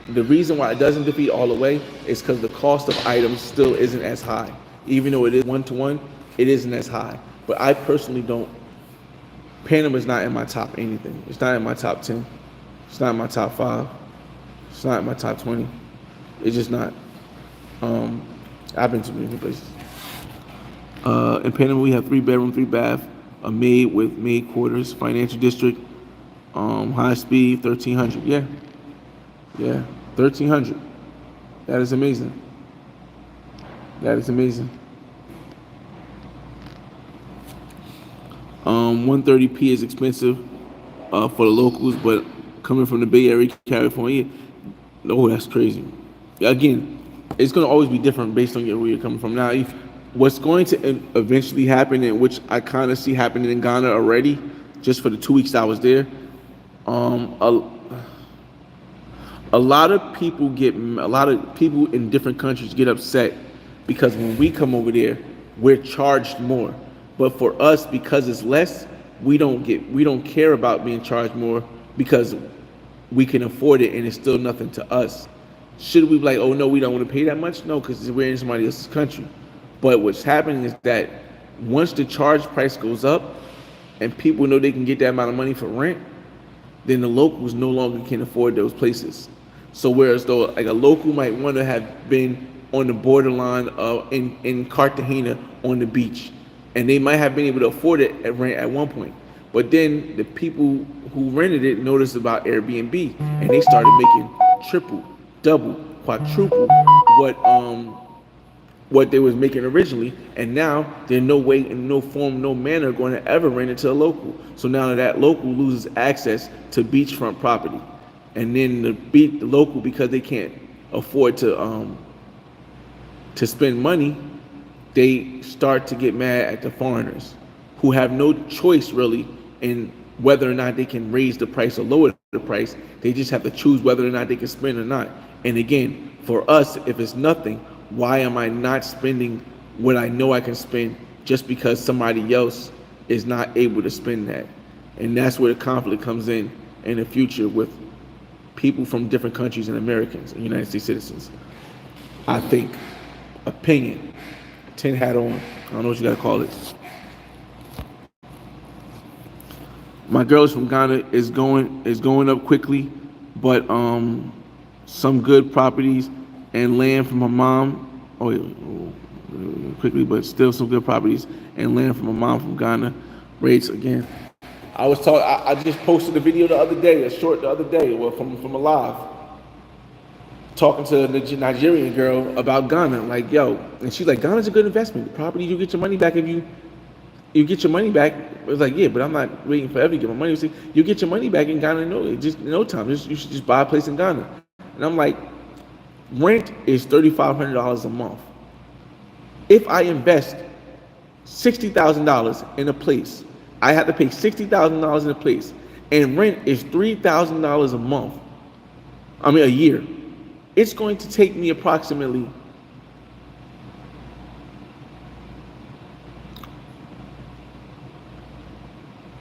the reason why it doesn't defeat all the way is because the cost of items still isn't as high. Even though it is 1 to 1, it isn't as high. But I personally don't. Panama's not in my top anything. It's not in my top 10. It's not in my top 5. It's not in my top 20. It's just not. I've been to many places. In Panama, we have 3 bedroom, 3 bath, a maid with maid quarters, financial district, high speed, 1300. Yeah, yeah, 1300. That is amazing. That is amazing. 130p is expensive for the locals, but coming from the Bay Area, California, oh, that's crazy. Again, it's going to always be different based on where you're coming from. Now, what's going to eventually happen, and which I kind of see happening in Ghana already, just for the 2 weeks I was there, a lot of people in different countries get upset because when we come over there, we're charged more. But for us, because it's less, we don't care about being charged more because we can afford it and it's still nothing to us. Should we be like, oh no, we don't want to pay that much? No, because we're in somebody else's country. But what's happening is that once the charge price goes up and people know they can get that amount of money for rent, then the locals no longer can afford those places. So whereas though like a local might want to have been on the borderline of in Cartagena on the beach, and they might have been able to afford it at rent at one point, but then the people who rented it noticed about Airbnb and they started making triple, double, quadruple what they was making originally, and now there's no way, in no form, no manner going to ever rent it to a local. So now that local loses access to beachfront property, and then the local, because they can't afford to spend money, they start to get mad at the foreigners who have no choice really in whether or not they can raise the price or lower the price. They just have to choose whether or not they can spend or not. And again, for us, if it's nothing, why am I not spending what I know I can spend just because somebody else is not able to spend that? And that's where the conflict comes in the future with people from different countries and Americans and United States citizens. I think. Opinion. Tin hat on. I don't know what you gotta call it. My girls from Ghana is going up quickly, but some good properties and land from my mom. Quickly, but still some good properties and land from my mom from Ghana. Rates again. I just posted a video the other day, from a live, talking to a Nigerian girl about Ghana. Like, yo, and she's like, Ghana's a good investment. Property, you get your money back if you get your money back. I was like, yeah, but I'm not waiting forever to get my money. You get your money back in Ghana in no time. You should just buy a place in Ghana. And I'm like, rent is $3,500 a month. If I invest $60,000 in a place, I have to pay $60,000 in a place, and rent is $3,000 a month. A year. It's going to take me approximately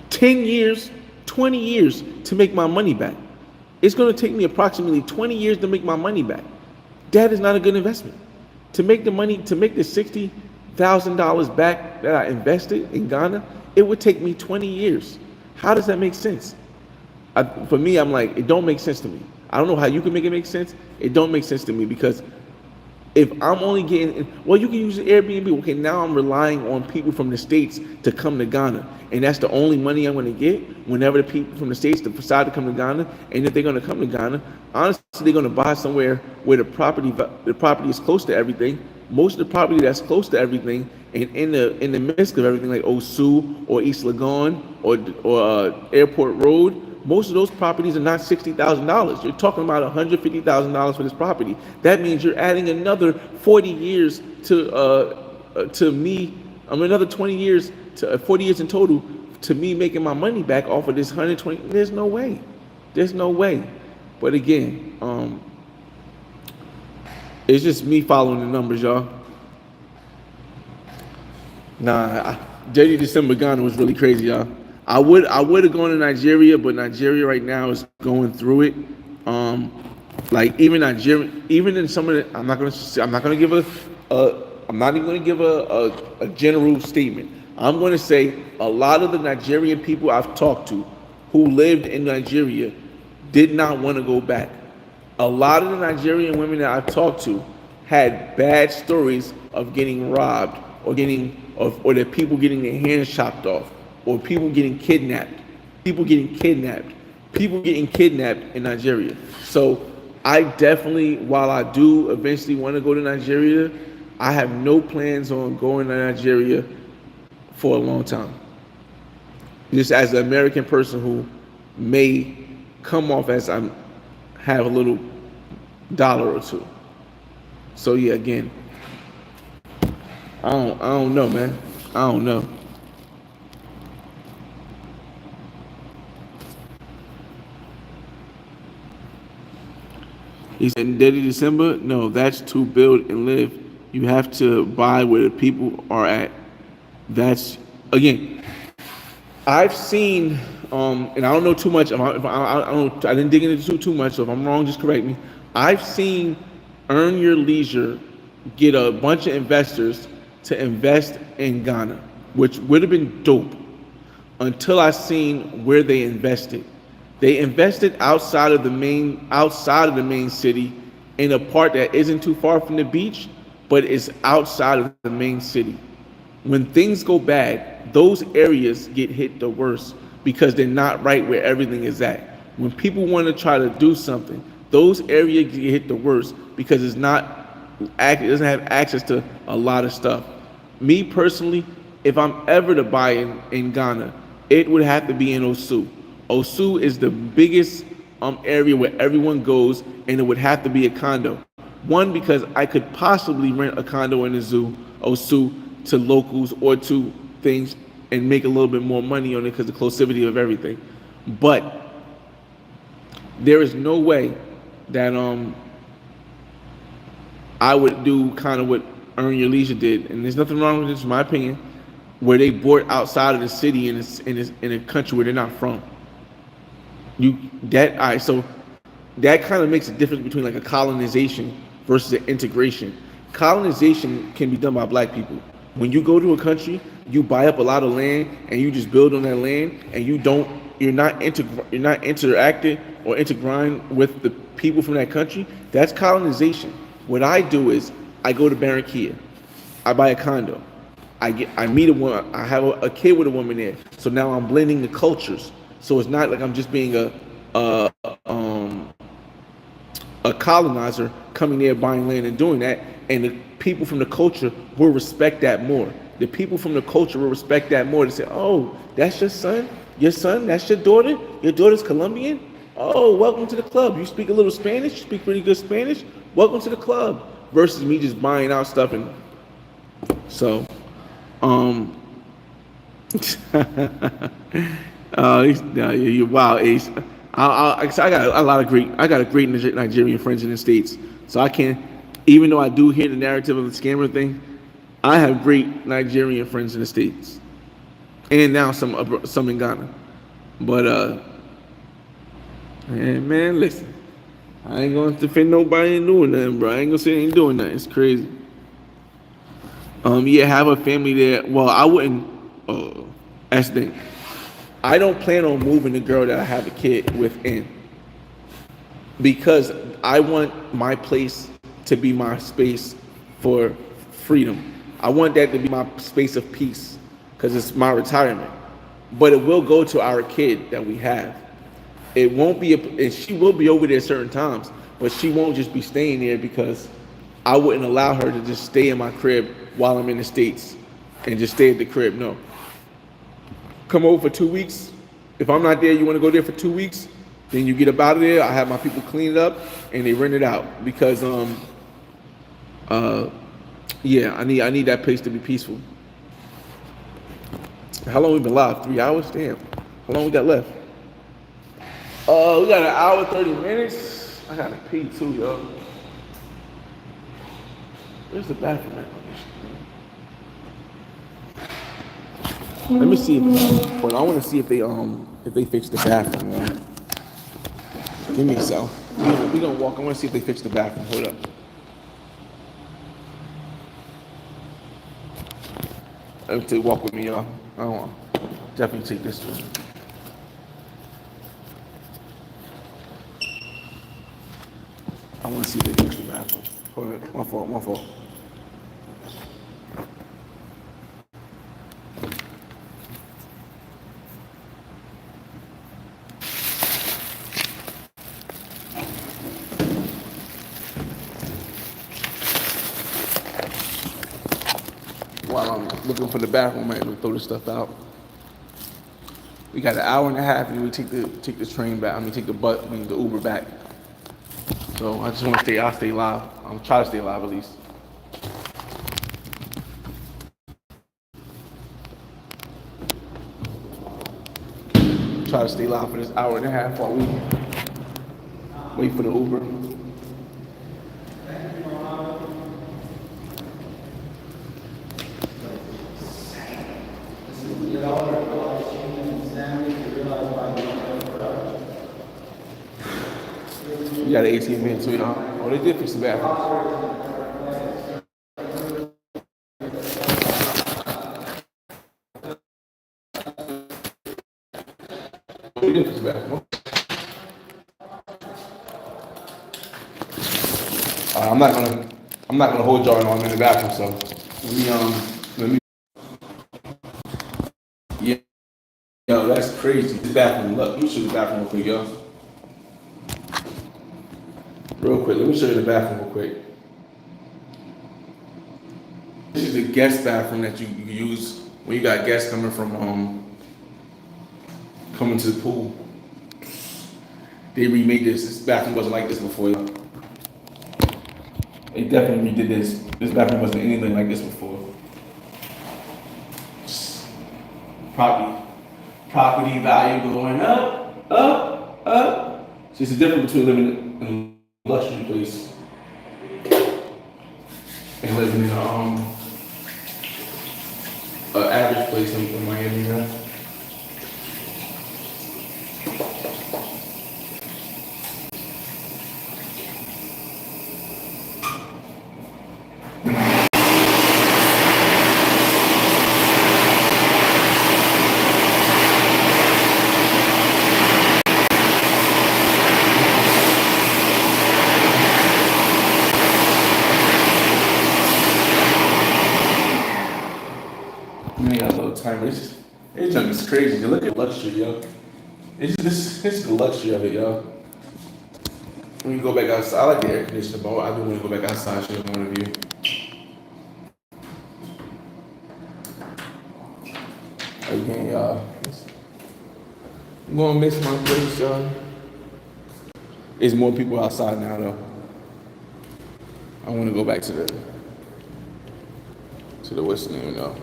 10 years, 20 years to make my money back. It's going to take me approximately 20 years to make my money back. That is not a good investment. To make the $60,000 back that I invested in Ghana, it would take me 20 years. How does that make sense? For me, I'm like, it don't make sense to me. I don't know how you can make it make sense. It don't make sense to me because if I'm only getting, you can use Airbnb. Okay, now I'm relying on people from the States to come to Ghana. And that's the only money I'm going to get whenever the people from the States decide to come to Ghana. And if they're going to come to Ghana, honestly, they're going to buy somewhere where the property is close to everything. Most of the property that's close to everything and in the midst of everything, like Osu or East Legon or Airport Road, most of those properties are not $60,000. You're talking about $150,000 for this property. That means you're adding another 40 years to me. Another 20 years to 40 years in total to me making my money back off of this 120. There's no way. There's no way. But again, it's just me following the numbers, y'all. Nah, December Ghana was really crazy, y'all. I would have gone to Nigeria, but Nigeria right now is going through it. Um, like even Nigeria, even in some of the, I'm not gonna give I'm not even gonna give a general statement. I'm gonna say a lot of the Nigerian people I've talked to who lived in Nigeria did not want to go back. A lot of the Nigerian women that I've talked to had bad stories of getting robbed or their people getting their hands chopped off or people getting kidnapped in Nigeria. So I definitely, while I do eventually want to go to Nigeria, I have no plans on going to Nigeria for a long time. Just as an American person who may come off as I have a little dollar or two. So yeah, again, I don't know, man. I don't know. He said, Daddy December? No, that's to build and live. You have to buy where the people are at. That's, again, I've seen, and I don't know too much. I didn't dig into too much, so if I'm wrong, just correct me. I've seen Earn Your Leisure get a bunch of investors to invest in Ghana, which would have been dope until I seen where they invested. They invested outside of the main city in a part that isn't too far from the beach, but is outside of the main city. When things go bad, those areas get hit the worst because they're not right where everything is at. When people want to try to do something, those areas get hit the worst because it doesn't have access to a lot of stuff. Me personally, if I'm ever to buy in Ghana, it would have to be in Osu. Osu is the biggest area where everyone goes, and it would have to be a condo. One, because I could possibly rent a condo in the zoo, Osu, to locals or to things and make a little bit more money on it because of the closivity of everything. But there is no way that I would do kind of what Earn Your Leisure did, and there's nothing wrong with this, in my opinion, where they bought outside of the city in a country where they're not from. All right, so that kind of makes a difference between like a colonization versus an integration. Colonization can be done by black people. When you go to a country, you buy up a lot of land and you just build on that land, and you're not interacting or intergrind with the people from that country. That's colonization. What I do is I go to Barranquilla, I buy a condo, I meet a woman, I have a kid with a woman there. So now I'm blending the cultures. So it's not like I'm just being a um a colonizer coming there buying land and doing that, and the people from the culture will respect that more. The people from the culture will respect that more. They say, oh, that's your son, that's your daughter's Colombian. Oh, welcome to the club. You speak a little Spanish, you speak pretty good Spanish, welcome to the club. Versus me just buying out stuff. And so um you're wild, Ace. I got I got a great Nigerian friends in the states, so I can't. Even though I do hear the narrative of the scammer thing, I have great Nigerian friends in the states, and now some in Ghana. But man, listen, I ain't gonna defend nobody ain't doing nothing, bro. I ain't gonna say they ain't doing nothing. It's crazy. Yeah, have a family there. Well, I wouldn't. That's the thing. I don't plan on moving the girl that I have a kid with in, because I want my place to be my space for freedom. I want that to be my space of peace because it's my retirement. But it will go to our kid that we have. It won't be, and she will be over there certain times, but she won't just be staying there because I wouldn't allow her to just stay in my crib while I'm in the States and just stay at the crib. No. Come over for 2 weeks. If I'm not there, you want to go there for 2 weeks, then you get up out of there. I have my people clean it up and they rent it out because yeah, I need that place to be peaceful. How long we been live? 3 hours? Damn. How long we got left? We got an hour 30 minutes. I gotta pee too, yo. Where's the bathroom at? Let me see. But I want to see if they fix the bathroom. Give me a cell. We gonna walk. I want to see if they fix the bathroom. Hold up. Let me take walk with me, y'all. I don't want. Definitely take this one. I want to see if they fix the bathroom. Hold up. My fault. My fault. While I'm looking for the bathroom, I might throw this stuff out. We got an hour and a half, and we take the train back. I mean, take the Uber back. So I just want to stay. I'll stay live. I'm try to stay live at least. Try to stay live for this hour and a half while we wait for the Uber. We got an ATM in too, y'all. Oh, they did fix the bathroom. They did fix the bathroom. I'm not gonna hold y'all. I'm in the bathroom, so let me. Yeah, yo, that's crazy. The bathroom. Look, let me show you the bathroom real quick, yo. Real quick, let me show you the bathroom real quick. This is the guest bathroom that you use when you got guests coming coming to the pool. They remade this. This bathroom wasn't like this before. They definitely redid this. This bathroom wasn't anything like this before. Property value going up, up, up. See, it's the difference between living in a luxury place and living in an average place in Miami, right? Man, got a little timer. It's just crazy. Look at luxury, yo. It's the luxury of it, yo. When you go back outside, I like the air conditioner, but I do want to go back outside, show one of you. Again, y'all. I'm gonna miss my place, y'all. There's more people outside now, though. I want to go back to the what's the name, though.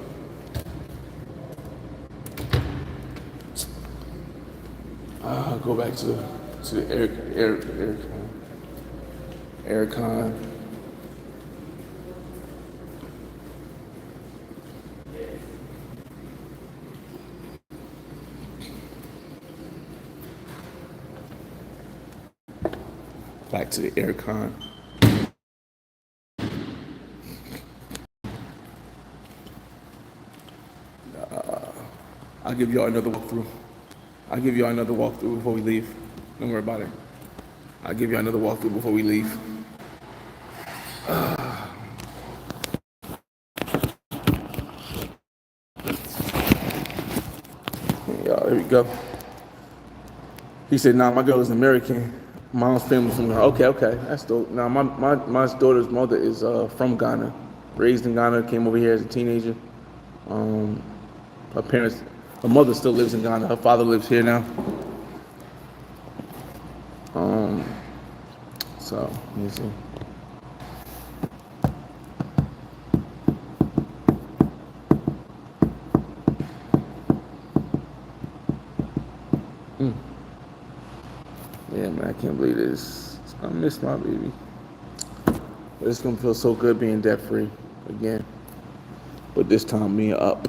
Go back to the aircon. Back to the aircon. I'll give y'all another walkthrough. I'll give y'all another walkthrough before we leave. Don't worry about it. I'll give y'all another walkthrough before we leave. Y'all, here we go. He said, "Nah, my girl is American. Mom's family from Ghana." Okay, that's dope. Now, my daughter's mother is from Ghana, raised in Ghana, came over here as a teenager. Her mother still lives in Ghana. Her father lives here now. So let me see. Yeah, man, I can't believe this. I miss my baby. But it's gonna feel so good being debt free again. But this time, me up.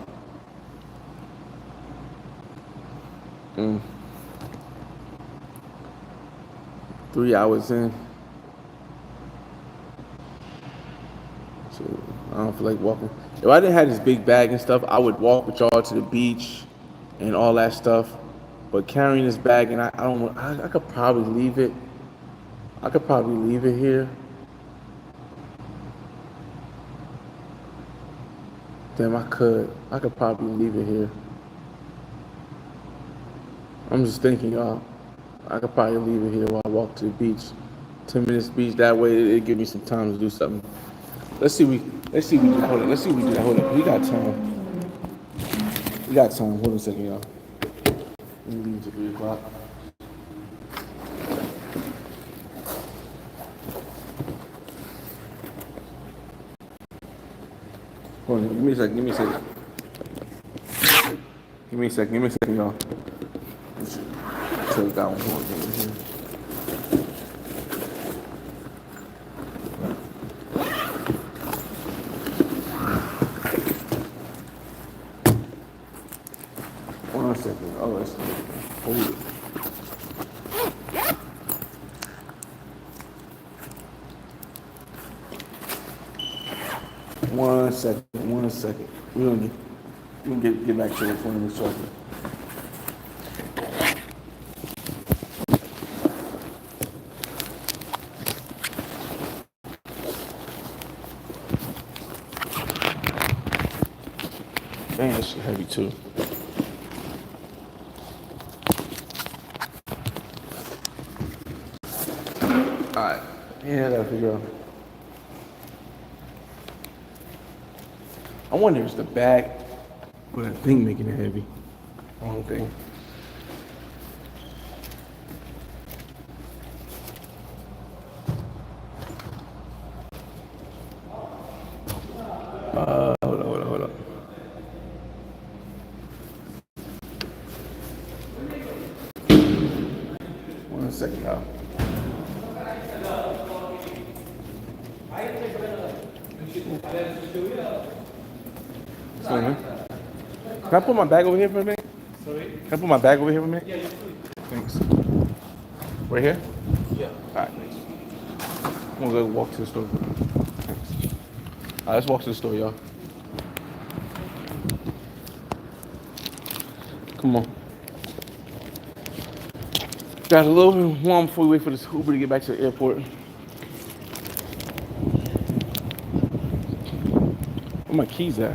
3 hours in. So I don't feel like walking. If I didn't have this big bag and stuff, I would walk with y'all to the beach and all that stuff. But carrying this bag and I don't want. I could probably leave it. I could probably leave it here. Damn, I could. I could probably leave it here. I'm just thinking, y'all. I could probably leave it here while I walk to the beach. 10 minutes beach. That way, it give me some time to do something. Let's see. Let's see. We do. Hold on. Let's see. We do that. Hold on. We got time. We got time. Hold on a second, y'all. Let me leave at 3 o'clock. Hold on. Give me a second. Give me a second. Give me a second. Give me a second, y'all. Take that one. Hold on. 1 second. Oh, that's hold it. One second. 1 second. We gonna get back to it for this shortly. Dang, this shit heavy too. Alright. Yeah, I gotta figure out. I wonder if it's the bag or that thing making it heavy. Wrong thing. Hold on. 1 second, y'all. What's going on? Can I put my bag over here for a minute? Sorry? Can I put my bag over here for a minute? Yeah, thanks. Right here? Yeah. Alright, thanks. I'm gonna go walk to the store. Thanks. Alright, let's walk to the store, y'all. Come on. Got a little bit long before we wait for this Uber to get back to the airport. Where my keys at?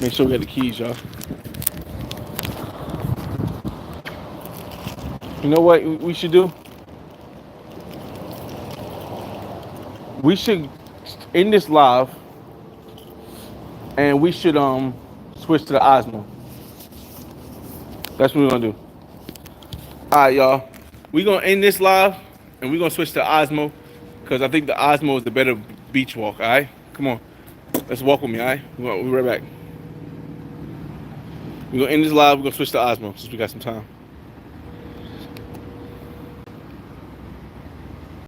Make sure we got the keys, y'all. You know what we should do? We should end this live and we should switch to the Osmo. That's what we're gonna do. Alright, y'all. We're gonna end this live and we're gonna switch to Osmo because I think the Osmo is the better beach walk, alright? Come on. Let's walk with me, alright? We'll be right back. We're gonna end this live, we're gonna switch to Osmo since we got some time.